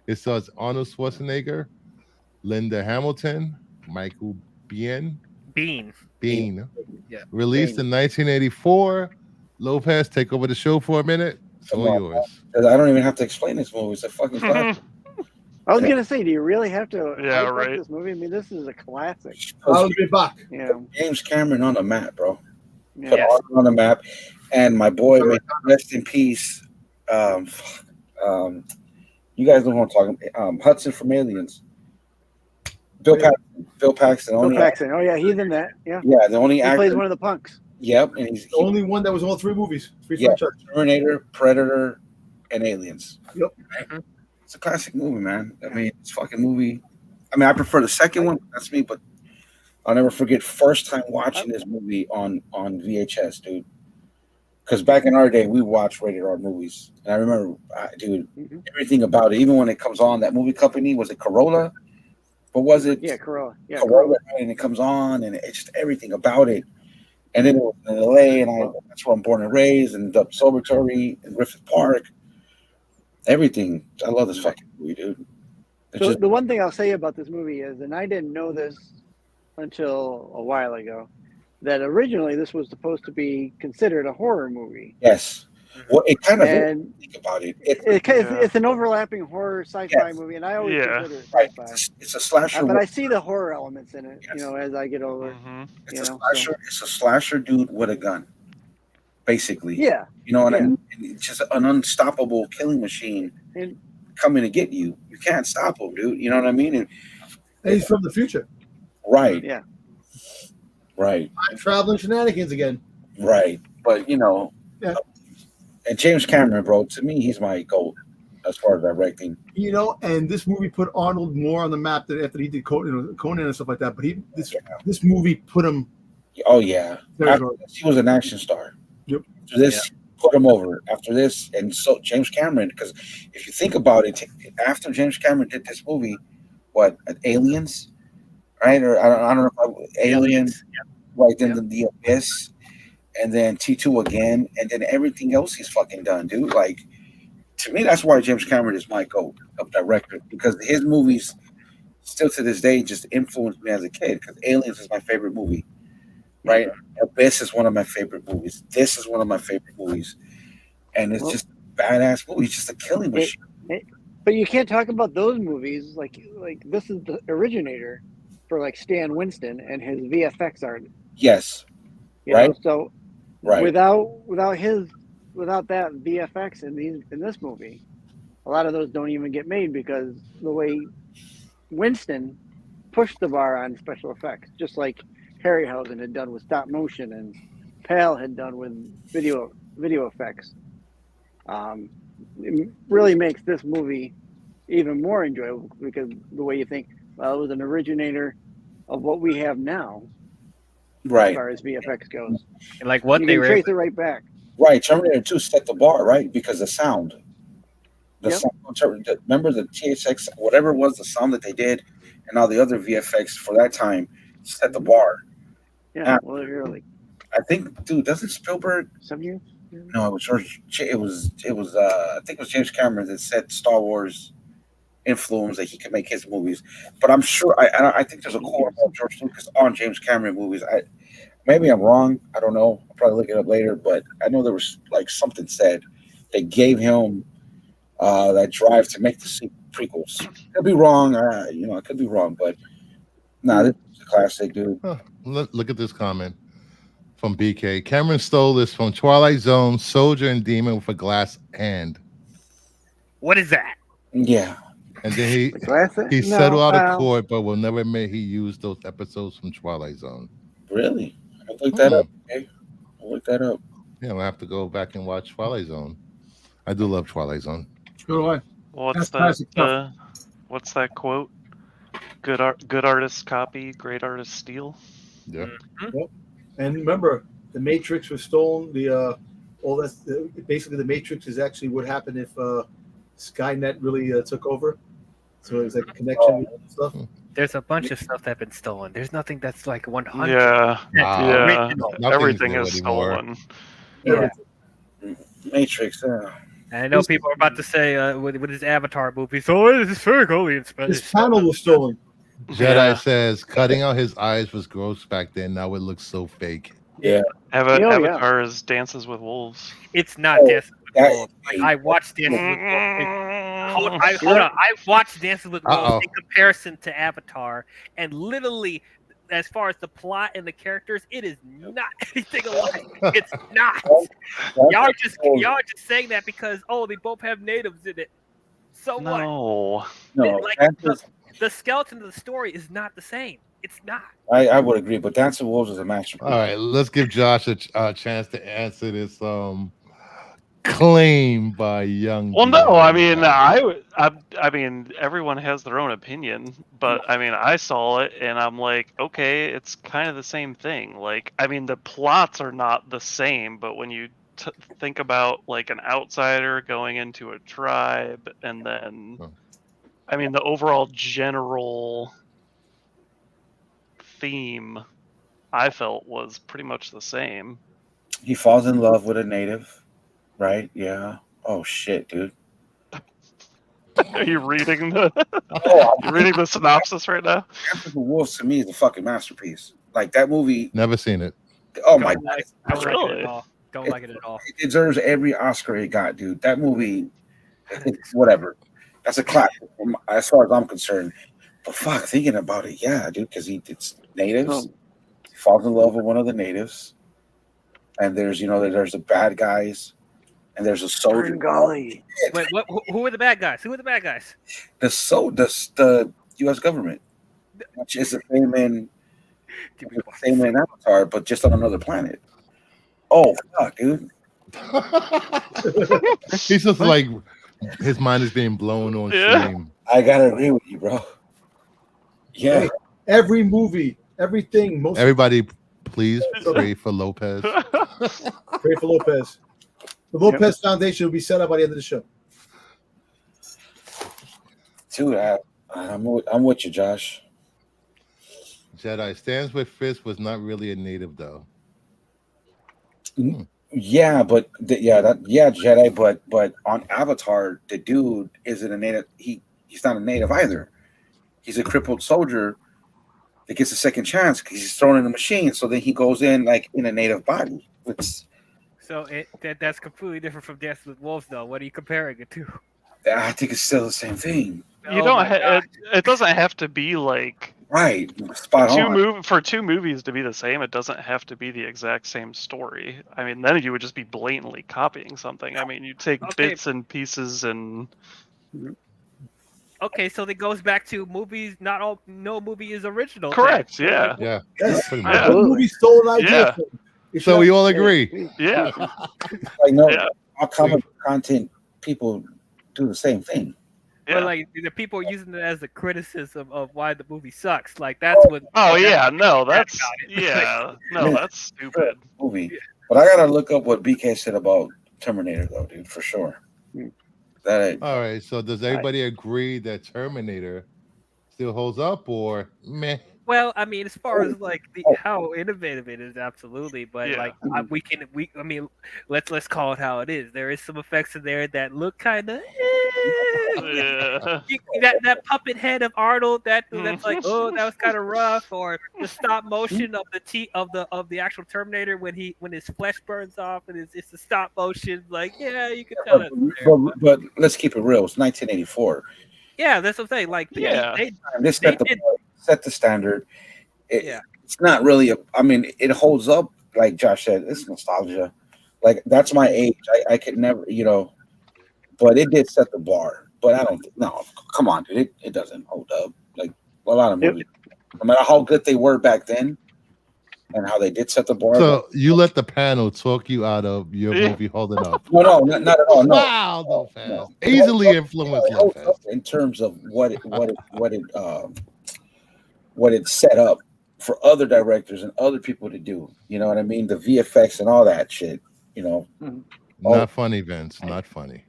It stars Arnold Schwarzenegger, Linda Hamilton, Michael Biehn. Bean. Yeah. Released in 1984. Lopez, take over the show for a minute. It's all Come on, yours. I don't even have to explain this movie. It's a fucking classic. I was gonna say, do you really have to? Yeah, hype up right. This movie. I mean, this is a classic. I'll be back. James Cameron on the map, bro. Yeah. Put Arnold on the map, and my boy, may rest in peace. You guys know who I'm talking about. Hudson from Aliens. Bill Paxton. Bill Only Paxton. Oh yeah, he's in that. Yeah. Yeah, the only He actor. plays one of the punks. Yep, and he's The only one that was all three movies. Three Yeah. franchises. Terminator, Predator, and Aliens. Yep. Mhm. It's a classic movie, man. I mean, it's a fucking movie. I mean, I prefer the second one. That's me, but I'll never forget first time watching this movie on VHS, dude. Because back in our day, we watched rated R movies, and I remember, dude, Mhm. everything about it. Even when it comes on, that movie company was it Corolla? What was it? Yeah, Corolla. Yeah, Corolla, and it comes on, and it's just everything about it. And then it was in LA, and that's where I'm born and raised, and the observatory and Griffith Park. Everything. I love this fucking movie, dude. It's So just the one thing I'll say about this movie is, and I didn't know this until a while ago, that originally this was supposed to be considered a horror movie. yes. Well, it kind of is, And think about it. it's an overlapping horror sci-fi Yes. movie, and I always Yeah. consider it Right. sci-fi. It's a slasher. But I see the horror elements in it, Yes. as I get older. Mm-hmm. It's you a know, slasher. It's a slasher dude with a gun, basically. Yeah. You know what I Yeah. mean? And it's just an unstoppable killing machine And coming to get you. You can't stop him, dude. You know what I mean? And he's from the future. Right. Yeah. Right. I'm traveling shenanigans again. Right. But Yeah. And James Cameron, bro, to me, he's my GOAT as far as directing. And this movie put Arnold more on the map than after he did Conan and stuff like that. But this movie put him. Oh yeah. There After you go. this, he was an action star. Yep. After this, put him over. After this, and so James Cameron, because if you think about it, after James Cameron did this movie, what, Aliens, right? Or I don't know if Aliens, right? Then the Abyss, and then T2 again, and then everything else he's fucking done, dude. Like, to me, that's why James Cameron is my GOAT of director, because his movies still to this day just influenced me as a kid. Because Aliens is my favorite movie, right? Abyss is one of my favorite movies. This is one of my favorite movies, and it's just a badass movie. It's just a killing machine. But you can't talk about those movies like this is the originator for like Stan Winston and his VFX art. Yes. You Right. know? So Right. without that VFX in this movie, a lot of those don't even get made because the way Winston pushed the bar on special effects, just like Harryhausen had done with stop motion and Pal had done with video effects. It really makes this movie even more enjoyable because the way you think, well, it was an originator of what we have now as Right. far as VFX goes. And like what You they can were trace it right back. Right. Terminator 2 set the bar, right? Because the sound. The Yep. sound. Remember the THX, whatever it was, the sound that they did, and all the other VFX for that time set the bar. Yeah, well, you're like I think, dude, doesn't Spielberg? 7 years. No, it was George. It was. I think it was James Cameron that said Star Wars influence that he could make his movies. But I'm sure. I think there's a quote about George Lucas on James Cameron movies. Maybe I'm wrong. I don't know. I'll probably look it up later. But I know there was like something said that gave him that drive to make the prequels. Could be wrong. I could be wrong. But this is a classic, dude. Huh. Look at this comment from BK. Cameron stole this from Twilight Zone, Soldier and Demon with a glass hand. What is that? Yeah. And then he No, settled out of court, but will never admit he used those episodes from Twilight Zone. Really? I'll look that up. Okay. I'll look that up. Yeah, I'll have to go back and watch Twilight Zone. I do love Twilight Zone. So do I. What's That's classic that? What's that quote? Good artists copy, great artists steal. Yeah. And remember, the Matrix was stolen. Basically, the Matrix is actually what happened if Skynet really took over. So it's like a connection and stuff. There's a bunch of stuff that's been stolen. There's nothing that's like 100. Yeah, original. everything new is anymore. stolen. Yeah. Matrix. And I know people are about to say with his Avatar movie, so it's very only in Spanish. This panel was stolen. Jedi says cutting out his eyes was gross back then. Now it looks so fake. Yeah. Avatar is Dances with Wolves. It's not Dances with Wolves. I watched Dances with Wolves. Hold on. I watched Dances with Wolves in comparison to Avatar, and literally, as far as the plot and the characters, it is not anything alike. It's not. Y'all are just saying that because they both have natives in it. So what? No. Like the skeleton of the story is not the same. It's not. I would agree, but Dance of Wolves is a masterpiece. All right, let's give Josh a chance to answer this claim by Young. Well, no, I mean, everyone has their own opinion, but I mean, I saw it and I'm like, okay, it's kind of the same thing. Like, I mean, the plots are not the same, but when you think about like an outsider going into a tribe, and then, I mean, the overall general theme I felt was pretty much the same. He falls in love with a native, right? Yeah. Oh shit, dude. Are you reading the Oh, you reading the synopsis right now? Dances with Wolves to me is a fucking masterpiece. Like that movie. Never seen it. Oh my Don't god, like, it's don't like it Really? at all. Don't like it at all. it deserves every Oscar it got, dude. That movie, whatever. That's a classic as far as I'm concerned. But fuck, thinking about it, yeah, dude, because it's natives. Oh. He falls in love with one of the natives, and there's there's the bad guys, and there's a soldier. Golly. Wait, what? Who are the bad guys? Who are the bad guys? The U.S. government, which is the same in Avatar, but just on another planet. Oh fuck, dude. He's just like his mind is being blown on Yeah. stream. I gotta agree with you, bro. Yeah. Hey, every movie, everything, most Everybody, please pray for Lopez. pray for Lopez. The Lopez Foundation will be set up by the end of the show. Dude, I'm with you, Josh. Jedi stands with Fisk was not really a native though. Yeah, but Jedi, but on Avatar, the dude isn't a native. He's not a native either. He's a crippled soldier that gets a second chance because he's thrown in a machine. So then he goes in like in a native body. So that's completely different from Dances with Wolves, though. What are you comparing it to? I think it's still the same thing. You Oh don't. my God. It doesn't have to be like Right, spot on. for two movies to be the same. It doesn't have to be the exact same story. I mean, then you would just be blatantly copying something. I mean, you take Okay. bits and pieces and. Okay, so that goes back to movies. No movie is original. Correct. then. Yeah. Yeah, Yes. pretty Yeah. much. The movie stole an idea. Yeah. from it. It So should we have- all agree. Yeah. Like no, Yeah. all comic content people do the same thing. But Yeah. like the people are using it as a criticism of why the movie sucks. Like that's what. Oh that's yeah. what No, bad that's about it. yeah. No, Yeah. that's stupid. Movie. But I gotta look up what BK said about Terminator though, dude, for sure. That All right. So does everybody agree that Terminator still holds up, or meh? Well, I mean, as far as like how innovative it is, absolutely. But Yeah. like I mean, let's call it how it is. There is some effects in there that look kind of. Yeah. That puppet head of Arnold, that's like, oh, that was kind of rough. Or the stop motion of the actual Terminator when his flesh burns off and it's the stop motion. Like, yeah, you can tell that's there. but let's keep it real. It's 1984. Yeah, that's what I'm saying. Like, Yeah. They set did. the standard. Yeah. It's not really I mean, it holds up. Like Josh said, it's nostalgia. Like that's my age. I could never, but it did set the bar. But I don't. No, come on, dude. It doesn't hold up. Like a lot of movies, no matter how good they were back then, and how they did set the bar. So you let the panel talk you out of your movie holding up. No, not at all. No. Wow, Lopez. Easily influenced Lopez. In terms of what it set up for other directors and other people to do. You know what I mean? The VFX and all that shit. Not funny, Vince. Not funny.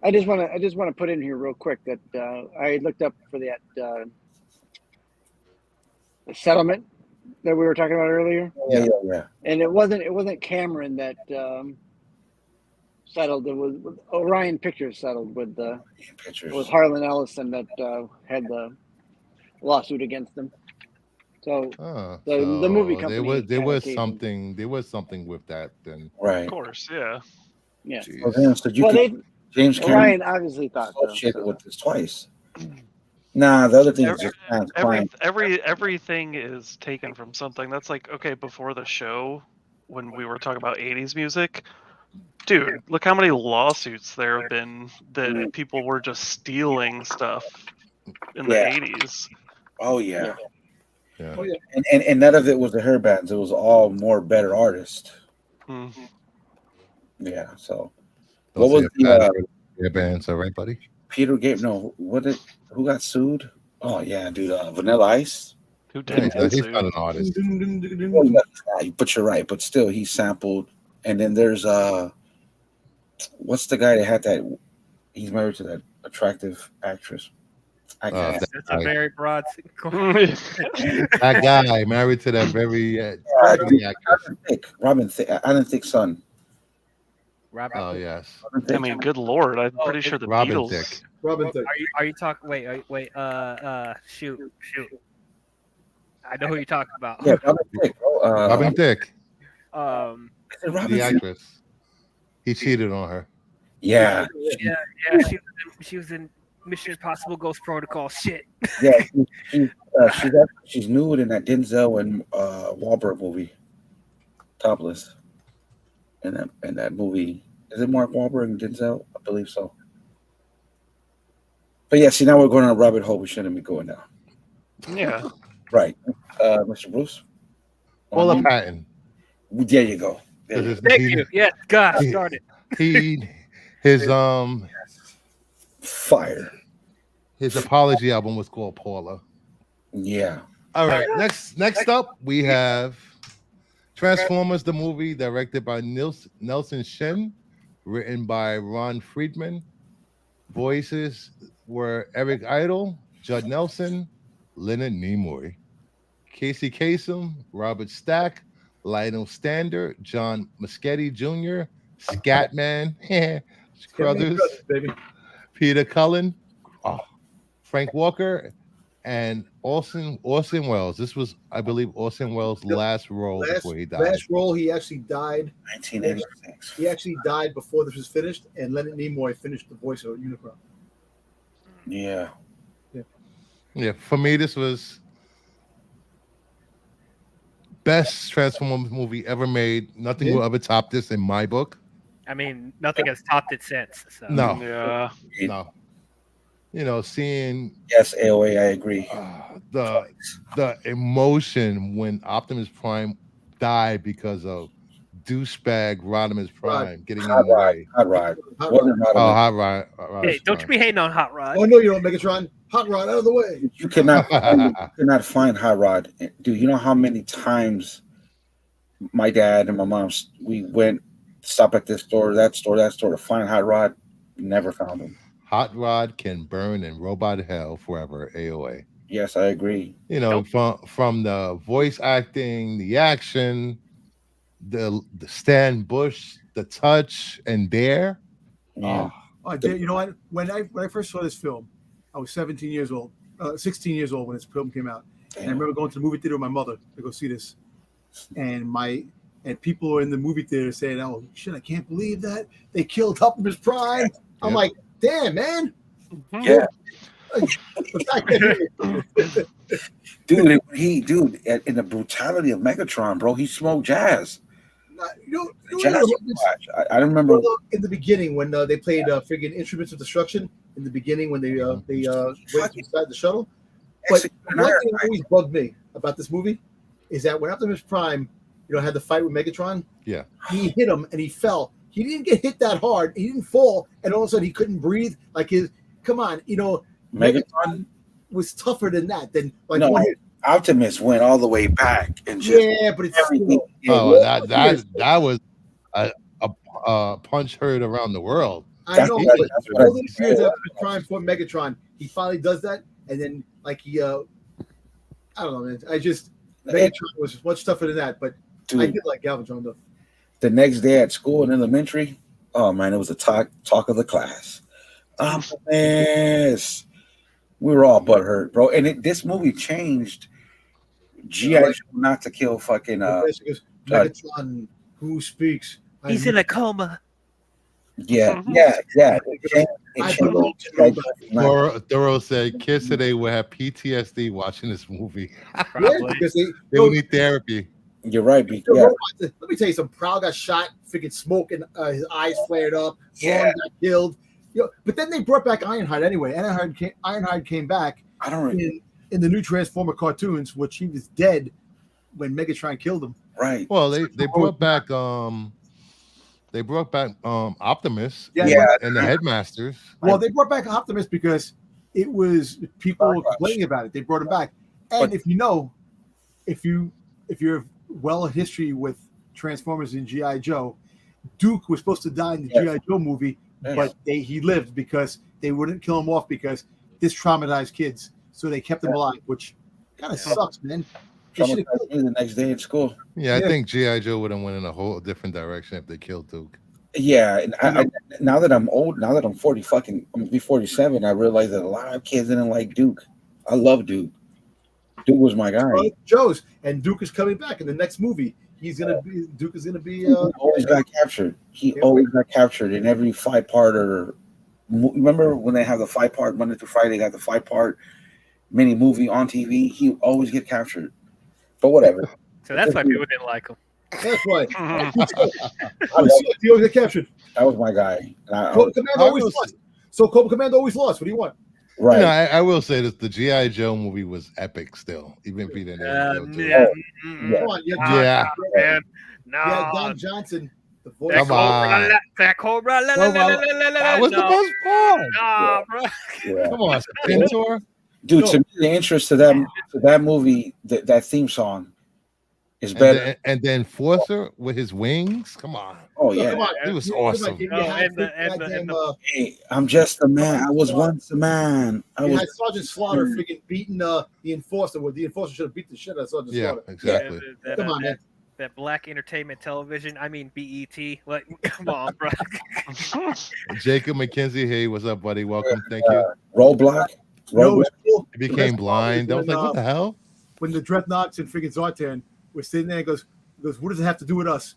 I just want to put in here real quick that I looked up for that the settlement that we were talking about earlier. Yeah. And it wasn't Cameron that settled. It was Orion Pictures settled with Pictures. with Harlan Ellison that had the lawsuit against them. So the movie company there was kinda something with that then. Right. Of course. Yeah. yeah. Jeez. So you Well, could, James Cameron Orion obviously thought so. shit with this twice. Nah, the other thing is just Everything is taken from something. That's like, okay, before the show, when we were talking about 80s music, dude, look how many lawsuits there have been that people were just stealing stuff in the 80s. Oh yeah. Yeah. Oh, yeah. And none of it was the hair bands. It was all more better artists. Hmm. Yeah. So Don't what say was a the yeah, bands, all right, buddy? Peter Gabriel? No, who got sued? Oh yeah, dude. Vanilla Ice. Who Yeah, did he's that? not an artist. Well, but you're right. But still, he sampled. And then there's what's the guy that had that? He's married to that attractive actress. I can't. That's a very broad. That guy married to that very Robin actress. Thicke. Alan Thicke's son. Robert, Oh yes, Robin Thicke. I mean, good lord, I'm pretty sure the Robin Beatles. Thicke. Robin Thicke. are you talking? Wait. Shoot. I know who you're talking about. Yeah, Robin Thicke. Bro. Robin Thicke, Is it Robin the Thicke? actress. He cheated on her. Yeah, Yeah. She was in Mission Impossible: Ghost Protocol. Shit. yeah. She's nude in that Denzel and Wahlberg movie. Topless. In that movie, is it Mark Wahlberg and Denzel? I believe so. But yeah, see, now we're going on a rabbit hole we shouldn't be going down. Yeah. Right, Mr. Bruce. Paula Patton. There you go. There you go. Thank you. Yeah. God, started. His Fire. his apology album was called Paula. Yeah. All right, next up we have Transformers the movie, directed by Nelson Shen, written by Ron Friedman. Voices were Eric Idle, Judd Nelson, Leonard Nimoy, Casey Kasem, Robert Stack, Lionel Stander, John Muschietti Jr., Scatman, Crothers, baby. Peter Cullen, Frank Walker, and Orson Welles. This was, I believe, Orson Welles' last role before he died. Last role, he actually died. 1986. He actually died before this was finished, and Leonard Nimoy finished the voice of Unicron. Yeah. Yeah, for me, this was best Transformers movie ever made. Nothing will ever top this in my book. I mean, nothing has topped it since. So. No, Yeah. no. You know, seeing Yes, AOA, I agree. the emotion when Optimus Prime died because of douchebag Rodimus Prime getting in the way. Hot Rod. Hot Wasn't Rod. Oh, Rodimus. Hot Rod. Hey, don't you be hating on Hot Rod. Oh no, you don't, Megatron. Hot Rod, out of the way. You cannot find Hot Rod. Dude, you know how many times my dad and my mom, we went, stop at this store, that store to find Hot Rod. Never found him. Hot Rod can burn in robot hell forever. AOA. Yes, I agree. You know, from the voice acting, the action, the Stan Bush, the touch and dare. Yeah. You know what? When I first saw this film, I was 16 years old when this film came out. And I remember going to the movie theater with my mother to go see this. And people were in the movie theater saying, "Oh shit, I can't believe that they killed Optimus Prime." I'm like, "Damn, man." Yeah. Dude, in the brutality of Megatron, bro, he smoked jazz. I don't remember in the beginning when they played friggin' Instruments of Destruction. In the beginning when they went inside the shuttle. But one thing that always bugged me about this movie is that when Optimus Prime, had the fight with Megatron, he hit him and he fell. He didn't get hit that hard. He didn't fall, and all of a sudden he couldn't breathe. Like Megatron was tougher than that. Optimus went all the way back and but it's that was a punch heard around the world. I know. All these years after Prime for Megatron, he finally does that, and then I don't know, man. Megatron was much tougher than that, but dude, I did like Galvatron though. The next day at school in elementary, oh man, it was the talk of the class. Optimus. We were all butthurt, bro. And this movie changed G.I. Joe not to kill fucking Megatron, who speaks? He's in a coma. Yeah. Thorough said kids today will have PTSD watching this movie. Because they will need therapy. You're right, B. Let me tell you, some Prowl got shot, freaking smoke, and his eyes flared up. Ron got killed. But then they brought back Ironhide anyway. Ironhide came back in the new Transformer cartoons, which he was dead when Megatron killed him. Right. Well, they brought back Optimus and the Headmasters. Well, they brought back Optimus because it was people were complaining about it. They brought him back. And if you're well in history with Transformers and G.I. Joe, Duke was supposed to die in the G.I. Joe movie, but he lived because they wouldn't kill him off because this traumatized kids, so they kept them alive, which kind of sucks, man. Traumatized me the next day at school. Yeah, I think G.I. Joe would have went in a whole different direction if they killed Duke. Yeah, and now that I'm old, now that I'm 40, I'm gonna be 47, I realize that a lot of kids didn't like Duke. I love Duke. Duke was my guy. Joe's, and Duke is coming back in the next movie. Duke is gonna be. He always got captured. He always got captured in every 5-parter. Remember when they have the 5-part Monday through Friday? They got the 5-part mini movie on TV. He always get captured. But whatever. So that's why people didn't like him. That's why. He always get captured. That was my guy. Cobra Commando always lost. So Cobra Commando always lost. What do you want? Right. You know, I will say this: the G.I. Joe movie was epic. Still, even if he didn't. Come on, Yeah. Man. No. Yeah, Don Johnson, the voice. That Come on. That Cobra. That was the best part. Nah, bro. Yeah. Come on, Pintor. Dude, to me, the interest to that movie, that theme song is better. And then Enforcer with his wings. Come on. Oh yeah, Come on. It was awesome. Hey, I'm just a man. I was once a man. You had Sergeant Slaughter freaking beating the Enforcer. Well, the Enforcer should have beat the shit out of Sergeant Slaughter. Exactly. Come on, man. That Black Entertainment Television. I mean BET. Like, come on, bro. Jacob McKenzie. Hey, what's up, buddy? Welcome. Thank you. Roadblock. No, it's cool. He became blind. I was like, what the hell? When the Dreadnoughts and freaking Zartan were sitting there, he goes, what does it have to do with us?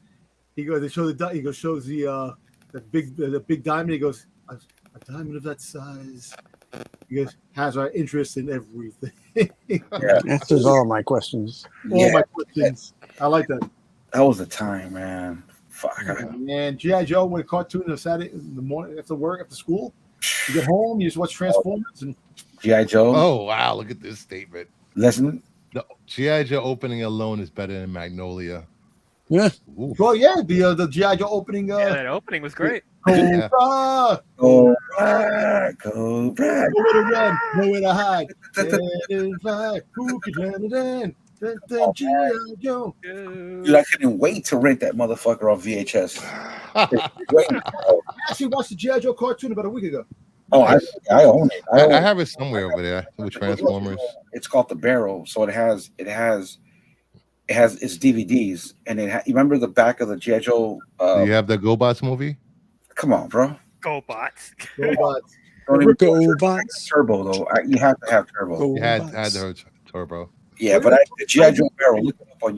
He goes, they show shows the big diamond. He goes, a diamond of that size. He goes, has our interest in everything. Yeah. Answers all my questions. All my questions. I like that. That was the time, man. Fuck. Man, G.I. Joe with a cartoon on Saturday in the morning after work, after school. You get home, you just watch Transformers and G.I. Joe. Oh wow! Look at this statement. Listen. The G.I. Joe opening alone is better than Magnolia. Yeah. Ooh. well, yeah, the G.I. Joe opening. Yeah, that opening was great. Cobra, Go back. Go back. nowhere to run, nowhere to hide. In fact, who can turn it in? G.I. Joe. Dude, I couldn't wait to rent that motherfucker on VHS. I actually watched the G.I. Joe cartoon about a week ago. Oh, I own it. I have it somewhere over there with Transformers. It's called the Barrel, so it has its DVDs, and you remember the back of the G.I. Joe. Do you have the GoBots movie? Come on, bro. Go bots. Robots. Don't even GoBots. Turbo though. You have to have Turbo. You had the Turbo. Yeah, but the G.I. Joe Barrel.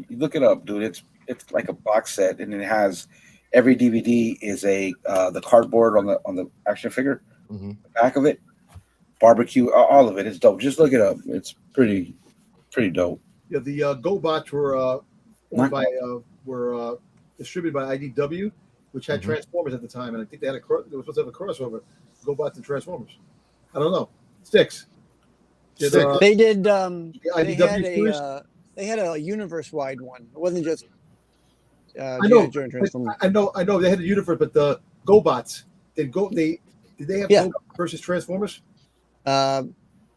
Look it up, dude. It's like a box set, and it has every DVD is the cardboard on the action figure. Mm-hmm. The back of it, barbecue, all of it. It's dope. Just look it up. It's pretty dope. Yeah, the GoBots were distributed by IDW, which had Transformers at the time, and I think they were supposed to have a crossover, GoBots and Transformers. I don't know. Sticks. They did. IDW they had a universe-wide one. It wasn't just. I know. Joe and Transformers. I know. They had a universe, but the GoBots did they have GoBots versus Transformers? Not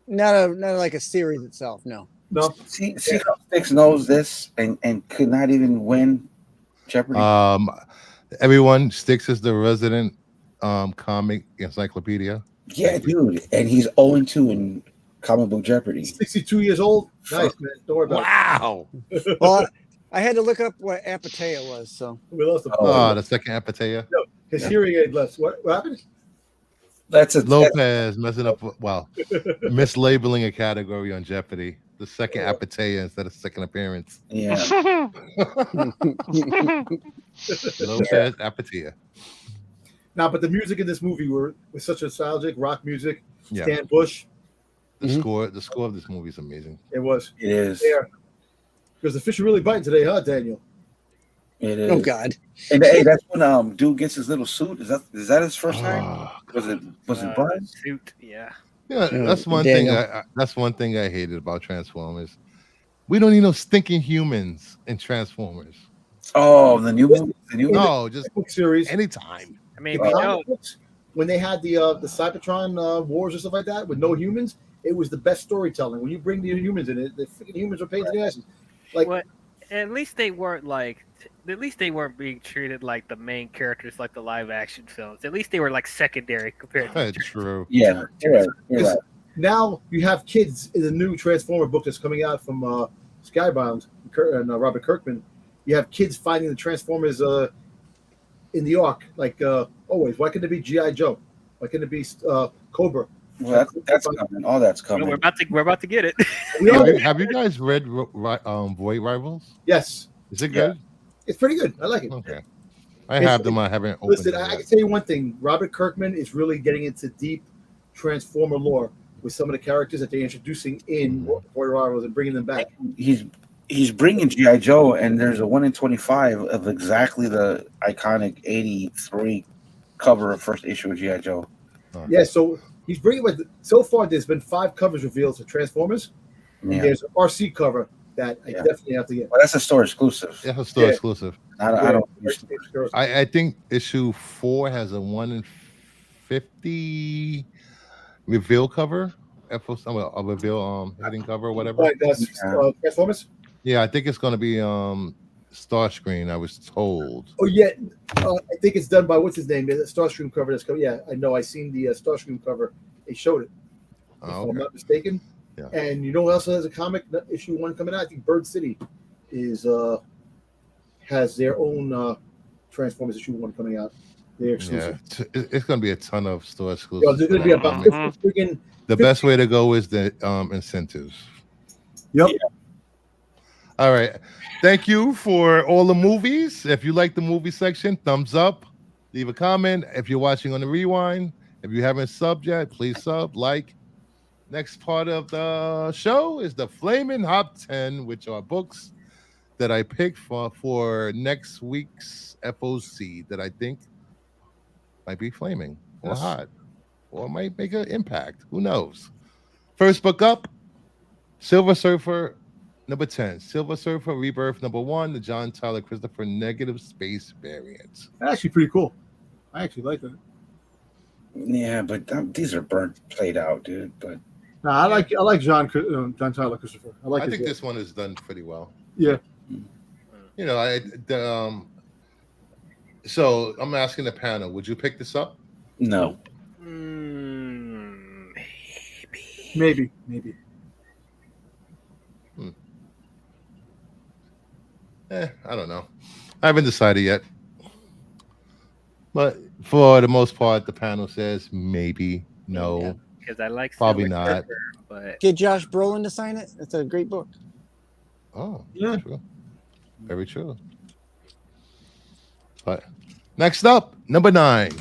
like a series itself. No. No. See how Sticks knows this and could not even win Jeopardy. Everyone, Sticks is the resident comic encyclopedia. Yeah, dude, and he's 0-2 in comic book Jeopardy. 62 years old. Nice, man. Don't worry about Wow. Well, I had to look up what Apatea was. So it. We lost the Oh, the second Apatea. No, his hearing aid left. What happened? That's Lopez messing up. Mislabeling a category on Jeopardy. The second Apatea instead of second appearance. Yeah. Lopez Apatea. Now, but the music in this movie was such nostalgic rock music. Yeah. Stan Bush. The score of this movie is amazing. It was. It is. Yeah. Because the fish are really biting today, huh, Daniel? It is. oh god. And hey, that's when dude gets his little suit. Is that his first time? Oh, Was it Bud? Suit, yeah. yeah, that's one Daniel. thing. That's one thing I hated about Transformers. We don't need no stinking humans in Transformers. Oh, the new movie. No, just Book series. anytime. I mean, The we know. comic books, when they had the Cybertron wars and stuff like that with no humans, it was the best storytelling. When you bring the humans in it, the freaking humans are pains in the asses. Like, What? At least they weren't like. At least they weren't being treated like the main characters, like the live action films. At least they were like secondary compared to. True. Yeah, you're right. now you have kids in the new Transformer book that's coming out from Skybound and Robert Kirkman. You have kids finding the Transformers in the Ark, like always. Why couldn't it be G.I. Joe? Why couldn't it be Cobra? Well, that's coming. All that's Well, coming. we're about to get it. Have you guys read Void Rivals? Yes. Is it good? It's pretty good. I like it. Okay. I have them. I haven't opened Listen, them I yet. can tell you one thing. Robert Kirkman is really getting into deep Transformer lore with some of the characters that they're introducing in Void Rivals and bringing them back. He's bringing G.I. Joe, and there's a 1 in 25 of exactly the iconic 83 cover of first issue of G.I. Joe. Yeah, so he's bringing. So far, there's been 5 covers revealed for Transformers. And there's an RC cover that I definitely have to get. Well, that's a store exclusive. Yeah, it's still exclusive. I don't. I think issue 4 has a 1 in 50 reveal cover. A reveal heading cover or whatever. Like Transformers. Yeah, I think it's going to be Starscreen. I was told. Oh yeah, I think it's done by what's his name? The Starscream cover that's coming. Yeah, I know. I seen the Starscream cover. They showed it. If I'm not mistaken. Yeah. And you know what else has a comic issue 1 coming out? I think Bird City has their own Transformers issue 1 coming out. They're exclusive. Yeah, it's going to be a ton of store exclusives. There's going to be about 50 friggin'. The best way to go is the incentives. Yep. Yeah. All right. Thank you for all the movies. If you like the movie section, thumbs up. Leave a comment. If you're watching on the rewind, if you haven't subbed yet, please sub, like. Next part of the show is the Flamin' Hop 10, which are books that I picked for next week's FOC that I think might be flaming or hot or might make an impact. Who knows? First book up, Silver Surfer number 10. Silver Surfer Rebirth number 1, the John Tyler Christopher negative space variant. That's actually pretty cool. I actually like that. Yeah, but these are played out, dude. But no, I like John Tyler Christopher. I think this one is done pretty well. Yeah. You know, so I'm asking the panel, would you pick this up? No. Maybe. I don't know. I haven't decided yet. But for the most part, the panel says maybe, no. Because I like probably Silver not. Surfer, but Get Josh Brolin to sign it. It's a great book. Oh, yeah. True. Very true. But next up, number 9.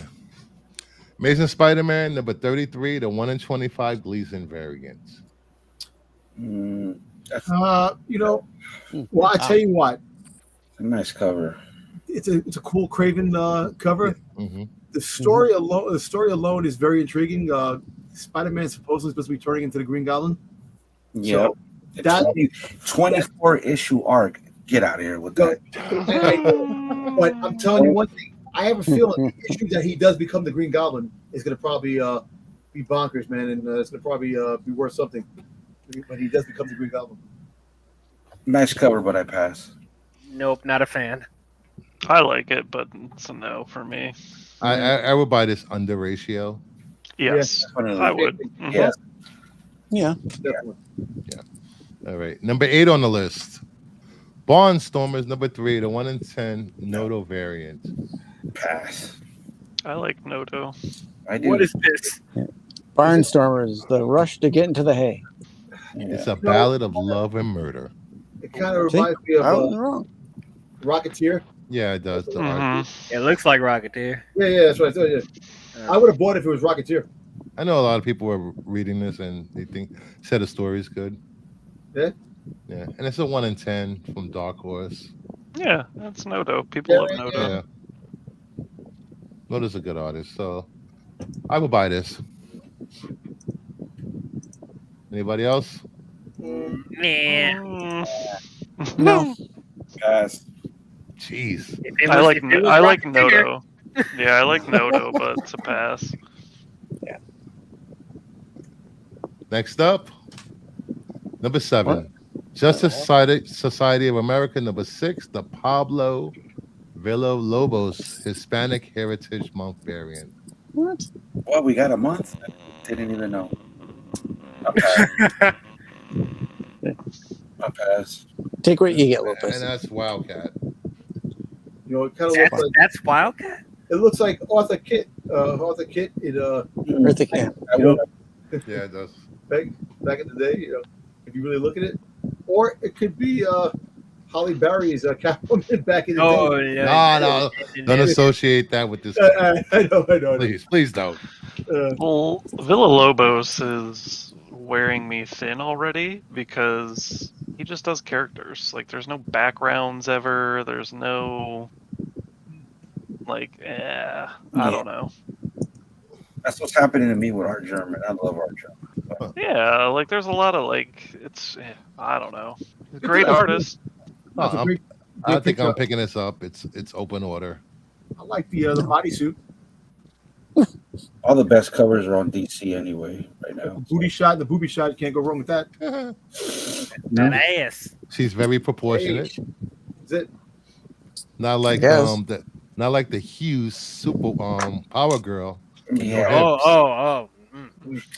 Amazing Spider-Man, number 33, the 1 in 25 Gleason variant. You know, well, I tell you what. A nice cover. It's a cool Craven cover. Yeah. Mm-hmm. The story alone is very intriguing. Spider-Man is supposedly supposed to be turning into the Green Goblin. Yeah. So that 24 issue arc. Get out of here with that. But I'm telling you one thing. I have a feeling the issue that he does become the Green Goblin is going to probably be bonkers, man, and it's going to probably be worth something. When he does become the Green Goblin. Nice cover, but I pass. nope, not a fan. I like it, but it's a no for me. I would buy this under ratio. Yes, I would. Mhm. Yes. Yeah. Definitely. All right. Number 8 on the list. Barnstormers, number 3, the 1 in 10 Noto variant. Pass. I like Noto. I do. What is this? Barnstormers, the rush to get into the hay. It's a ballad of love and murder. It kind of reminds me I of wasn't wrong. Rocketeer. Yeah, it does. The art. Mhm. It looks like Rocketeer. Yeah, that's what I thought. Yeah. I would have bought it if it was Rocketeer. I know a lot of people are reading this and they said the story is good. Yeah. Yeah, and it's a 1 in 10 from Dark Horse. Yeah, that's Noto. People love Noto. Yeah. Noto's a good artist, so I would buy this. Anybody else? Nah. No. Pass. Jeez. I like Noto. Yeah, I like Noto, but it's a pass. Next up, number 7. Justice Society of America, number 6, the Pablo Villalobos Hispanic Heritage Month variant. What? Well, we got a month. Didn't even know. I pass. Take what you get, And Lopez. that's Wildcat. You know, it kind of looks like Wildcat. it looks like Arthur Kitt. Arthur Kitt. It Eartha Kitt. I will. Yeah, it does. back in the day. You know, if you really look at it, or it could be Holly Berry's Catwoman back in the Oh day. yeah. No, don't associate that with this. I know. Please don't. Well, Villa Lobos is wearing me thin already because he just does characters. Like, there's no backgrounds ever. There's no I don't know. That's what's happening to me with Art German. I love Art German. Yeah, like there's a lot of I don't know. Great artist. That's a I'm- great I think picture. I'm picking this up. It's open order. I like the bodysuit. All the best covers are on DC anyway right The now. booty shot. The booby shot. You can't go wrong with that. That ass. She's very proportionate. Is it? Not like Yes. not like the Hughes super Power Girl. Yeah. Oh.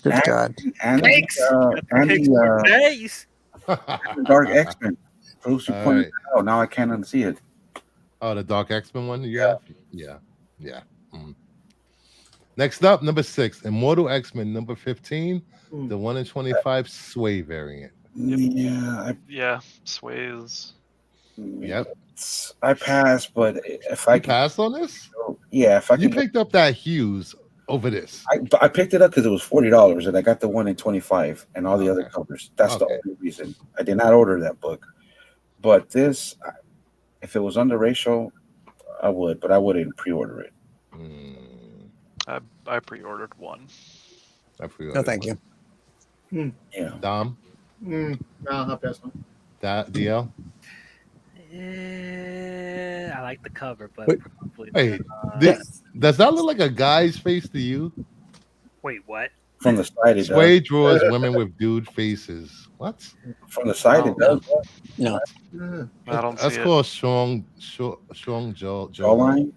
Good God. And Thanks. the Face. Dark X-Men. Bruce, you All pointed right. it out. Now I can't unsee it. Oh, the Dark X-Men one? Yeah. Mhm. Next up, number 6, Immortal X-Men, number 15, the 1 in 25 Sway variant. Yeah. Yeah, sways. Yep. I passed, but if I You could, passed on this? if I You could, picked up that Hughes over this. I picked it up because it was $40, and I got the 1 in 25 and all the other Okay. covers. That's the Okay. only reason. I did not order that book, but this, if it was under ratio, I would, but I wouldn't pre-order it. I pre-ordered one. I forgot No, it. thank you. Yeah. Dom, No, I'll pass on. that DL. I like the cover, but Wait. probably. Wait, Yeah. does that look like a guy's face to you? Wait, what? From the side, it Sway does. draws women with dude faces. What? From the side, it does. No. I don't That's see it. called strong jaw Jawline.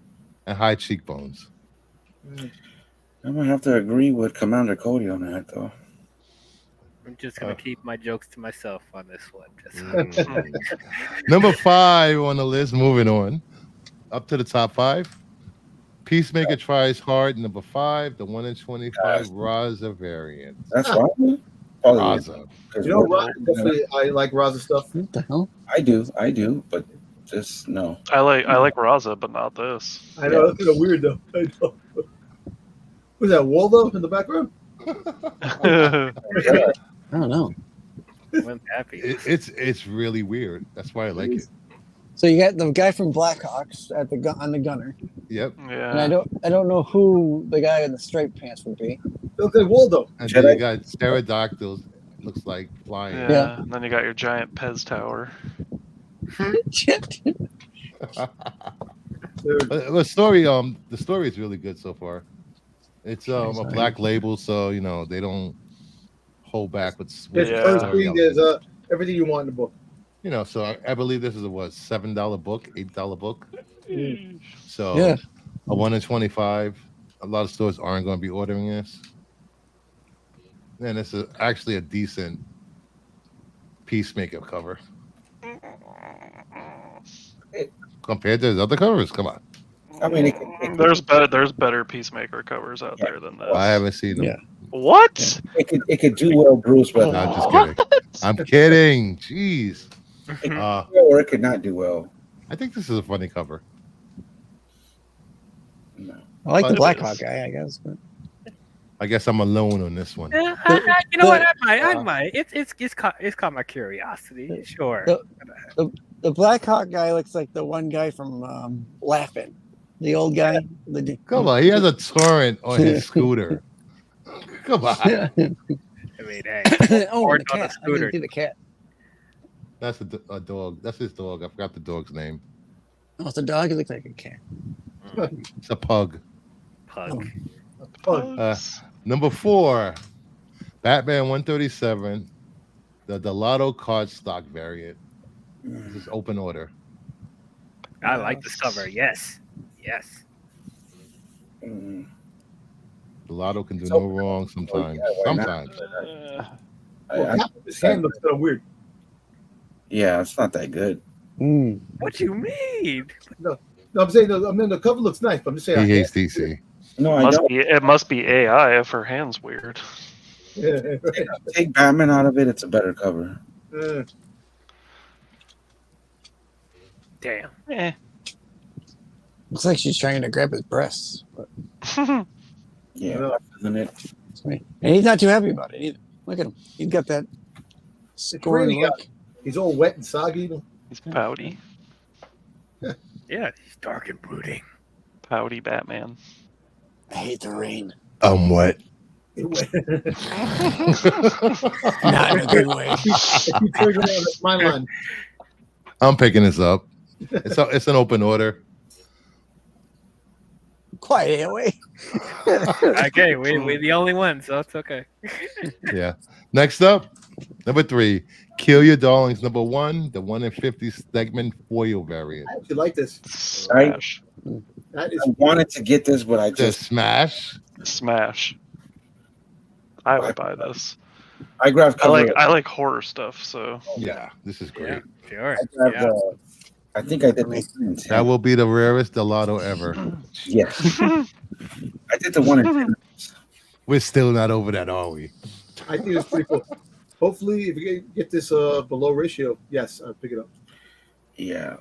and high cheekbones. I'm gonna have to agree with Commander Cody on that, though. I'm just gonna keep my jokes to myself on this one. Number 5 on the list. Moving on up to the top 5. Peacemaker tries hard. Number 5, the 1 in 25 Raza variant. That's fine. Probably Raza. because You know, definitely, I like Raza stuff. What the hell? I do, but just no. I like Raza, but not this. I know that's kind of weird though. I know. Was that Waldo in the background? I don't know. I'm happy. It's really weird. That's why I like it. So you got the guy from Blackhawks at the on the gunner, Yep. and I Yeah. don't know who the guy in the striped pants would be. It looks like Waldo. And Should then I- you got pterodactyls. Looks like flying. Yeah. Yeah. And then you got your giant Pez tower. Shit. The story is really good so far. It's a black label, so they don't hold back with There's Yeah. first story screen, there's elements. everything you want in the book. So I believe this is a $7 book, $8 book. So Yeah. a 1 in 25. A lot of stores aren't going to be ordering this. And it's actually a decent Peacemaker cover compared to his other covers. Come on, I mean, There's better Peacemaker covers out there than this. I haven't seen them. Yeah. What? it could do well, Bruce, but No, I'm just kidding. I'm kidding. Jeez. or it could not do well. I think this is a funny cover. No. I like the But- Blackhawk guy, I guess. But I guess I'm alone on this one. Yeah, you know what? I might. It's caught my curiosity. Sure. the Blackhawk guy looks like the one guy from Laughing, the old guy. Come on, he has a torrent on his scooter. Come on. Yeah. I mean, hey. Oh, Or the on a cat. I scooter. didn't see the cat. That's a dog. That's his dog. I forgot the dog's name. Oh, it's a dog. It looks like a cat. It's a pug. Pug. Number 4, Batman 137, the Delato card stock variant. This is open order. I like this cover. Yes. Mm. Delato can do So- no wrong sometimes. yeah, why not? Sometimes. His hand looks kind of weird. Yeah, it's not that good. Mm. What you mean? No, I'm saying the cover looks nice, but I'm just saying. He hates DC. No, I don't. It must be AI if her hand's weird. Take Batman out of it, it's a better cover. Damn. Eh. Looks like she's trying to grab his breasts. But Yeah, isn't it? it's me. And he's not too happy about it either. Look at him. He's got that scorn raining look. He's all wet and soggy. He's pouty. Yeah, he's dark and brooding. Pouty Batman. I hate the rain. I'm wet. Not in a good way. That's my line. I'm picking this up. It's an open order. Quiet, away. Okay, we're the only one, so it's okay. Yeah. Next up, number 3, Kill Your Darlings. Number 1, the 1 in 50 segment foil variant. I actually like this. Smash. That is I wanted to get this, but I The just smash. Smash. I would buy this. I grabbed cover. I like horror stuff, so Yeah, this is great. Sure. I grabbed, Yeah. I think I did my That will be the rarest Delado ever. Yeah. I did the 1 in 10. We're still not over that, are we? I think it's pretty cool. Hopefully, if you get this below ratio, yes, I'll pick it up. Yeah.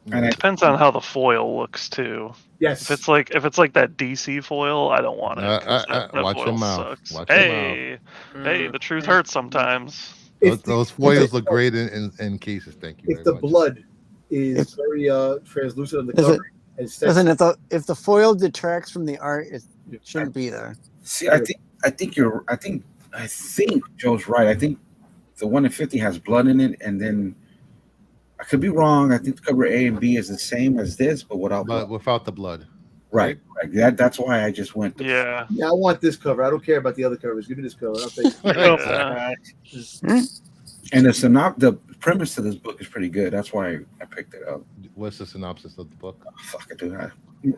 And And I, depends on how the foil looks too. Yes. If it's like that DC foil, I don't want it. 'cause that watch your foil mouth. sucks. Watch your Hey, the truth hurts sometimes. Those foils look great in cases. Thank you. If very the much. blood is very translucent on the Is cover, it- and stays- Listen, if the foil detracts from the art, it shouldn't be there. see, I think Joe's right. I think the 1 in 50 has blood in it, and then I could be wrong. I think cover A and B is the same as this, but without but blood. without the blood. Right. That's why I just went. Yeah. yeah, I want this cover. I don't care about the other covers. Give me this cover. I'll take it. Yeah. And the premise to this book is pretty good. That's why I picked it up. What's the synopsis of the book? Fuck, I do that. You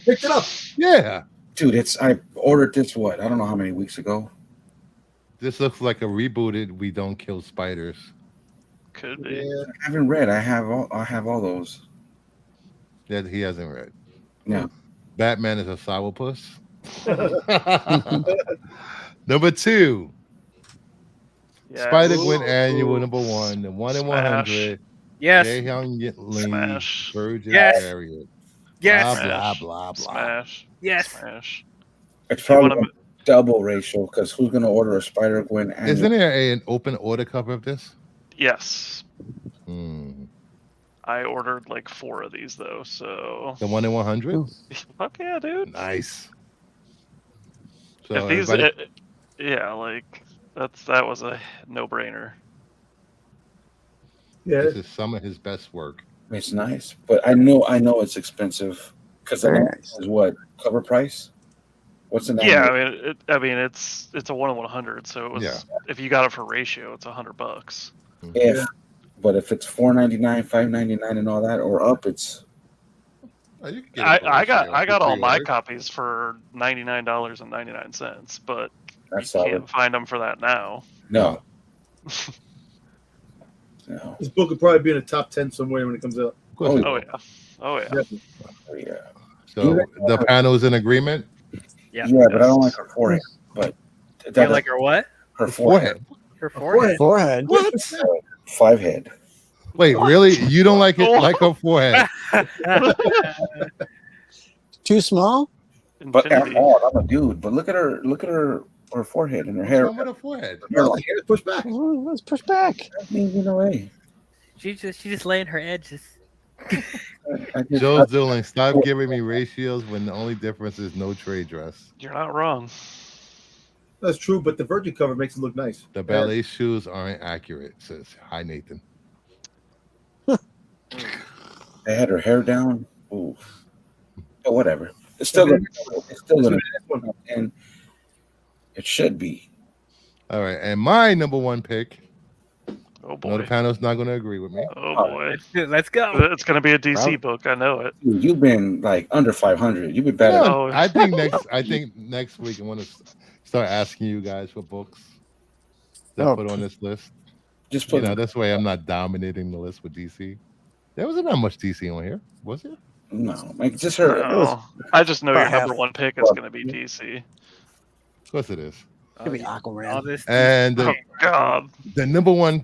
picked it up. Yeah. Dude, I ordered this, I don't know how many weeks ago. This looks like a rebooted We Don't Kill Spiders. Could be. Yeah. I haven't read. I have all those. That he hasn't read. No. Batman is a sourpuss. Number 2, Yeah. Spider-Gwen Ooh. Annual. Number 1, the 1 in Smash. 100. Yes. Jae-Hyun Lee, Smash. Virgin Yes. Variant. Yes. Blah, blah, blah, blah. Smash. Yes. Smash. It's probably wanna- a double ratio because who's going to order a Spider-Gwen? Isn't there an open order cover of this? Yes. Hmm. I ordered like 4 of these though, so The 1 in 100? fuck yeah, dude. Nice. So If these, everybody- yeah, like that was a no-brainer. Yeah. this is some of his best work. It's nice, but I know it's expensive because Very the nice. is what cover price. What's the name? Yeah, I mean, it's a 1 in 100, so it was. Yeah. If you got it for ratio, it's $100. But if it's $4.99, $5.99, and all that, or up, it's Oh, you can get it for I got ratio. all my Pre-order. copies for $99.99, but that's you solid. can't find them for that now. No. No. This book will probably be in the top 10 somewhere when it comes out. Of course it Oh will. yeah, oh yeah. Definitely. Yeah. So the panel's in agreement. Yeah. Yeah, but I don't like her forehead. But You like her what? her forehead. Her forehead. Forehead. What? 5 head. Wait, really? You don't like it like her forehead? Too small? But Infinity. I'm a dude. But look at her forehead and her hair. What's wrong with her forehead? No, the hair is pushed back. Oh, let's push back. Hey. She's just laying her edges. I just- Joe's doing. Stop giving me ratios when the only difference is no trade dress. You're not wrong. That's true, but the Virgin cover makes it look nice. The ballet shoes aren't accurate, says Hi Nathan. They had her hair down. Ooh. But whatever. It's still gonna and it should be. All right, and my number 1 pick. Oh No, boy. the panel's not going to agree with me. Oh boy. Let's go. It's gonna be a DC Well- book. I know it. Dude, you've been like under 500. You've been better. No, Oh. I think next week I want to start asking you guys for books that Oh, put on this list. Just You put know, this way I'm not dominating the list with DC. There wasn't that much DC on here, was there? no, like just her. No, I just know about your number half. one pick is going to be DC. Of course it is. Could be All Aquaman. this And Oh God, the number one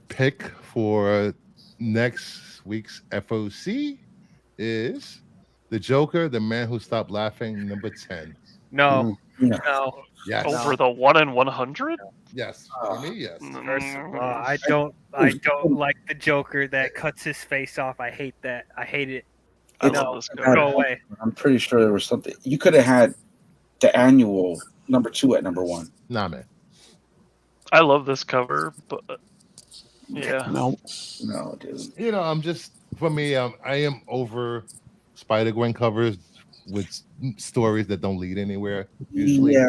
pick for next week's FOC is the Joker, the man who stopped laughing, number 10. No, No. no. Yes. over the 1 in 100. Yes. For me, yes. First of all, Mm, I don't like the Joker that cuts his face off. I hate that. I hate it. I It's- love this Go cover. away. I'm pretty sure there was something you could have had. The annual number 2 at number 1. Nah, man. I love this cover, but yeah, No. No, dude. You know, I'm just, for me, I am over Spider-Gwen covers with stories that don't lead anywhere, usually. Yeah,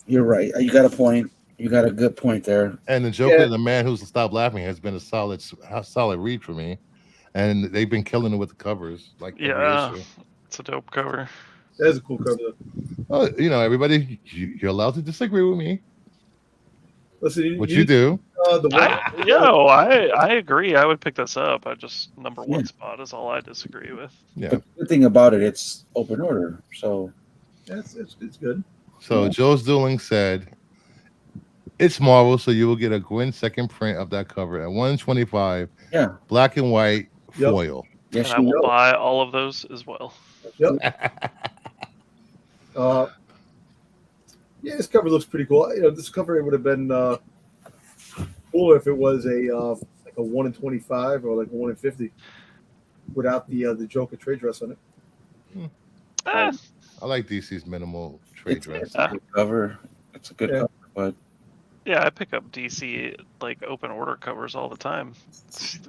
you're right. You got a point. You got a good point there. And the Joker, Yeah. the man who's stopped laughing, has been a solid read for me. And they've been killing it with the covers, like yeah, every issue. it's a dope cover. That is a cool cover. Though. Oh, you know, everybody, you're allowed to disagree with me. Listen, What you do? The I agree. I would pick this up. I just number one Yeah. spot is all I disagree with. Yeah. But the good thing about it, it's open order. So it's good. So Joe's Dueling said, it's Marvel, so you will get a Gwen second print of that cover at 125, yeah, black and white Yep. foil. yes, And I you will will. buy all of those as well. Yeah, this cover looks pretty cool. You know, this cover would have been cooler if it was a like a 1 in 25 or like a 1 in 50 without the Joker trade dress on it. Eh, I like DC's minimal trade It's, dress. it's a good cover. It's a good Yeah. cover, but yeah, I pick up DC like open order covers all the time.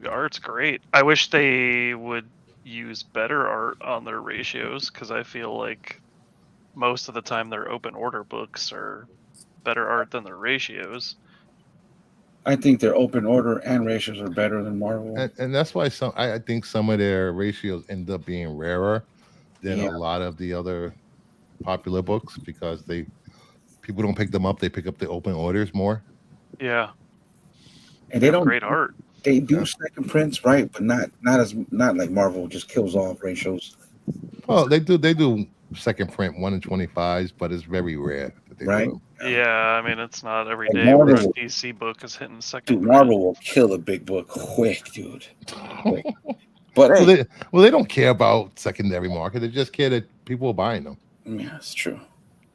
The art's great. I wish they would use better art on their ratios because I feel like most of the time their open order books are better art than their ratios. I think their open order and ratios are better than Marvel. And that's why I think some of their ratios end up being rarer than Yeah. a lot of the other popular books because people don't pick them up. They pick up the open orders more. Yeah, And they don't. great art. They do second prints, right? But not like Marvel just kills off ratios, Well, they do second print 1 in 25s, but it's very rare that they Right. do. Yeah, I mean it's not every Like day where a Marvel- DC book is hitting second. dude. print. Marvel will kill a big book quick, dude. Quick. But Well, hey, they don't care about secondary market. They just care that people are buying them. yeah, it's true.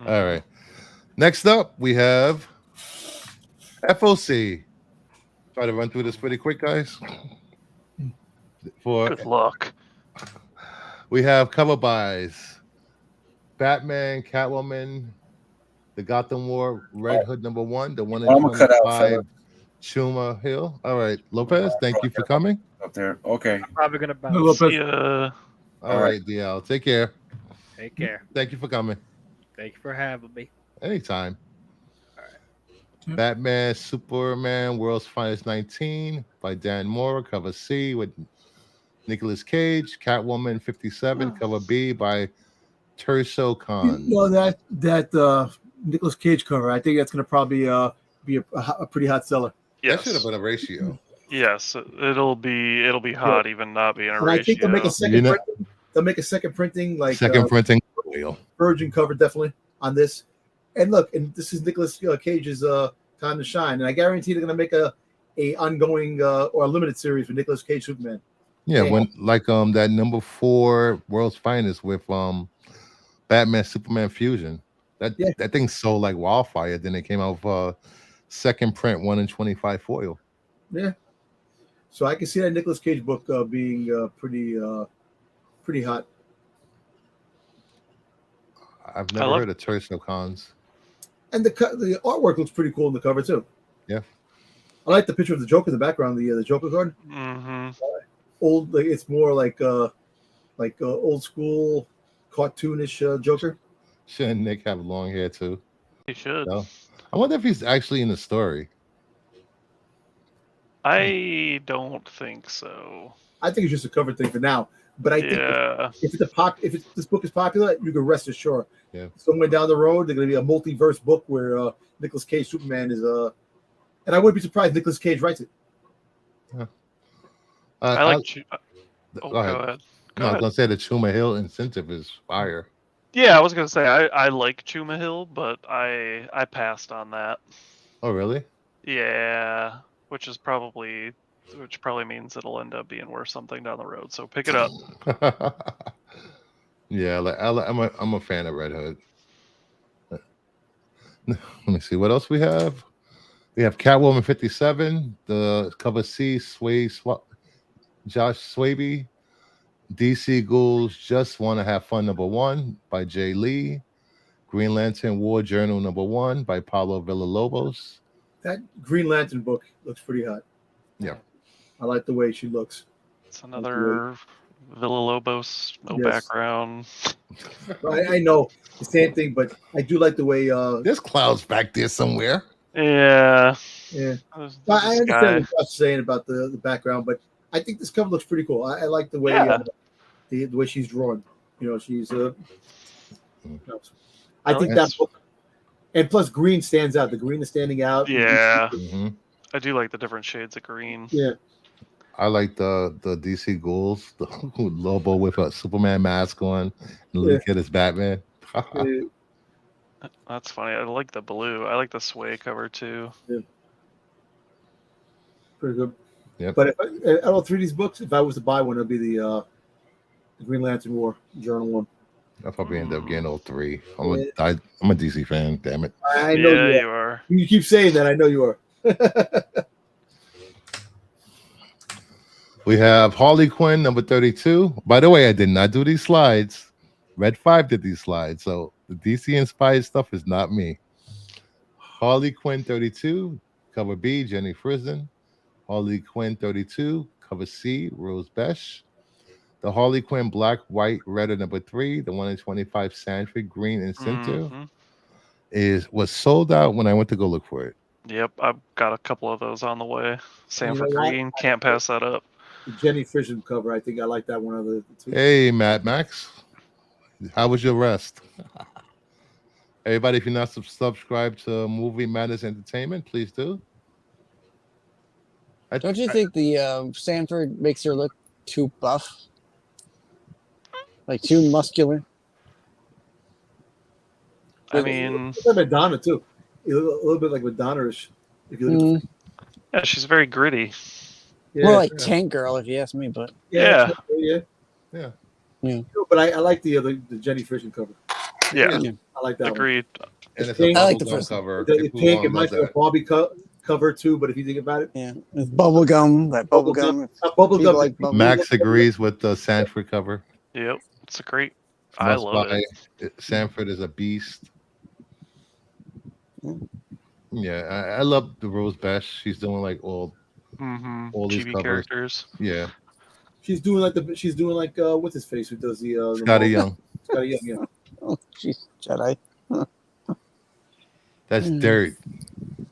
All right. Next up, we have FOC. Try to run through this pretty quick, guys. Good luck. We have cover buys: Batman, Catwoman, the Gotham War, Red Hood number 1, the 1 in I'm gonna cut out, 25, fella. Chuma Hill. All right, Lopez, thank you for coming. Up there, okay. I'm probably gonna bounce. Lopez. Yeah, All right, DL, take care. Take care. Thank you for coming. Thank you for having me. Anytime. Batman, Superman, World's Finest 19 by Dan Moore, cover C with Nicolas Cage, Catwoman 57, cover B by Terso Khan. You know that Nicolas Cage cover. I think that's going to probably be a pretty hot seller. That should have yes, been a ratio. yes. It'll be hot even not being a And I think they'll make a ratio. second. You know- Printing. They'll make a second printing, like Second printing. Wheel. Virgin cover, definitely on this. And look, and this is Nicolas Cage's time to shine. And I guarantee they're going to make a ongoing or a limited series with Nicolas Cage Superman. Yeah, Yeah. when like that number 4 World's Finest with Batman Superman Fusion. That thing sold like wildfire. Then it came out with second print 1 in 25 foil. Yeah. So I can see that Nicolas Cage book being pretty hot. I've never heard of Terso Khan's. And the artwork looks pretty cool in the cover too. Yeah. I like the picture of the Joker in the background, the Joker card. Mm-hmm. Old, like it's more like old school cartoonish Joker. Shouldn't Nick have long hair too? He should. No. I wonder if he's actually in the story. I don't think so. I think it's just a cover thing for now. But I think Yeah. if this book is popular, you can rest assured. Yeah. Somewhere down the road, there's going to be a multiverse book where Nicolas Cage Superman is and I wouldn't be surprised Nicolas Cage writes it. I like. Go ahead. Go ahead. No, I was gonna say the Chuma Hill incentive is fire. Yeah, I was gonna say I like Chuma Hill, but I passed on that. Oh, really? Yeah, which probably means it'll end up being worth something down the road. So pick it up. Yeah, I'm a fan of Red Hood. Let me see what else we have. We have Catwoman 57, the cover C, Josh Swaby. DC Ghouls Just Want to Have Fun #1 by Jay Lee. Green Lantern War Journal #1 by Paulo Villalobos. That Green Lantern book looks pretty hot. Yeah. I like the way she looks. It's another Villalobos, no background. I know the same thing, but I do like the way There's clouds back there somewhere. Yeah. But I understand what Josh is saying about the background, but I think this cover looks pretty cool. I like the way the way she's drawn. You know, she's I think that book, and plus green stands out. The green is standing out. Yeah. Mm-hmm. I do like the different shades of green. Yeah. I like the DC Ghouls, the Lobo with a Superman mask on, and Luke Kid is Batman. That's funny. I like the blue. I like the Sway cover too. Yeah. Pretty good. Yep. But out of all three of these books, if I was to buy one, it'd be the Green Lantern War Journal one. I'll probably end up getting all three. I'm a DC fan. Damn it! I know you are. You keep saying that. I know you are. We have Harley Quinn #32. By the way, I did not do these slides. Red 5 did these slides, so the DC inspired stuff is not me. Harley Quinn 32, cover B, Jenny Frison. Harley Quinn 32, cover C, Rose Besh. The Harley Quinn Black, White, Red #3, the 1 in 25 Sanford Green and Center was sold out when I went to go look for it. Yep, I've got a couple of those on the way. Sanford Green, can't pass that up. The Jenny Frison cover, I think I like that one of the two. Hey, Mad Max. How was your rest? Everybody, if you're not subscribed to Movie Madness Entertainment, please do. Don't you think the Sanford makes her look too buff? Like too muscular? I mean, it's like Madonna too. A little bit like Madonna-ish. If you look yeah, she's very gritty. More like Tank Girl, if you ask me. But yeah. But I like the Jenny Frison cover. Yeah, I like that. Agreed. And it's I like the first cover. The pink and might be a Barbie cover too. But if you think about it, it's bubblegum. That bubblegum. Bubblegum. Like Max agrees with the Sanford cover. Yep, it's a great. I love it. Sanford is a beast. Yeah, I love the Rose Besh. She's doing like all these chibi covers. Characters. Yeah, she's doing like what's his face who does the Scotty Young. Scotty Young, yeah. Oh, she's Jedi. That's dirt.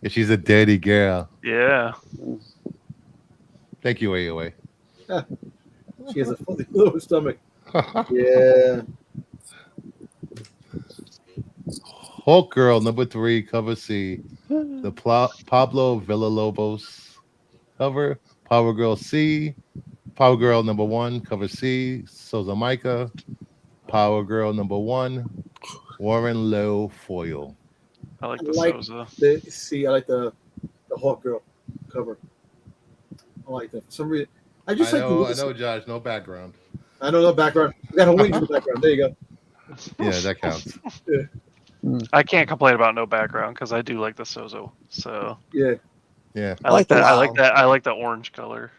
Yeah, she's a dirty girl. Yeah. Thank you, AOA. She has a fully little stomach. Yeah. Hulk Girl #3, cover C. The Pablo Villalobos cover. Power Girl C. Power Girl #1, cover C. Souza Micah. Power Girl #1, Warren Lowe foil. I like the Souza. I like the Hawk Girl cover. I like that. For some reason, I know, Josh. No background. I know no background. I got a wings in the background. There you go. Yeah, that counts. I can't complain about no background because I do like the Sozo. So yeah. I like that. I like that. I like the orange color.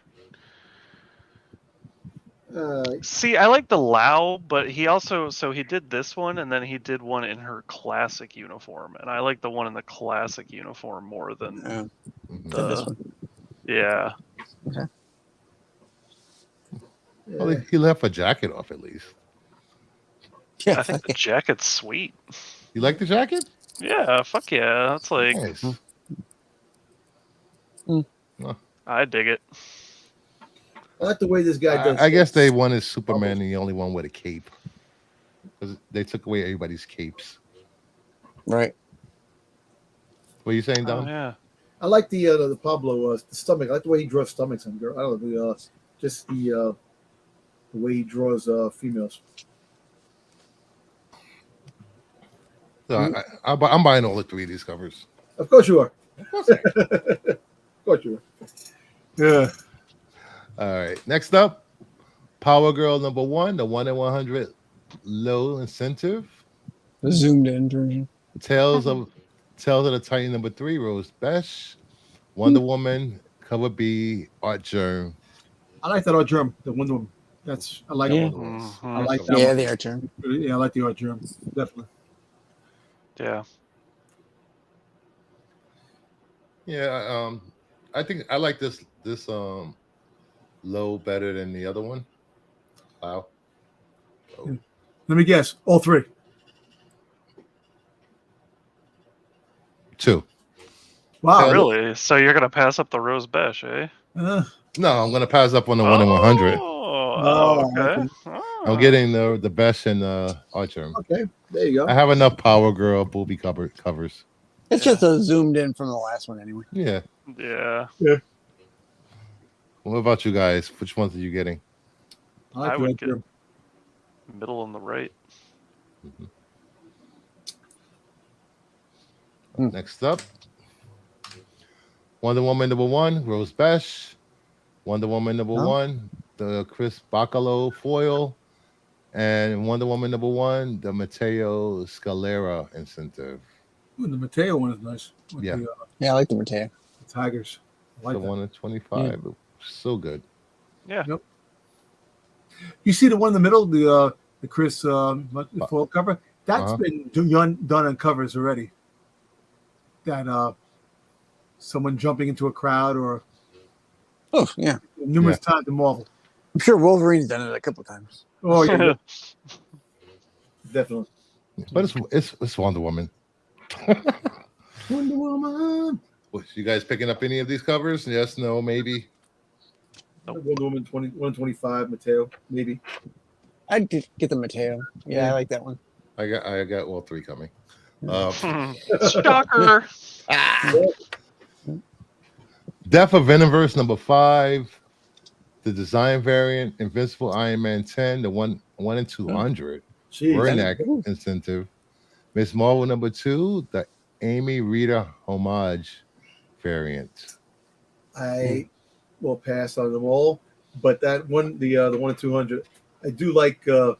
See, I like the Lao, but he did this one, and then he did one in her classic uniform, and I like the one in the classic uniform more than this one. Yeah. Okay. Well, he left a jacket off at least. Yeah, I think the jacket's sweet. You like the jacket? Yeah, fuck yeah. That's like nice. I dig it. I like the way this guy does. I guess they wanted Superman and the only one with a cape because they took away everybody's capes. Right. What are you saying, Oh Dom? yeah. I like the Pablo the stomach. I like the way he draws stomachs on girls. I don't know just the way he draws females. So I'm buying all the 3 of these covers. Of course you are. Of course I am. Of course you are. Yeah. All right. Next up, Power Girl number 1, the 1 in 100 low incentive. The zoomed in version. Tales of the Titan number 3, Rose Besh. Wonder Woman, cover B, Art Germ. I like that art germ, the Wonder Woman. I like Yeah. it. I like that Yeah, one. the art term. Yeah, I like the art germ. Definitely. Yeah. Yeah, I think I like this low better than the other one. Wow. Oh. Let me guess. All 3. 2. Wow. Really? So you're gonna pass up the Rose Besh, eh? Uh, No, I'm gonna pass up on the 1 in 100. Oh, okay. I'm getting the Besh and Art Germ. okay. There you I go. have enough Power Girl booby covers. It's just a zoomed in from the last one anyway. Yeah. Yeah. What about you guys? Which ones are you getting? I like I the would art get germ. middle and the right. Next up, Wonder Woman number 1, Rose Besh. Wonder Woman number 1, the Chris Bacalo foil. And Wonder Woman number 1, the Mateo Scalera incentive. Ooh, the Mateo one is nice. With Yeah. Yeah, I like the Mateo. the Tigers. I like The that. 1 in 25. So good. Yeah. Yep. You see the one in the middle, the Chris the full cover. That's been done on covers already. That someone jumping into a crowd or Oh, yeah. numerous times in Marvel. I'm sure Wolverine's done it a couple times. Oh yeah, definitely. But it's Wonder Woman. Wonder Woman. You guys picking up any of these covers? Yes, no, maybe. Wonder Woman 125 Mateo maybe. I'd get the Mateo. Yeah, I like that one. I got all 3 coming. Shocker. Death of Venomverse number 5, the design variant, Invincible Iron Man 10, the 1 in 200, Jeez. Wernack incentive. Miss Marvel number 2, the Amy Rita homage variant. I will pass on them all, but that one, the 1 in 200, I do like the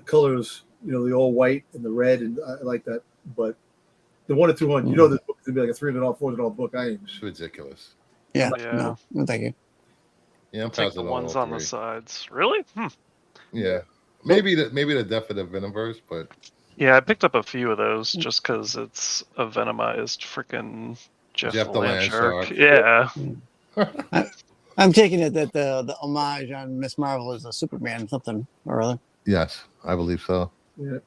colors. You know, the all white and the red, and I like that. But the 1 in 200, you know, this book is gonna be like a $300, $400 book. I ain't. It's ridiculous. Yeah. Yeah. No, thank you. Yeah, I'm Take passing the on ones all on the 3. sides. Really? Yeah, maybe the Death of the Venomverse, but Yeah, I picked up a few of those just because it's a Venomized freaking Jeff the Land Shark. Yeah. I'm taking it that the homage on Miss Marvel is a Superman something or other. yes, I believe so. Yeah.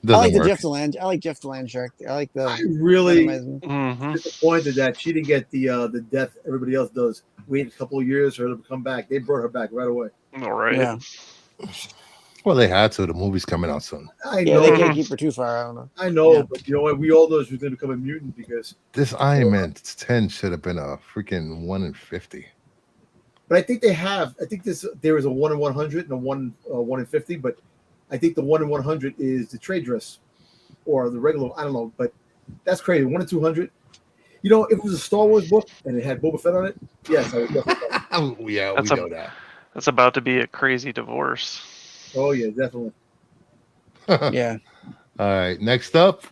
I like Doesn't work. Jeff the Land. I like Jeff the Land Shark. I like the. I really Mm-hmm. disappointed that she didn't get the death everybody else does. Wait a couple of years for her to come back. They brought her back right away. All right. Yeah. Well, they had to. The movie's coming out soon. I Yeah, know. they can't keep her too far. I don't know. I know, Yeah. but you know what? We all know she's going to become a mutant because. This Iron Man 10 should have been a freaking 1 in 50. But I think they have. I think there is a 1 in 100 and a 1 in 50. But I think the 1 in 100 is the trade dress, or the regular. I don't know, but that's crazy. 1 in 200. You know, if it was a Star Wars book and it had Boba Fett on it, yes, I would definitely. Yeah, That's we know that. That's about to be a crazy divorce. Oh yeah, definitely. Yeah. All right, next up,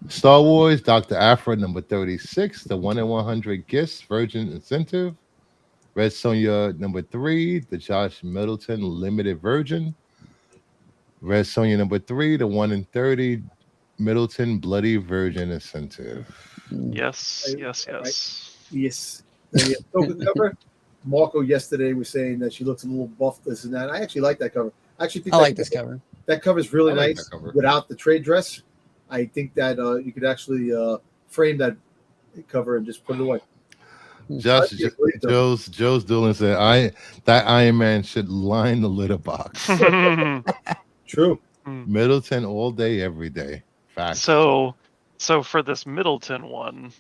Star Wars Dr. Aphra number 36, the 1 in 100 gifts Virgin incentive. Red Sonja number 3, the Josh Middleton limited version. Red Sonja number 3, the 1 in 30 Middleton bloody virgin incentive. Yes, yes, yes. Yes. The Ahsoka cover. Marco yesterday was saying that she looks a little buff, this and that. I actually like that cover. I actually think I like this cover. That cover is really I like nice that cover. without the trade dress. I think that you could actually frame that cover and just put it away. Just That'd be a great cover. Joe's Doolin said, that Iron Man should line the litter box. True. Middleton all day, every day. Facts. So for this Middleton one,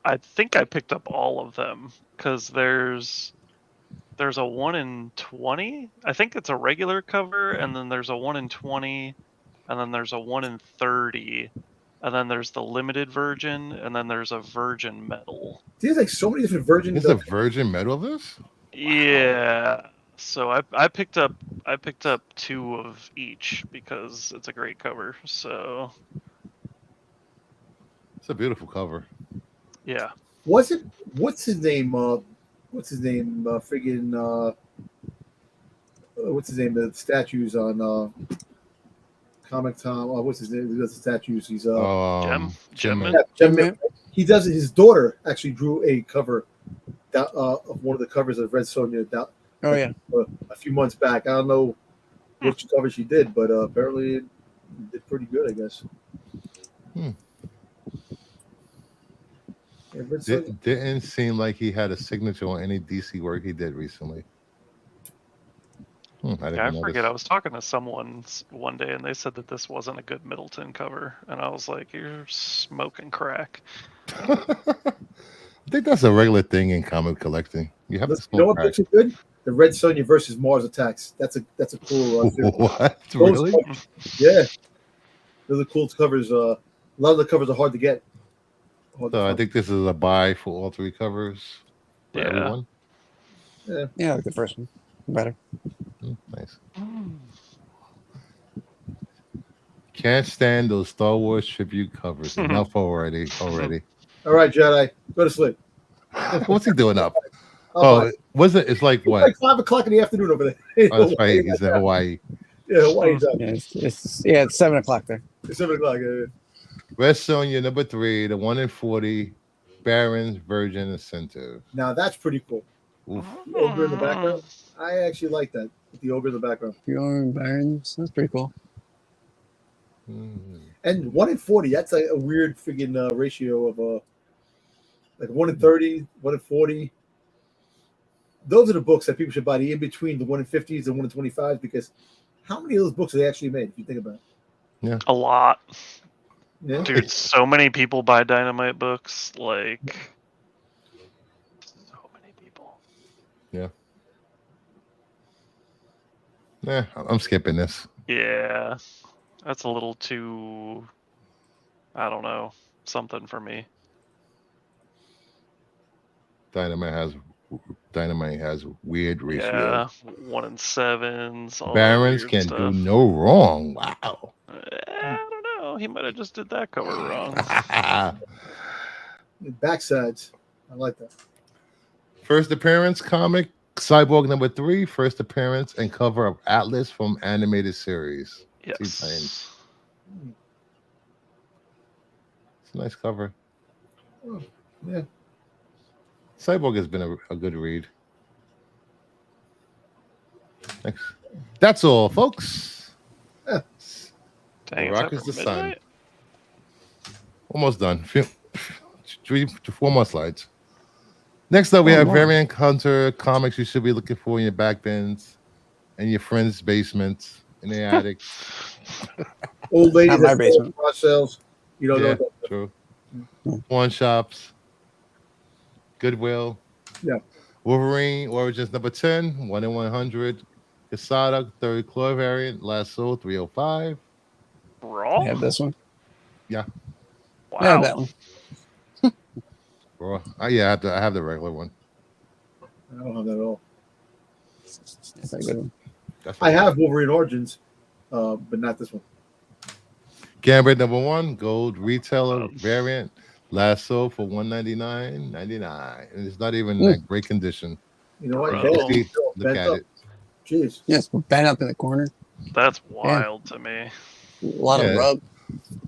I think I picked up all of them because there's a 1 in 20. I think it's a regular cover, and then there's a 1 in 20, and then there's a 1 in 30, and then there's the limited virgin, and then there's a virgin metal. There's like so many different versions. Is a virgin metal of this? Yeah. So I picked up 2 of each because it's a great cover. So It's a beautiful cover. yeah. What's his name? What's his name? Friggin' what's his name? The statues on Comic Tom. What's his name? He does the statues. He's Gem. yeah, Gem. He does it. His daughter actually drew a cover of one of the covers of Red Sonja. Oh yeah. A few months back. I don't know which cover she did, but apparently it did pretty good, I guess. Yeah, Red Sonja- Didn't seem like he had a signature on any DC work he did recently. I forget. I was talking to someone one day, and they said that this wasn't a good Middleton cover, and I was like, "You're smoking crack." I think that's a regular thing in comic collecting. You have to You know smoke what crack. makes it good? The Red Sonja versus Mars Attacks. That's a cool. What? Those Really? covers- yeah, those are cool covers. A lot of the covers are hard to get. Hard to So I find. think this is a buy for all 3 covers for Yeah. everyone. Yeah, I like the first one better. Nice. Can't stand those Star Wars tribute covers. Enough already. All right, Jedi, go to sleep. What's he doing up? Bye. Was it? It's like It's what? like 5 o'clock in the afternoon over there. Oh, that's right. He's in Hawaii. Yeah, Hawaii's up. Yeah, it's 7 o'clock there. It's 7 o'clock. Red Sonja number 3, the 1 in 40, Barons, Virgin, Incentive. Now that's pretty cool. Oof. The ogre in the background. I actually like that. With the ogre in the background. Bjorn Barons. That's pretty cool. And 1 in 40. That's a weird friggin' ratio of like 1 in 30, 1 in 40. Those are the books that people should buy. The in between the 1 in 50s and 1 in 25s, because how many of those books are they actually made? If you think about it. A lot, Yeah. dude. So many people buy Dynamite books. Like, so many people. Yeah, I'm skipping this. Yeah, that's a little too. I don't know, something for me. Dynamite has weird ratio. Yeah, 1 in 7s. all that Barons weird can stuff. do no wrong. Wow. I don't know. He might have just did that cover wrong. Backsides. I like that. First appearance comic, Cyborg number 3, first appearance and cover of Atlas from animated series. Yes. It's a nice cover. Oh, yeah. Cyborg has been a good read. Thanks. That's all, folks. Yeah. Dang, Rock is is the that sun. midnight? Almost done. 3 to 4 more slides. Next up, we have Variant Hunter comics you should be looking for in your back bins, in your friend's basements, in the attic. Old ladies Not my at basement. garage sales. You don't Yeah, know. true. Pawn shops, Goodwill. Yeah. Wolverine Origins number 10, 1 in 100. Casada, 3rd claw variant. Lasso, 305. Raw? I have this one. Yeah. Wow. I have that one. Bro. Yeah, I have the regular one. I don't have that at all. That's a good one. I have Wolverine Origins, but not this one. Gambit number 1, gold retailer variant. Lasso for $199.99. And it's not even in that great condition. You know what? Bro. Bent- See, look bent at up. it. Jeez. Yes, bang up in the corner. That's wild to me. A lot Yeah. of rub.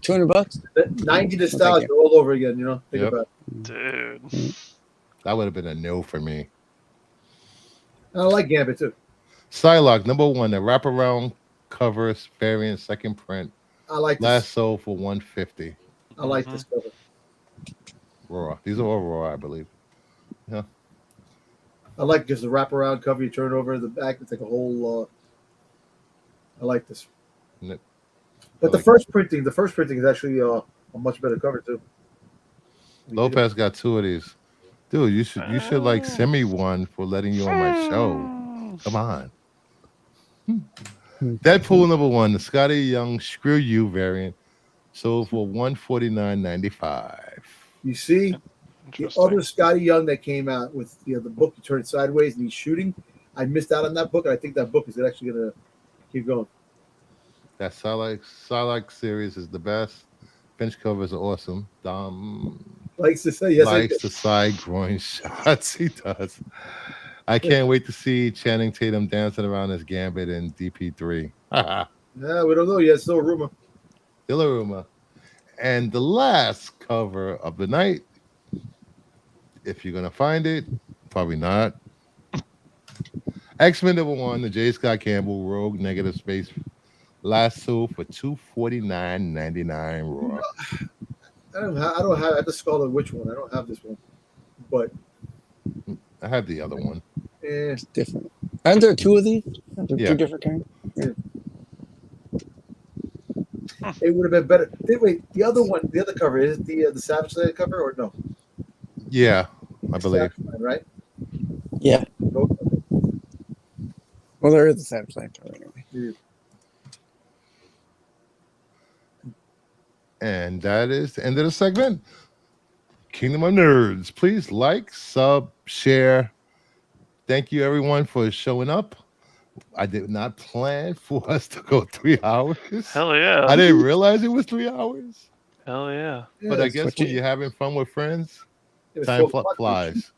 $200. That 90 Thank nostalgia you. all over again, you know? Think Yep. about it. Dude. That would have been a no for me. And I like Gambit too. Psylocke number 1, the wraparound cover variant, 2nd print. I like this. Lasso for $150. I like this cover. Raw. These are all raw, I believe. Yeah. I like just the wraparound cover. You turn over the back. It's like a whole. I like this. Yep. But I the like first printing is actually a much better cover too. Lopez got 2 of these. Dude, you should like send me one for letting you on my show. Come on. Deadpool #1, the Scotty Young Screw You variant, sold for $149.95. You see, the Interesting. other Scotty Young that came out with the book, you turn it sideways and he's shooting. I missed out on that book, and I think that book is actually going to keep going. That Sarlacc series is the best. Bench covers are awesome. Dom Likes to say yes. likes the side groin shots. He does. I can't wait to see Channing Tatum dancing around his Gambit in DP3. Yeah, we don't know yet. Still a rumor. Still a rumor. And the last cover of the night, if you're gonna find it, probably not. X-Men #1, the J. Scott Campbell Rogue Negative Space Lasso for $249.99 raw. I don't have. I have to skull it which one. I don't have this one, but I have the other one. It's different. Aren't there 2 of these? Aren't there Yeah. 2 different kinds? it would have been better. Wait, the other one, the other cover is the Savage Land cover or no? Yeah, I believe. Savage Land, right? Yeah. Both. Well, there is a Savage Land cover anyway. Yeah. And that is the end of the segment. Kingdom of Nerds. Please like, sub, share. Thank you, everyone, for showing up. I did not plan for us to go 3 hours. Hell yeah. I didn't realize it was 3 hours. Hell yeah. But I Yes. guess when you're having fun with friends, It was time 12 o'clock. flies.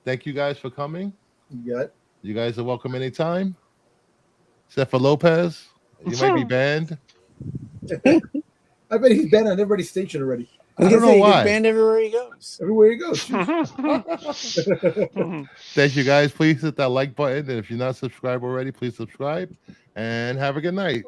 Thank you guys for coming. You got it. You guys are welcome anytime. Except for Lopez. You might be banned. I bet he's been on everybody's station already. I don't know He why. gets banned everywhere he goes. Everywhere he goes. Thank you guys. Please hit that like button. And if you're not subscribed already, please subscribe. And have a good night.